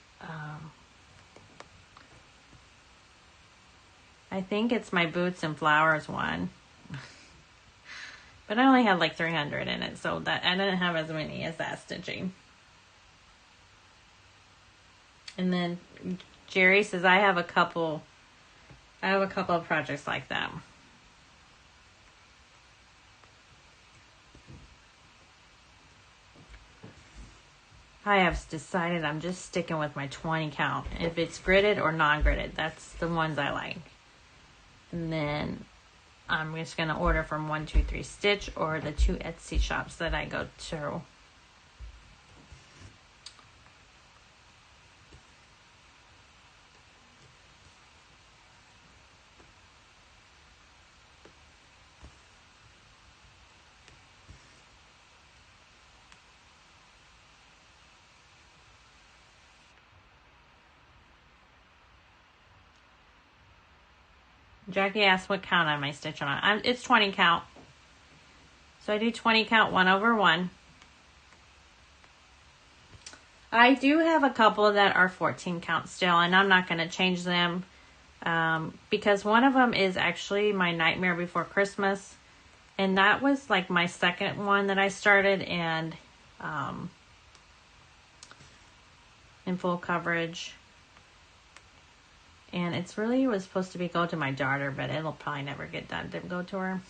Speaker 1: I think it's my Boots and Flowers one. But I only had like 300 in it, so that I didn't have as many as that stitching. And then Jerry says I have a couple of projects like that. I have decided I'm just sticking with my 20 count. If it's gridded or non-gridded, that's the ones I like. And then I'm just going to order from 123 Stitch or the 2 Etsy shops that I go to. Jackie asked what count am I stitching on. It's 20 count. So I do 20 count 1 over 1. I do have a couple that are 14 count still, and I'm not going to change them because one of them is actually my Nightmare Before Christmas, and that was like my second one that I started, and in full coverage. And it's really was supposed to be go to my daughter, but it'll probably never get done to go to her.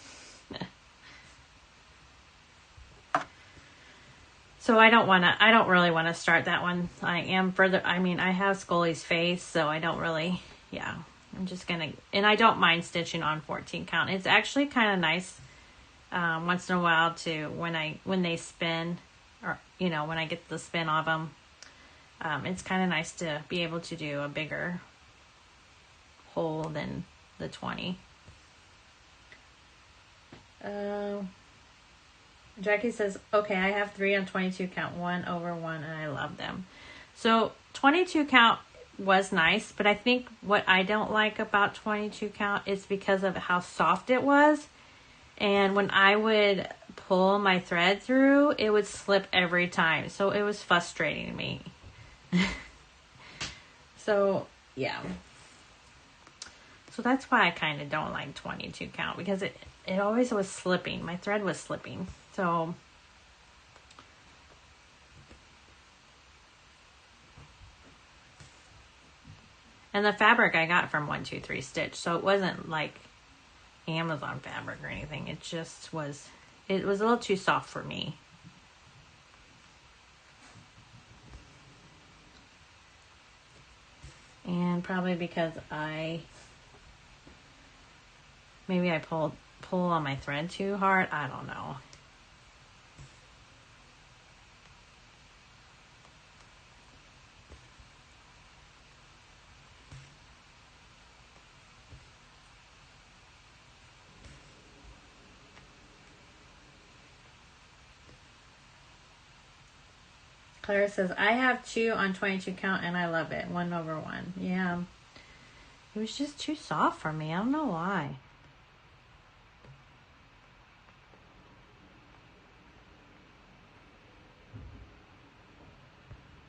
Speaker 1: So I don't really want to start that one. I have Scully's face, so I don't really, I'm just going to, and I don't mind stitching on 14 count. It's actually kind of nice once in a while to, when they spin, or, when I get the spin of them, it's kind of nice to be able to do a bigger hole than the 20. Jackie says, okay, I have 3 on 22 count, 1 over 1, and I love them. So 22 count was nice, but I think what I don't like about 22 count is because of how soft it was. And when I would pull my thread through, it would slip every time. So it was frustrating me. So, yeah. So that's why I kind of don't like 22 count, because it always was slipping. My thread was slipping. So and the fabric I got from 123 Stitch, so it wasn't like Amazon fabric or anything. It just was, it was a little too soft for me. And probably because maybe I pull on my thread too hard. I don't know. Claire says, I have 2 on 22 count and I love it. 1 over 1. Yeah. It was just too soft for me. I don't know why.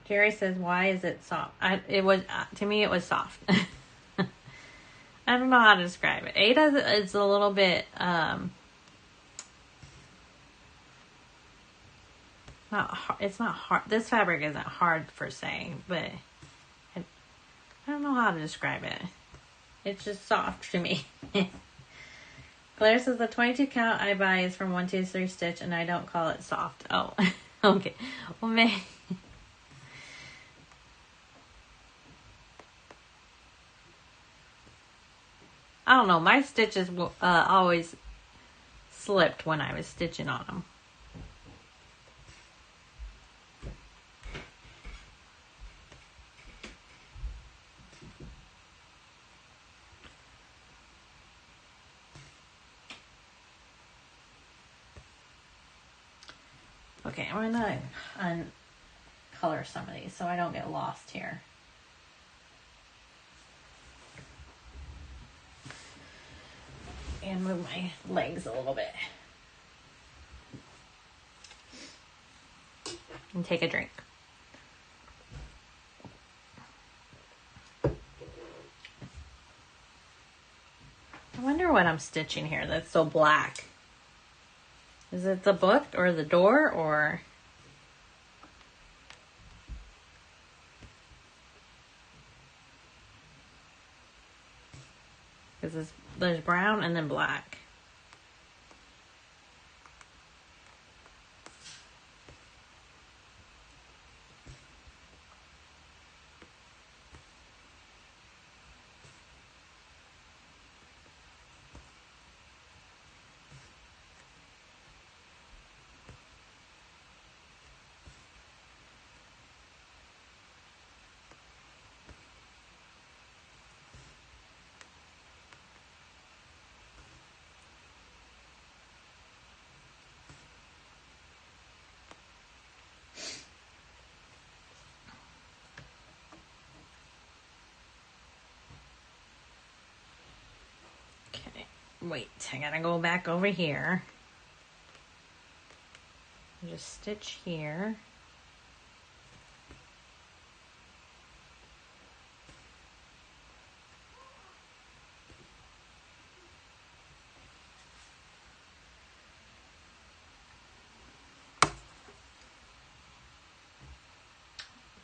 Speaker 1: Jerry says, why is it soft? To me, it was soft. I don't know how to describe it. Ada is a little bit, It's not hard. This fabric isn't hard per se, but I don't know how to describe it. It's just soft to me. Claire says the 22 count I buy is from 1, 2, 3 stitch, and I don't call it soft. Oh, okay. Well, man. I don't know. My stitches always slipped when I was stitching on them. Okay, I'm gonna uncolor some of these so I don't get lost here. And move my legs a little bit. And take a drink. I wonder what I'm stitching here that's so black. Is it the book or the door or... Because there's brown and then black. Okay, wait, I gotta go back over here. Just stitch here.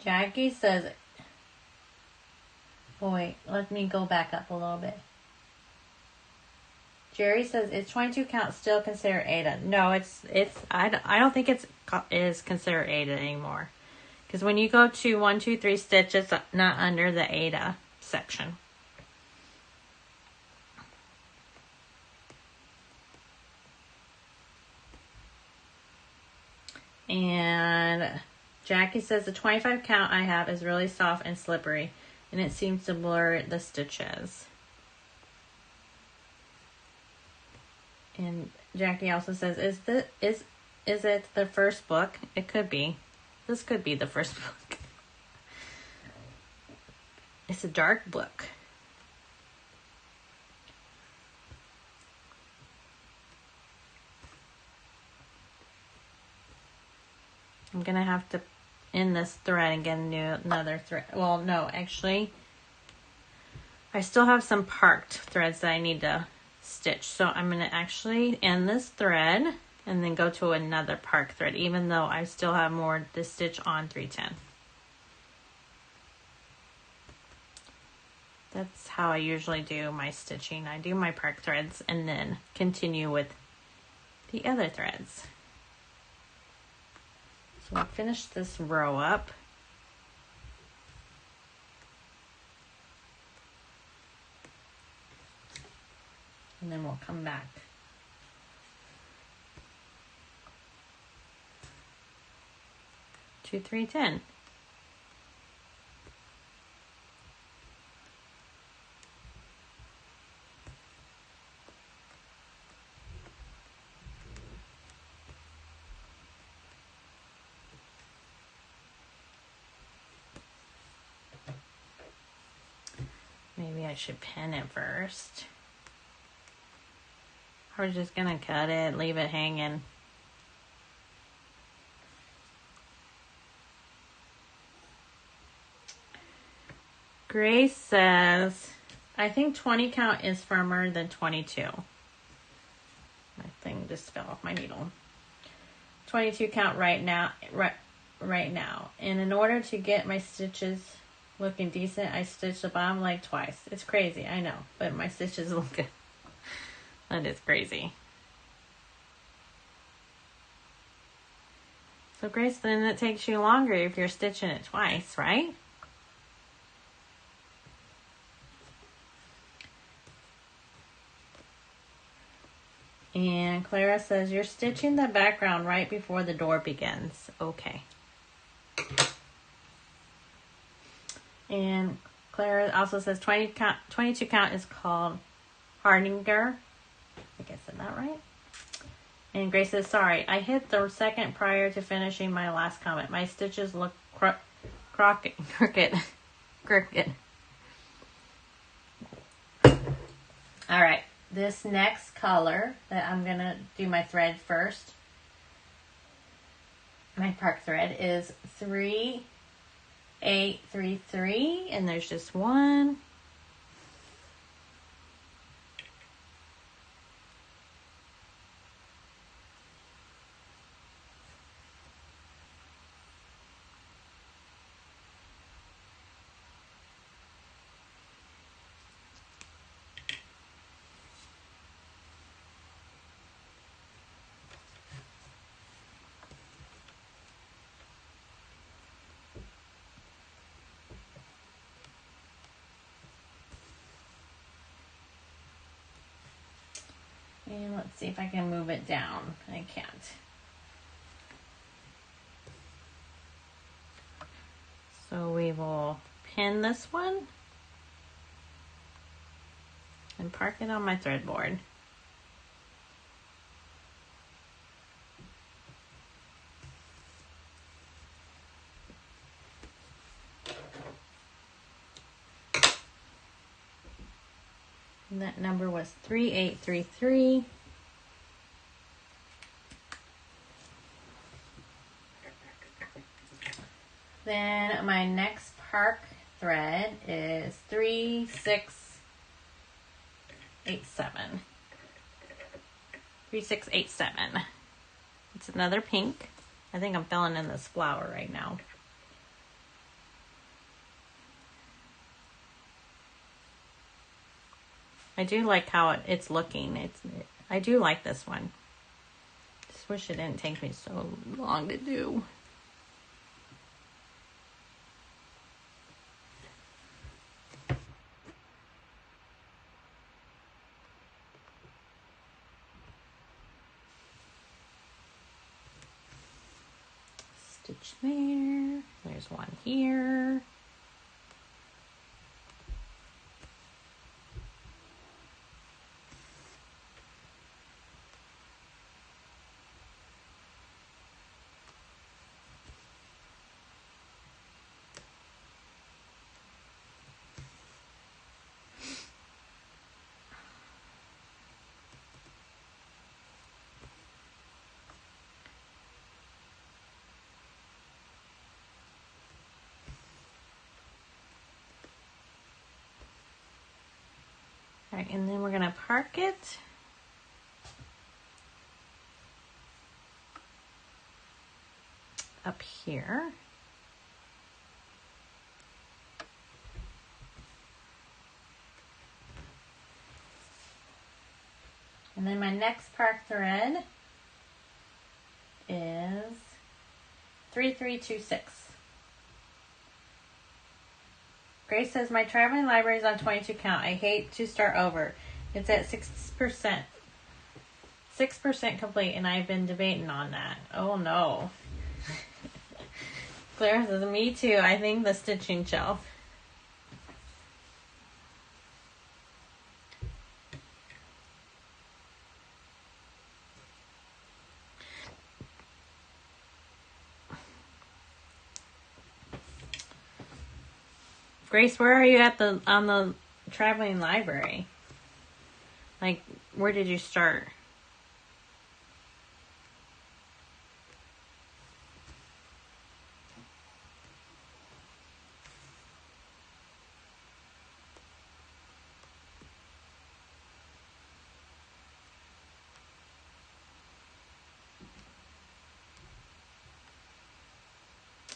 Speaker 1: Jackie says, oh wait, let me go back up a little bit. Jerry says, is 22 count still considered Ada? No, I don't think it is considered Ada anymore. Because when you go to 1, 2, 3 stitch, it's not under the Ada section. And Jackie says the 25 count I have is really soft and slippery, and it seems to blur the stitches. And Jackie also says, is it the first book? It could be. This could be the first book. It's a dark book. I'm gonna have to end this thread and get another thread. Well, no, actually, I still have some parked threads that I need to stitch. So I'm going to actually end this thread and then go to another park thread, even though I still have more to stitch on 310. That's how I usually do my stitching. I do my park threads and then continue with the other threads. So I'll finish this row up. And then we'll come back. To 310. Maybe I should pin it first. We're just gonna cut it, leave it hanging. Grace says, I think 20 count is firmer than 22. My thing just fell off my needle. 22 count right now. And in order to get my stitches looking decent, I stitched the bottom leg twice. It's crazy, I know, but my stitches look good. That is crazy. So Grace, then it takes you longer if you're stitching it twice, right? And Clara says, you're stitching the background right before the door begins. Okay. And Clara also says 22 count is called Hardinger. I think I said that right. And Grace says, sorry, I hit the second prior to finishing my last comment. My stitches look crooked. All right, this next color that I'm going to do my thread first, my park thread, is 3833, and there's just one. And let's see if I can move it down. I can't. So we will pin this one and park it on my thread board. And that number was 3833. Then my next park thread is 3687. 3687. It's another pink. I think I'm filling in this flower right now. I do like how it's looking. I do like this one. Just wish it didn't take me so long to do. Stitch there. There's one here. All right, and then we're gonna park it. Up here. And then my next park thread is 3326. Grace says, my traveling library is on 22 count. I hate to start over. It's at 6%. 6% complete, and I've been debating on that. Oh no. Claire says, me too. I think the stitching shelf. Grace, where are you at on the traveling library? Like, where did you start?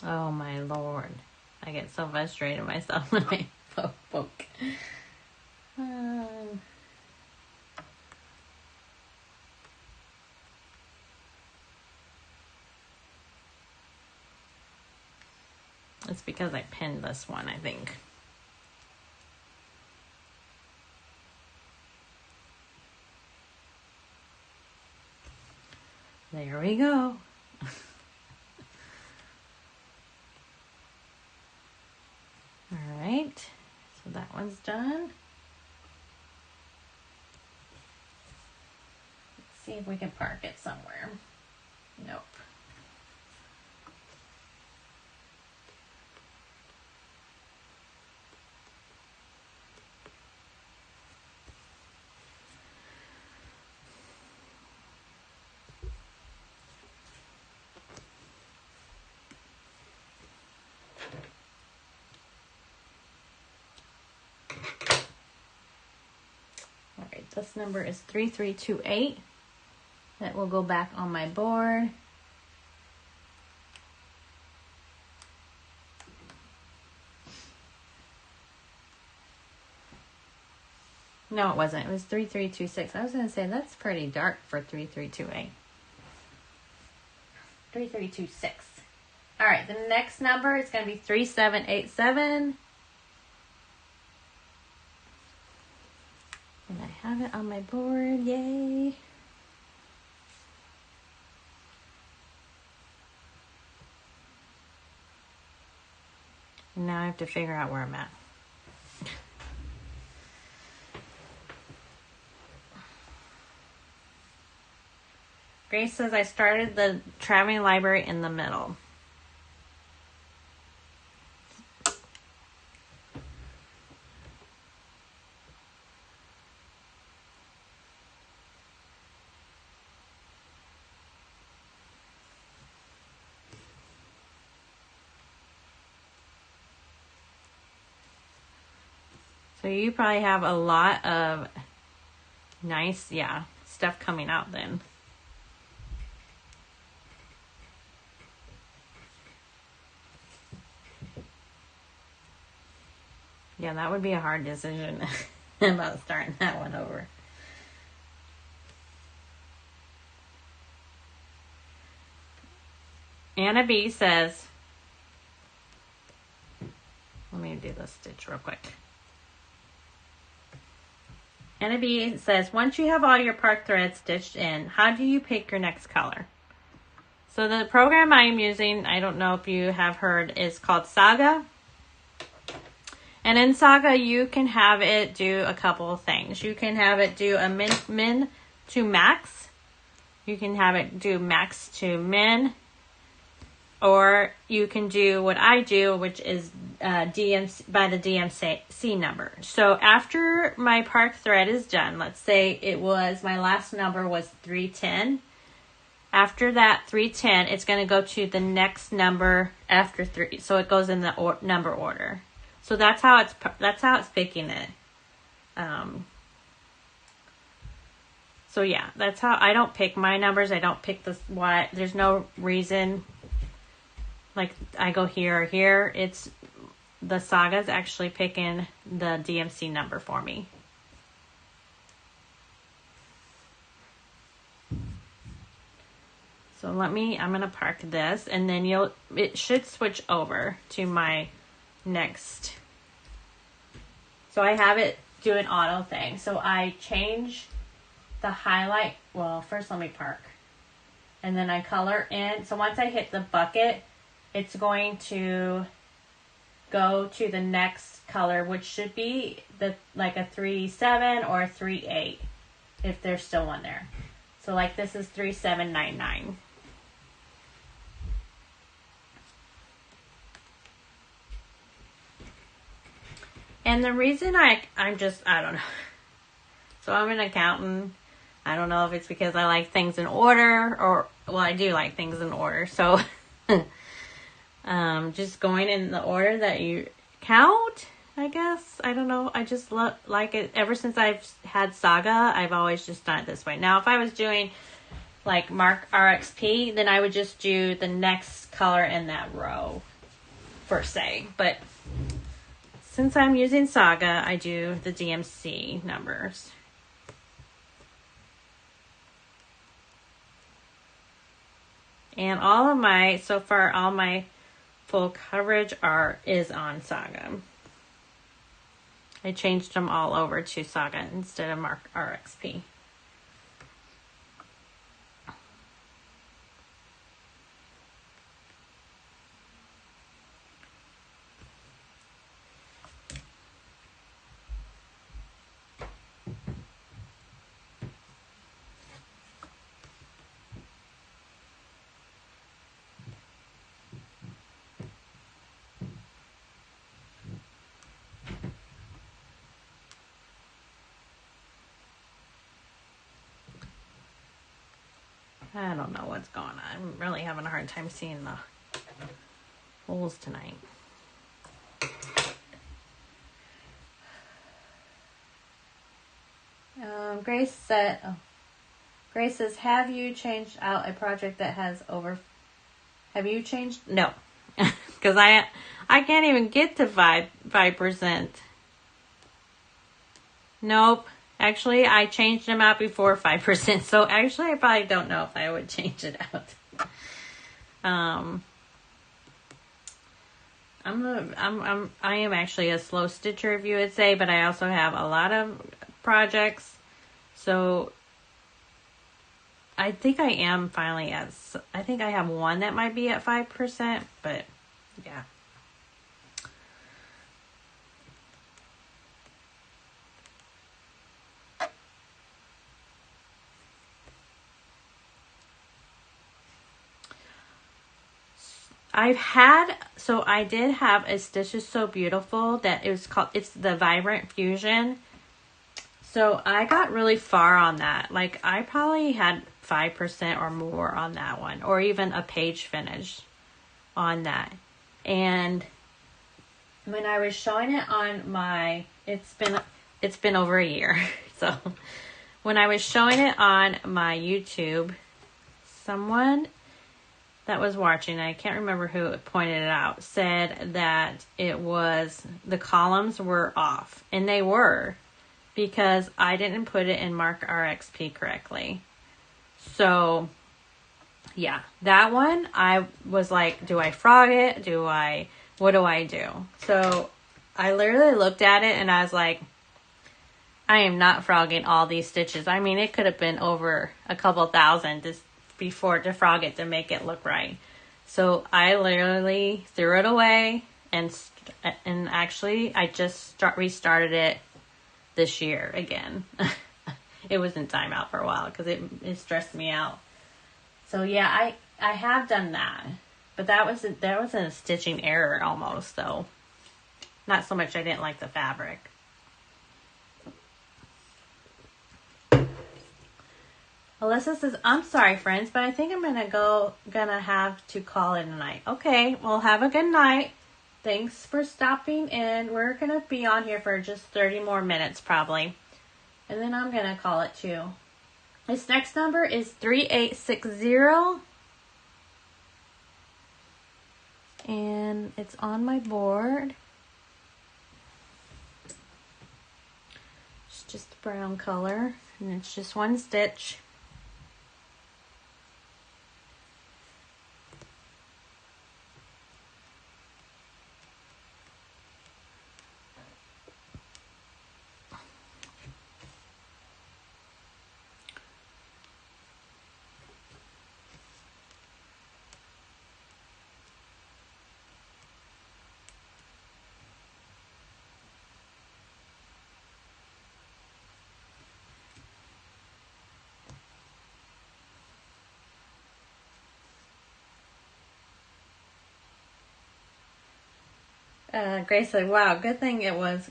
Speaker 1: Oh my Lord. I get so frustrated myself when I poke. It's because I pinned this one, I think. There we go. All right, so that one's done. Let's see if we can park it somewhere. Nope. All right, this number is 3328. That will go back on my board. No, it wasn't. It was 3326. I was going to say that's pretty dark for 3328. 3326. All right, the next number is going to be 3787. And I have it on my board. Yay. And now I have to figure out where I'm at. Grace says I started the traveling library in the middle. So you probably have a lot of nice, stuff coming out then. Yeah, that would be a hard decision about starting that one over. Anna B says, let me do this stitch real quick. Anna B says, once you have all your part threads stitched in, how do you pick your next color? So the program I'm using, I don't know if you have heard, is called Saga. And in Saga, you can have it do a couple of things. You can have it do a min to max. You can have it do max to min. Or you can do what I do, which is DMC by the DMC number. So after my part thread is done, let's say my last number was 310. After that 310, it's going to go to the next number after 3. So it goes in the number order. So that's how it's picking it. So yeah, that's how I don't pick my numbers. I don't pick why. There's no reason. Like I go here or here. It's the Saga's actually picking the DMC number for me. So I'm going to park this, and then it should switch over to my next. So I have it do an auto thing. So I change the highlight. Well, first let me park. And then I color in. So once I hit the bucket, it's going to go to the next color, which should be like a 3-7 or a 3-8 if there's still one there. So like this is 3799. And the reason I don't know. So I'm an accountant. I don't know if it's because I like things in order I do like things in order. So just going in the order that you count, I guess. I don't know. I just like it. Ever since I've had Saga, I've always just done it this way. Now, if I was doing like Mark RXP, then I would just do the next color in that row. per se, but since I'm using Saga, I do the DMC numbers. And all my full coverage is on Saga. I changed them all over to Saga instead of Mark RXP. I don't know what's going on. I'm really having a hard time seeing the holes tonight. Grace says, have you changed out a project that has have you changed? No, because I can't even get to 5%. Nope. Actually, I changed them out before 5%. So actually, I probably don't know if I would change it out. I am actually a slow stitcher, if you would say, but I also have a lot of projects. So I think I am finally I think I have one that might be at 5%, but yeah. I did have a Stitches So Beautiful that it was called, it's the Vibrant Fusion. So I got really far on that. Like I probably had 5% or more on that one, or even a page finish on that. And when I was showing it on my, it's been over a year. So when I was showing it on my YouTube, someone that was watching, I can't remember who pointed it out, said that the columns were off. And they were, because I didn't put it in Mark RXP correctly. So yeah, that one, I was like, do I frog it? What do I do? So I literally looked at it and I was like, I am not frogging all these stitches. I mean, it could have been over a couple thousand just before to frog it to make it look right. So I literally threw it away, and actually I just restarted it this year again. It was in timeout for a while because it stressed me out. So yeah, I have done that, but that was a stitching error almost, though. Not so much I didn't like the fabric. Alyssa says, I'm sorry, friends, but I think I'm gonna have to call it a night. Okay, well, have a good night. Thanks for stopping in. We're gonna be on here for just 30 more minutes, probably. And then I'm gonna call it too. This next number is 3860. And it's on my board. It's just a brown color, and it's just one stitch. Grace said, wow, good thing it was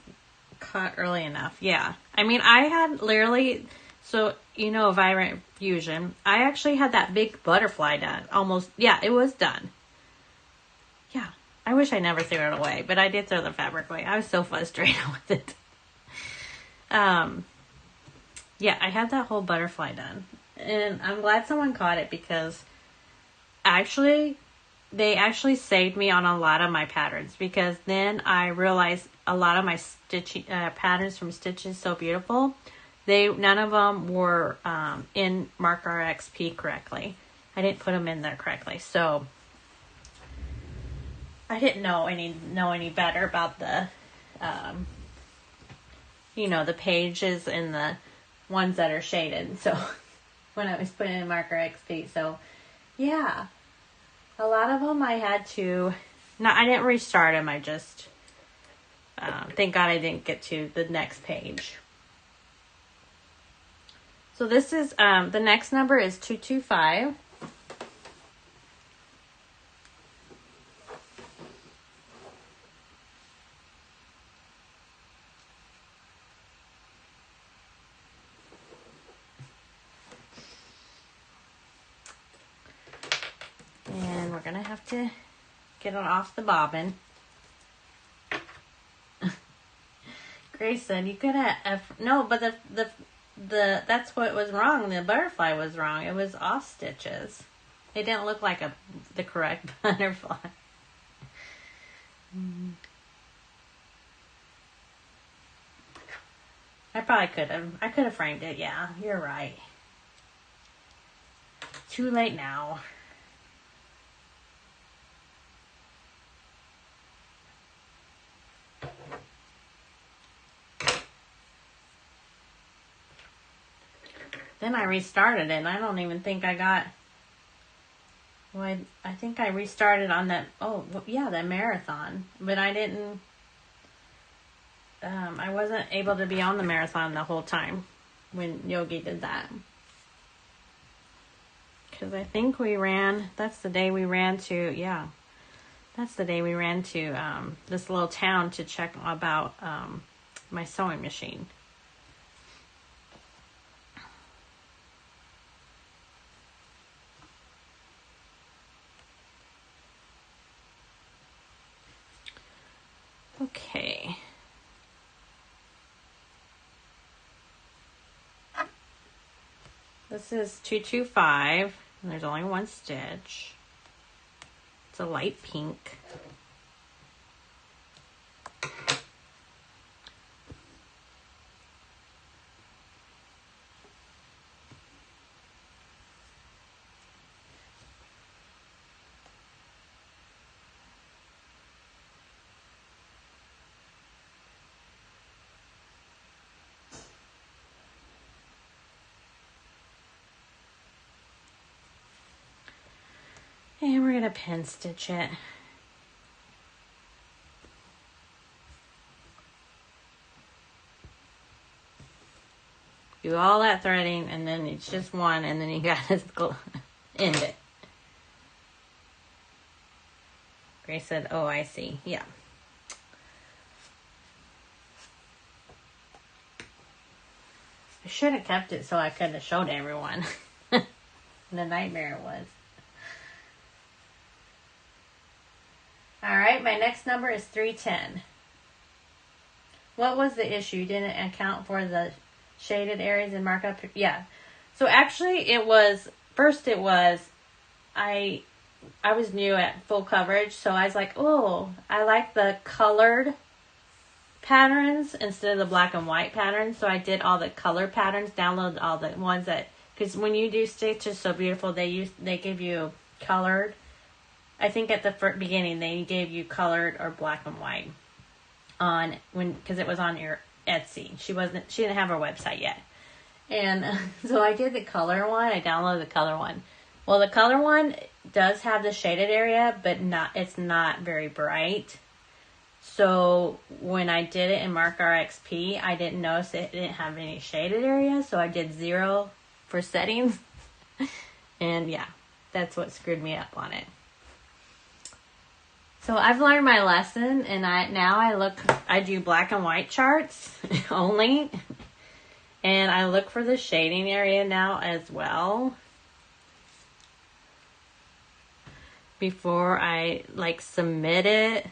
Speaker 1: caught early enough. Yeah. I mean, I had literally, so, Vibrant Fusion. I actually had that big butterfly done. Almost, yeah, it was done. Yeah. I wish I never threw it away, but I did throw the fabric away. I was so frustrated with it. Yeah, I had that whole butterfly done. And I'm glad someone caught it, because actually, they actually saved me on a lot of my patterns, because then I realized a lot of my stitching patterns from Stitches So Beautiful, none of them were in Marker XP correctly. I didn't put them in there correctly, so I didn't know any better about the the pages and the ones that are shaded. So when I was putting in Marker XP, so yeah, a lot of them I had to. No, I didn't restart them. I just thank God I didn't get to the next page. So this is the next number is 225. And we're gonna have to get it off the bobbin. Grace said you could have no, but the that's what was wrong. The butterfly was wrong. It was off stitches. It didn't look like the correct butterfly. I probably could have. I could have framed it. Yeah, you're right. Too late now. Then I restarted it, and I don't even think I got. Well, I think I restarted on that. Oh, yeah, that marathon, but I didn't. I wasn't able to be on the marathon the whole time when Yogi did that. Because I think we ran. That's the day we ran to. Yeah, that's the day we ran to this little town to check about my sewing machine. Okay. This is 225, and there's only one stitch. It's a light pink. And we're going to pin stitch it. Do all that threading, and then it's just one, and then you got to end it. Grace said, oh, I see. Yeah. I should have kept it so I could have showed everyone. The nightmare it was. Alright, my next number is 310. What was the issue? Didn't account for the shaded areas and markup? Yeah. So actually it was, I was new at full coverage, so I was like, oh, I like the colored patterns instead of the black and white patterns. So I did all the color patterns, downloaded all the ones that, because when you do Stitches So Beautiful, they give you colored. I think at the beginning they gave you colored or black and white because it was on your Etsy. She didn't have her website yet. And so I did the color one. I downloaded the color one. Well, the color one does have the shaded area, but it's not very bright. So when I did it in Marker XP, I didn't notice it didn't have any shaded area. So I did 0 for settings. And yeah, that's what screwed me up on it. So I've learned my lesson, and I do black and white charts only. And I look for the shading area now as well. Before I submit it.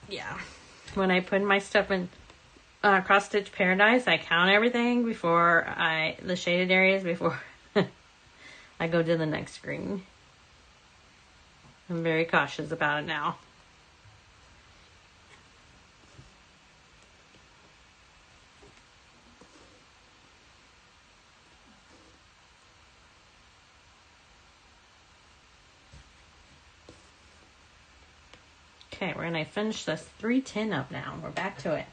Speaker 1: Yeah. When I put my stuff in Cross Stitch Paradise, I count everything the shaded areas before I go to the next screen. I'm very cautious about it now. Okay, we're gonna finish this 310 up now. We're back to it.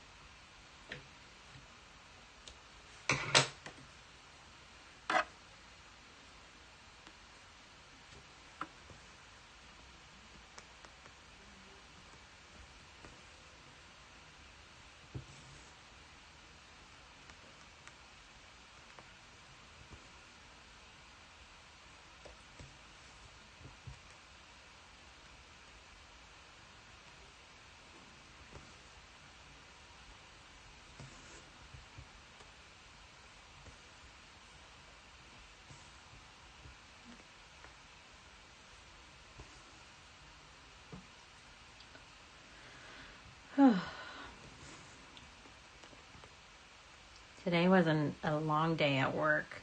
Speaker 1: Today wasn't a long day at work.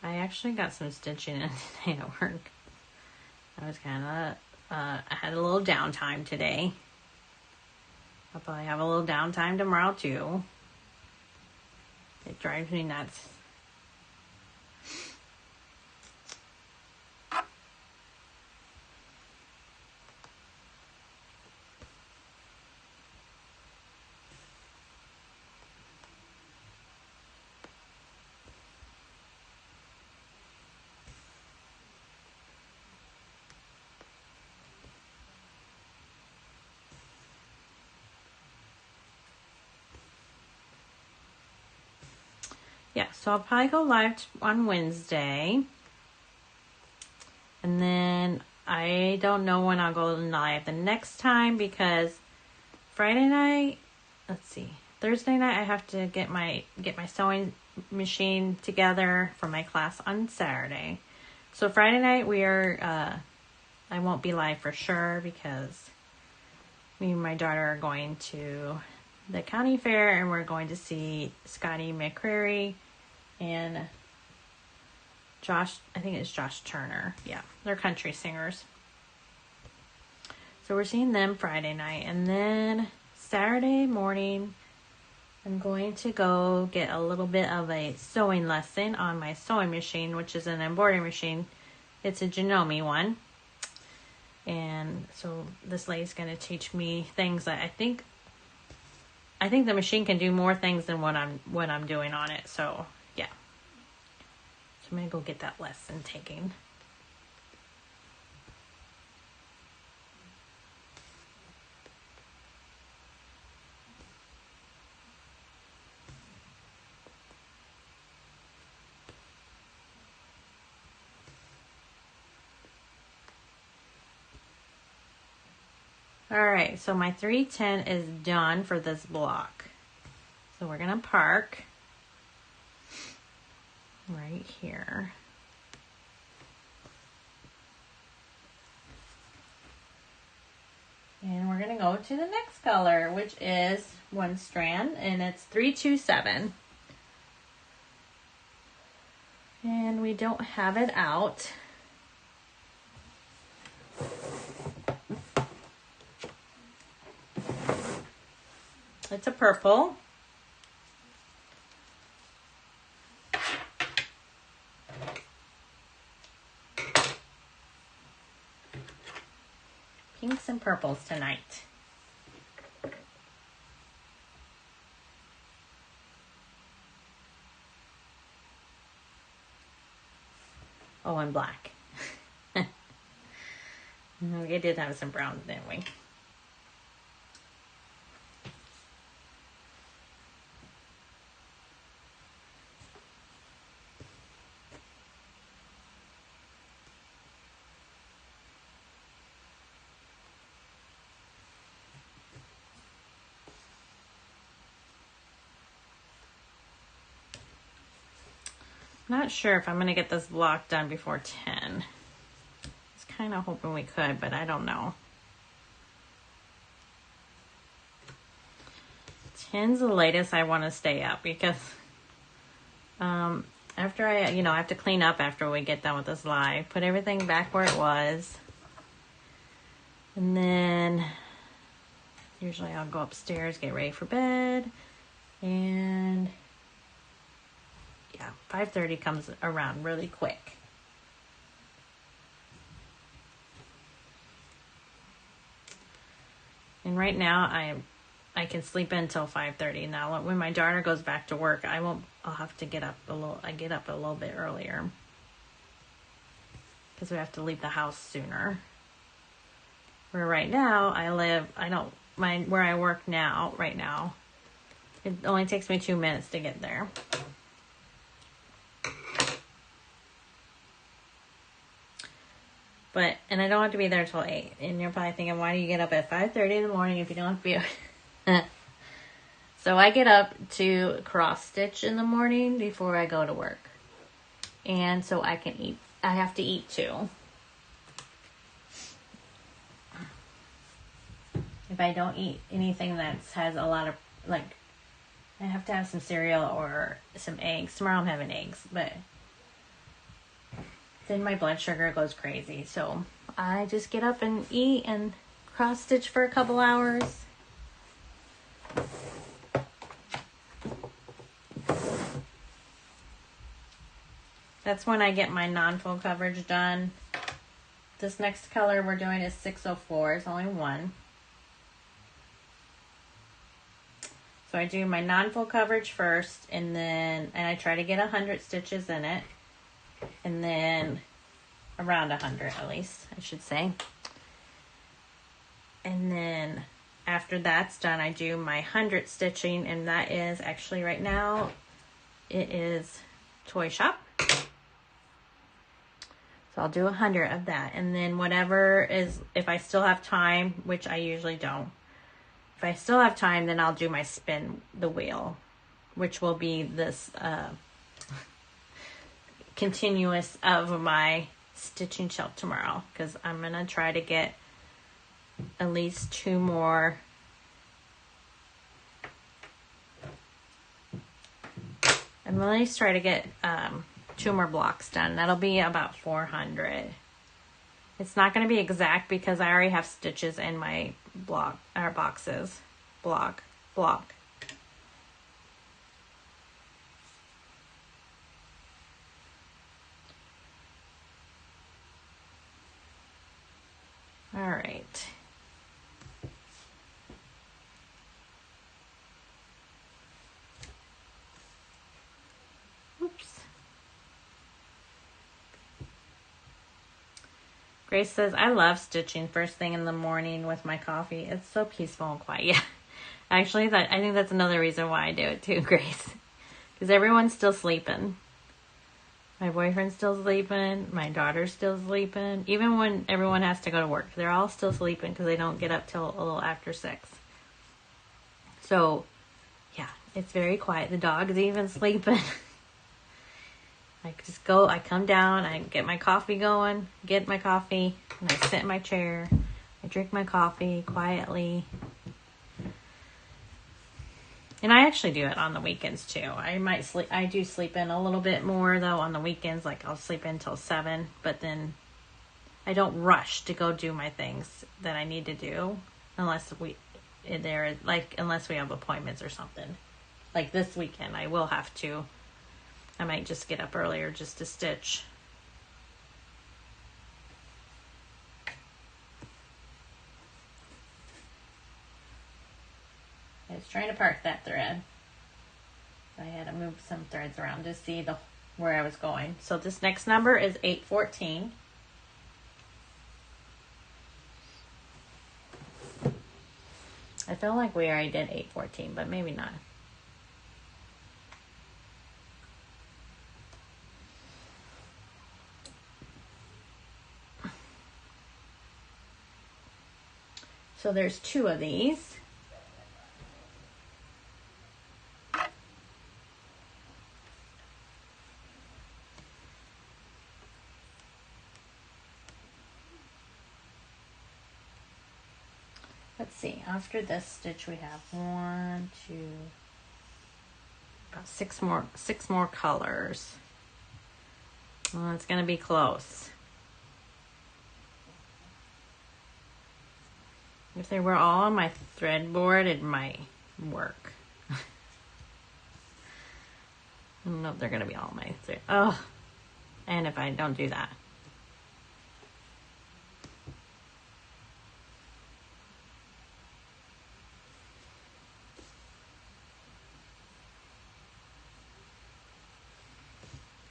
Speaker 1: I actually got some stitching in today at work. I was kind of, I had a little downtime today. I'll probably have a little downtime tomorrow too. It drives me nuts. Yeah, so I'll probably go live on Wednesday. And then I don't know when I'll go live the next time because Friday night, let's see, Thursday night I have to get my sewing machine together for my class on Saturday. So Friday night I won't be live for sure because me and my daughter are going to the county fair and we're going to see Scotty McCreary and Josh, I think it's Josh Turner. Yeah, they're country singers. So we're seeing them Friday night. And then Saturday morning, I'm going to go get a little bit of a sewing lesson on my sewing machine, which is an embroidery machine. It's a Janome one. And so this lady's going to teach me things that I think the machine can do more things than what I'm doing on it. So, yeah. So I'm going to go get that lesson taken. Alright, so my 310 is done for this block. So we're going to park right here. And we're going to go to the next color, which is one strand, and it's 327. And we don't have it out. It's a purple. Pinks and purples tonight. Oh, and black. We did have some browns, didn't we? Not sure if I'm going to get this block done before 10. I was kind of hoping we could, but I don't know. 10's the latest I want to stay up because after I have to clean up after we get done with this live, put everything back where it was. And then usually I'll go upstairs, get ready for bed. And yeah, 5:30 comes around really quick. And right now I can sleep until 5:30. Now when my daughter goes back to work, I'll have to get up a little. I get up a little bit earlier because we have to leave the house sooner. Where right now where I work now, right now, it only takes me 2 minutes to get there. And I don't have to be there till 8. And you're probably thinking, why do you get up at 5:30 in the morning if you don't have to be? So I get up to cross stitch in the morning before I go to work. And so I can eat. I have to eat too. If I don't eat anything that has a lot of, like, I have to have some cereal or some eggs. Tomorrow I'm having eggs, but then my blood sugar goes crazy. So I just get up and eat and cross stitch for a couple hours. That's when I get my non-full coverage done. This next color we're doing is 604. It's only one. So I do my non-full coverage first, and I try to get 100 stitches in it. And then around 100 at least, I should say. And then after that's done, I do my 100 stitching, and that is actually right now, it is Toy Shop. So I'll do 100 of that. And then whatever is, if I still have time, which I usually don't, if I still have time, then I'll do my spin the wheel, which will be this continuous of my stitching shelf tomorrow, because I'm going to try to get at least 2 more. I'm going to at least try to get 2 more blocks done. That'll be about 400. It's not going to be exact because I already have stitches in my block block. All right. Oops. Grace says, I love stitching first thing in the morning with my coffee. It's so peaceful and quiet. Yeah. Actually, I think that's another reason why I do it too, Grace. Because everyone's still sleeping. My boyfriend's still sleeping. My daughter's still sleeping. Even when everyone has to go to work, they're all still sleeping because they don't get up till a little after 6. So, yeah, it's very quiet. The dog's even sleeping. I come down, I get my coffee going, and I sit in my chair. I drink my coffee quietly. And I actually do it on the weekends too. I do sleep in a little bit more though on the weekends. Like I'll sleep in till 7, but then I don't rush to go do my things that I need to do unless we have appointments or something. Like this weekend, I will have to. I might just get up earlier just to stitch. I was trying to park that thread. I had to move some threads around to see where I was going. So this next number is 814. I feel like we already did 814, but maybe not. So there's 2 of these. Let's see, after this stitch we have 1, 2, about six more colors. Well, it's gonna be close. If they were all on my thread board, it might work. I don't know if they're gonna be all on my thread. Oh, and if I don't do that.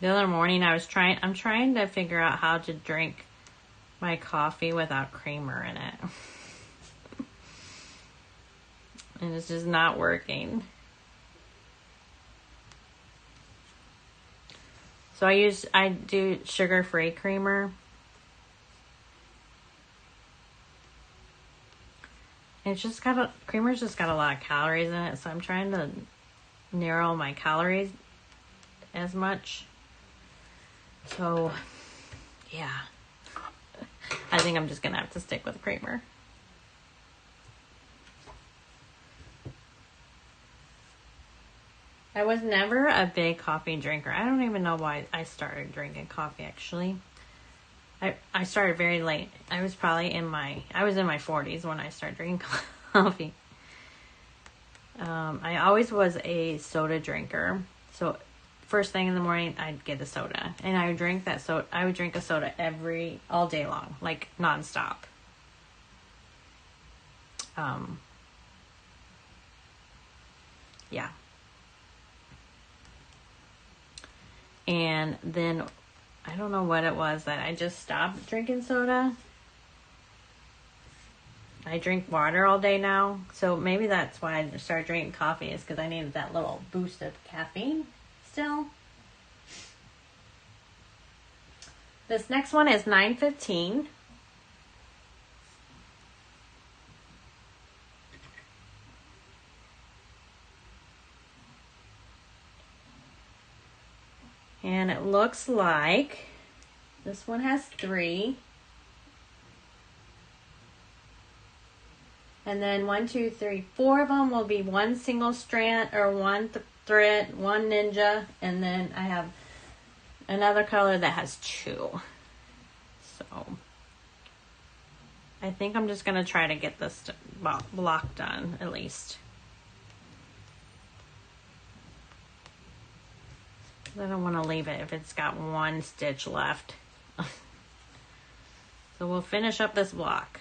Speaker 1: The other morning I'm trying to figure out how to drink my coffee without creamer in it. And it's just not working. So I do sugar-free creamer. Creamer's just got a lot of calories in it, so I'm trying to narrow my calories as much. So, yeah. I think I'm just gonna have to stick with creamer. I was never a big coffee drinker. I don't even know why I started drinking coffee, actually. I started very late. I was in my 40s when I started drinking coffee. I always was a soda drinker. So first thing in the morning, I'd get a soda. And I would drink that soda. I would drink a soda all day long, like nonstop. Yeah. And then I don't know what it was that I just stopped drinking soda. I drink water all day now. So maybe that's why I started drinking coffee, is because I needed that little boost of caffeine still. This next one is 9:15. And it looks like this one has 3. And then 1, 2, 3, 4 of them will be one single strand or one thread, one ninja. And then I have another color that has 2. So I think I'm just going to try to get this block done at least. I don't want to leave it if it's got one stitch left. So we'll finish up this block.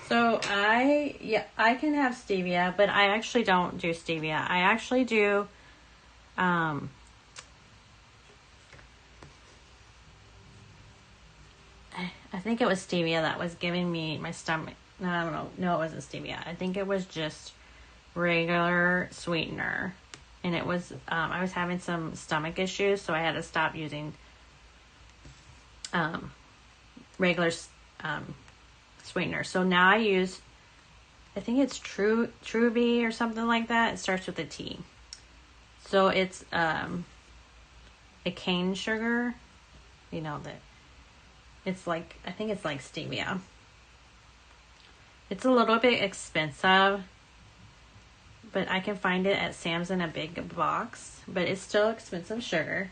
Speaker 1: So I can have stevia, but I actually don't do stevia. I actually do, I think it was stevia that was giving me my stomach. No, I don't know. No, it wasn't stevia. I think it was just regular sweetener. And it was, I was having some stomach issues, so I had to stop using, regular, sweetener. So now I use, I think it's Truvy or something like that. It starts with a T. So it's a cane sugar. You know that it's like, I think it's like stevia. It's a little bit expensive, but I can find it at Sam's in a big box. But it's still expensive sugar.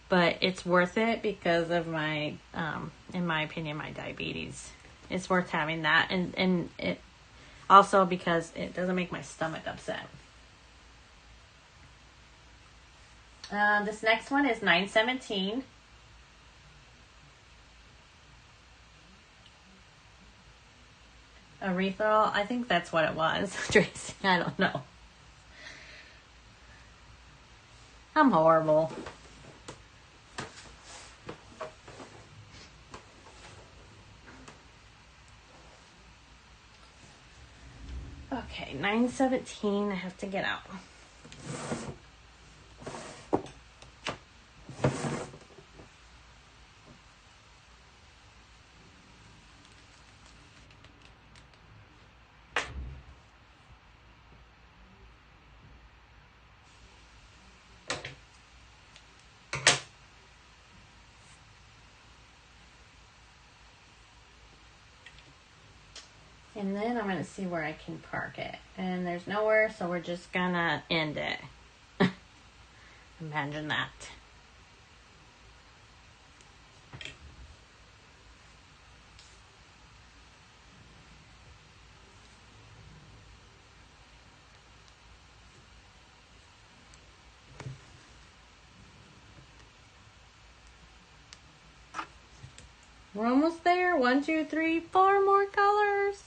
Speaker 1: But it's worth it because of my, in my opinion, my diabetes. It's worth having that, and it also because it doesn't make my stomach upset. This next one is 9:17. A refill. I think that's what it was, Tracy. I don't know. I'm horrible. Okay, 9:17. I have to get out. And then I'm going to see where I can park it. And there's nowhere, so we're just going to end it. Imagine that. We're almost there. 1, 2, 3, 4 more colors.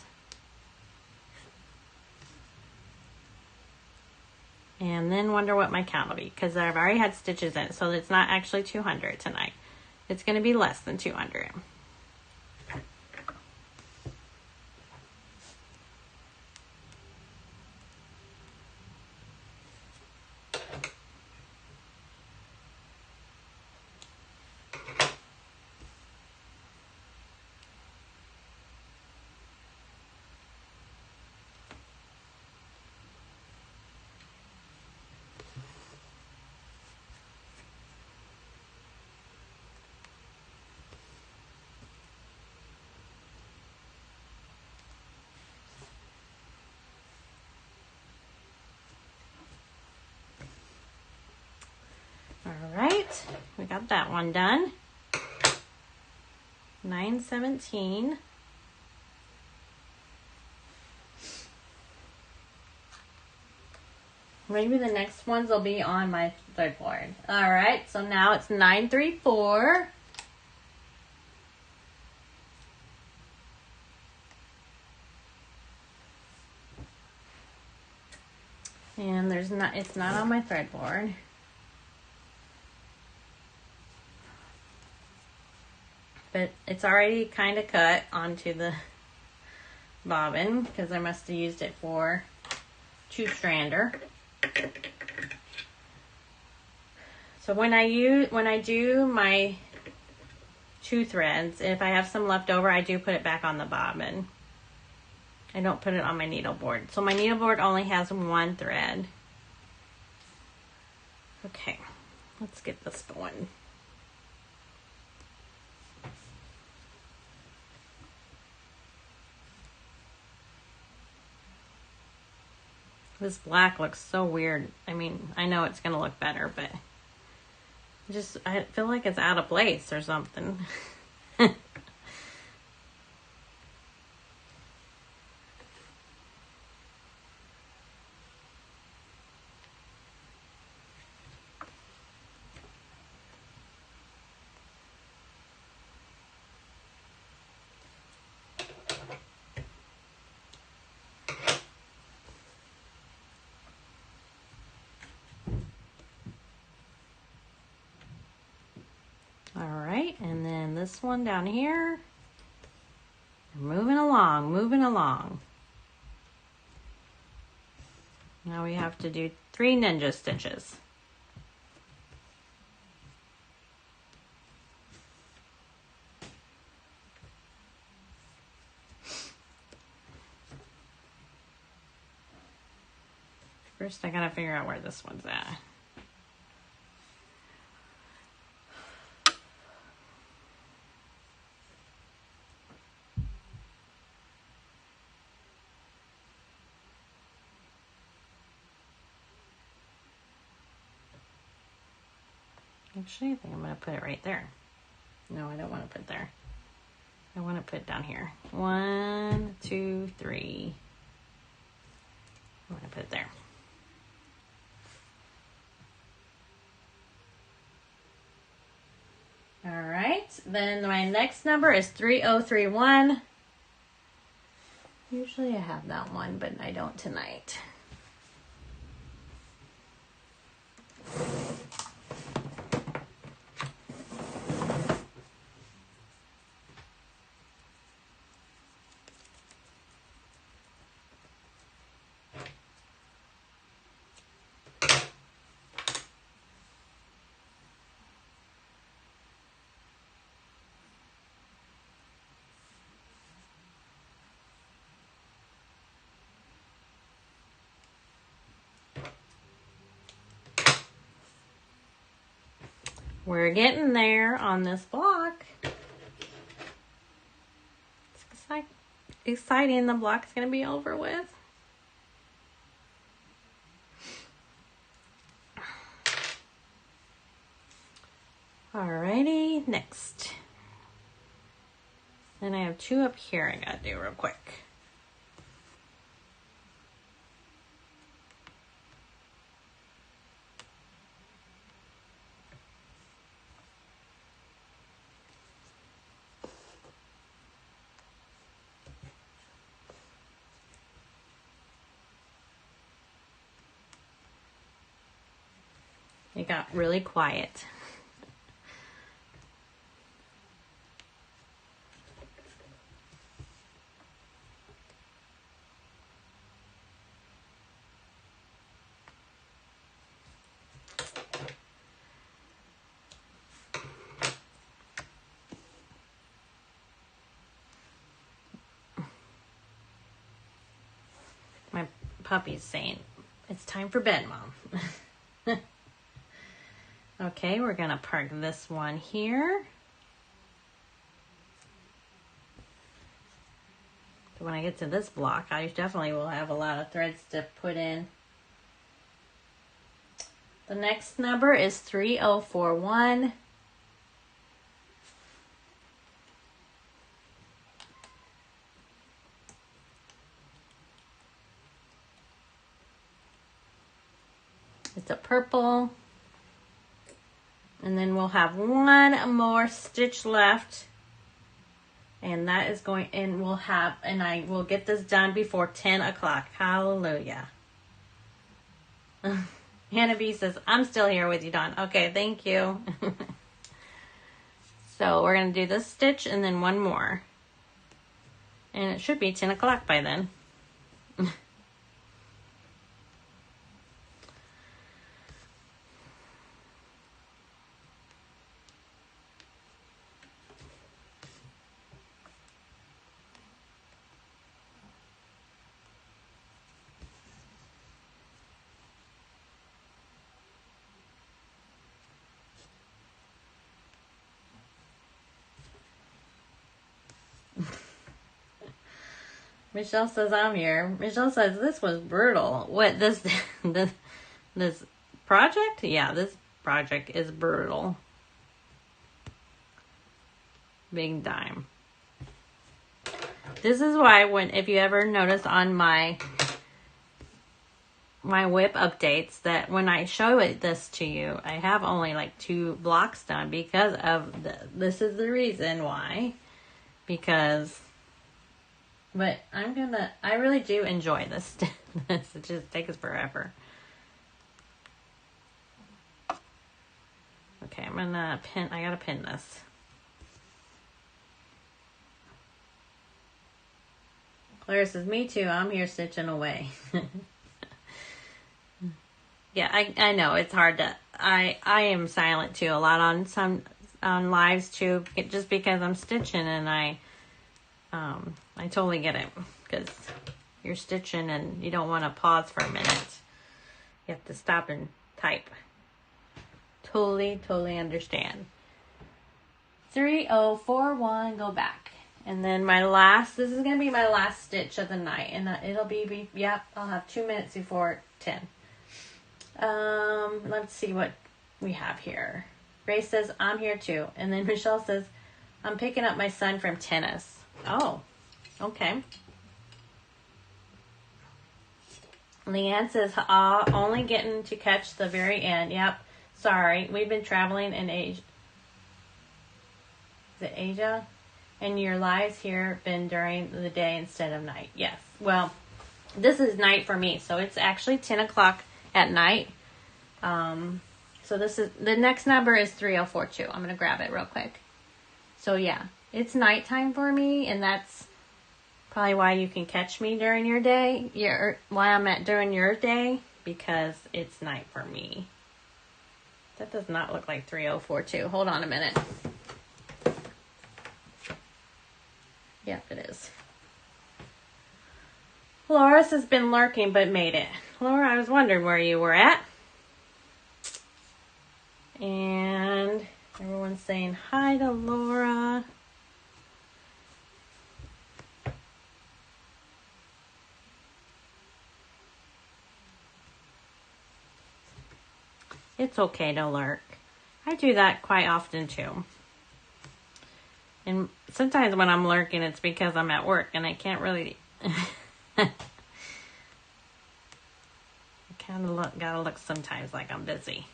Speaker 1: And then wonder what my count will be, because I've already had stitches in it, so it's not actually 200 tonight. It's going to be less than 200. All right, we got that one done. 917. Maybe the next ones will be on my threadboard. All right, so now it's 934. And it's not on my threadboard. But it's already kind of cut onto the bobbin because I must have used it for 2-strander. So when I do my 2 threads, if I have some left over, I do put it back on the bobbin. I don't put it on my needleboard. So my needleboard only has 1 thread. Okay, let's get this going. This black looks so weird. I mean, I know it's gonna look better, but I feel like it's out of place or something. All right, and then this one down here. Moving along, moving along. Now we have to do 3 ninja stitches. First, I gotta figure out where this one's at. Actually, I think I'm going to put it right there. No, I don't want to put it there. I want to put it down here. 1, 2, 3. I want to put it there. All right, then my next number is 3031. Usually I have that one, but I don't tonight. We're getting there on this block. exciting the block's gonna be over with. Alrighty, next. Then I have 2 up here I gotta do real quick. It got really quiet. My puppy's saying, "It's time for bed, Mom." Okay, we're gonna park this one here. So when I get to this block, I definitely will have a lot of threads to put in. The next number is 3041. It's a purple. And then we'll have one more stitch left. And that is going, and we'll have, and I will get this done before 10 o'clock. Hallelujah. Hannah B says, "I'm still here with you, Dawn." Okay, thank you. So we're going to do this stitch and then one more. And it should be 10 o'clock by then. Michelle says, "I'm here." Michelle says, "This was brutal." What, this project? Yeah, this project is brutal. Big time. This is why if you ever notice on my whip updates that when I show this to you, I have only like 2 blocks done because of this is the reason why. But I really do enjoy this. It just takes forever. Okay, I'm gonna pin, I gotta pin this. Claire says, "Me too, I'm here stitching away." Yeah, I know, it's hard to, I am silent too, a lot on lives too, just because I'm stitching, and I totally get it, because you're stitching and you don't want to pause for a minute. You have to stop and type. Totally understand. 3041, go back. And then this is going to be my last stitch of the night. And it'll be, yep, I'll have 2 minutes before 10. Let's see what we have here. Grace says, "I'm here too." And then Michelle says, "I'm picking up my son from tennis." Oh, okay. Leanne says, "Only getting to catch the very end." Yep. Sorry. We've been traveling in Asia. Is it Asia? And your lives here been during the day instead of night. Yes. Well, this is night for me. So it's actually 10 o'clock at night. So this is, the next number is 3042. I'm going to grab it real quick. So yeah, it's nighttime for me, and that's probably why you can catch me during your day. Why I'm during your day, because it's night for me. That does not look like 3042. Hold on a minute. Yep, it is. Loris has been lurking but made it. Laura, I was wondering where you were at. And everyone's saying hi to Laura. It's okay to lurk. I do that quite often too. And sometimes when I'm lurking, it's because I'm at work and I can't really... I kind of gotta look sometimes like I'm busy.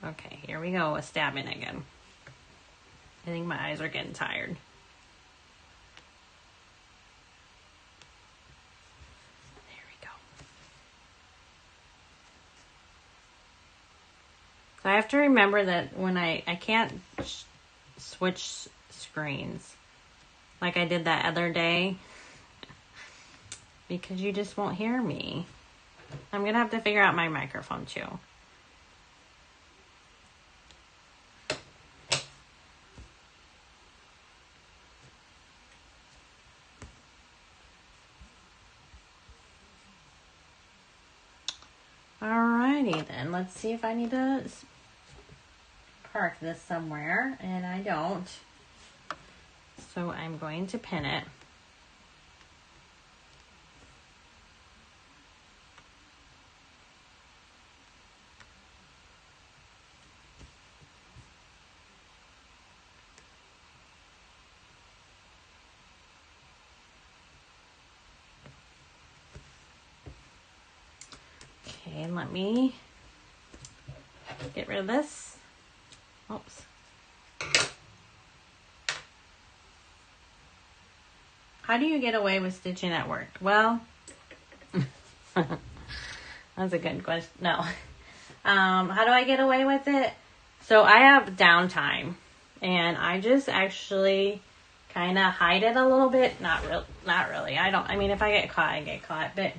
Speaker 1: Okay, here we go with stabbing again. I think my eyes are getting tired. There we go. So I have to remember that when I can't switch screens like I did that other day because you just won't hear me. I'm gonna have to figure out my microphone too. Alrighty then, let's see if I need to park this somewhere, and I don't. So I'm going to pin it. Okay, let me get rid of this. Oops. How do you get away with stitching at work? Well, that's a good question. No. How do I get away with it? So I have downtime, and I just actually kind of hide it a little bit. Not really. I mean, if I get caught, I get caught, but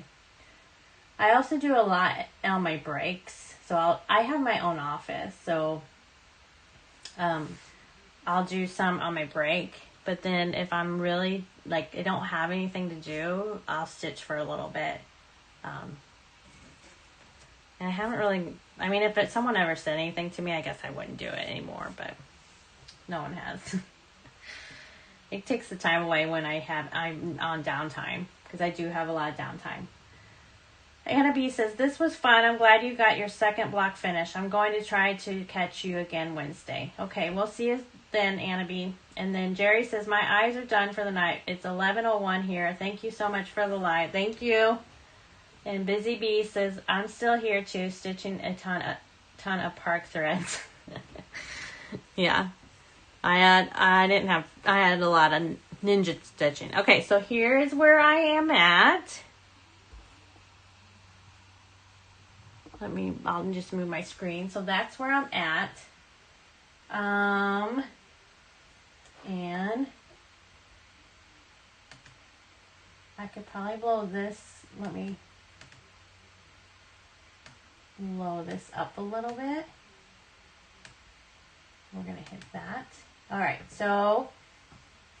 Speaker 1: I also do a lot on my breaks. So I have my own office, so I'll do some on my break. But then if I'm really, like, I don't have anything to do, I'll stitch for a little bit. And I haven't really, I mean, if someone ever said anything to me, I guess I wouldn't do it anymore, but no one has. It takes the time away when I'm on downtime, because I do have a lot of downtime. Anna B says, this was fun. I'm glad you got your second block finished. I'm going to try to catch you again Wednesday. Okay, we'll see you then, Anna B. And then Jerry says, my eyes are done for the night. It's 11:01 here. Thank you so much for the live. Thank you. And Busy Bee says, I'm still here too, stitching a ton of park threads. Yeah. I had a lot of ninja stitching. Okay, so here is where I am at. I'll just move my screen. So that's where I'm at. And I could probably blow this. Let me blow this up a little bit. We're going to hit that. All right, so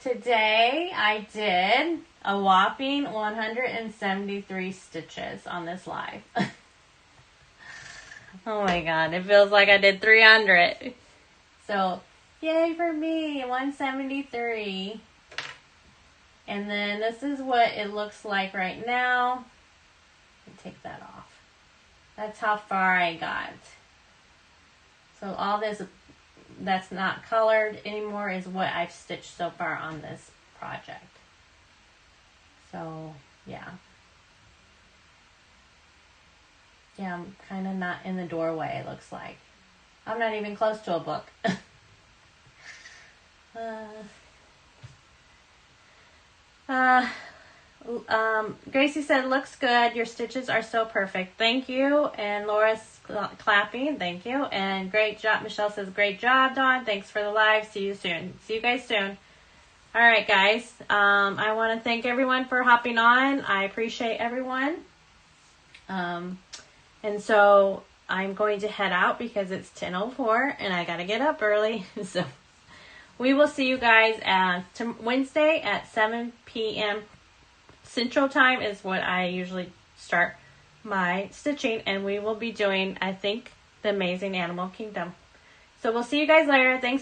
Speaker 1: today I did a whopping 173 stitches on this live. Oh my god, it feels like I did 300. So, yay for me, 173. And then this is what it looks like right now. Take that off. That's how far I got. So all this that's not colored anymore is what I've stitched so far on this project. So, yeah. Yeah, I'm kind of not in the doorway, it looks like. I'm not even close to a book. Gracie said, looks good. Your stitches are so perfect. Thank you. And Laura's clapping. Thank you. And great job. Michelle says, great job, Dawn. Thanks for the live. See you soon. See you guys soon. All right, guys. I want to thank everyone for hopping on. I appreciate everyone. And so I'm going to head out because it's 10:04 and I got to get up early. So we will see you guys Wednesday at 7 p.m. Central Time is what I usually start my stitching. And we will be doing, I think, The Amazing Animal Kingdom. So we'll see you guys later. Thanks.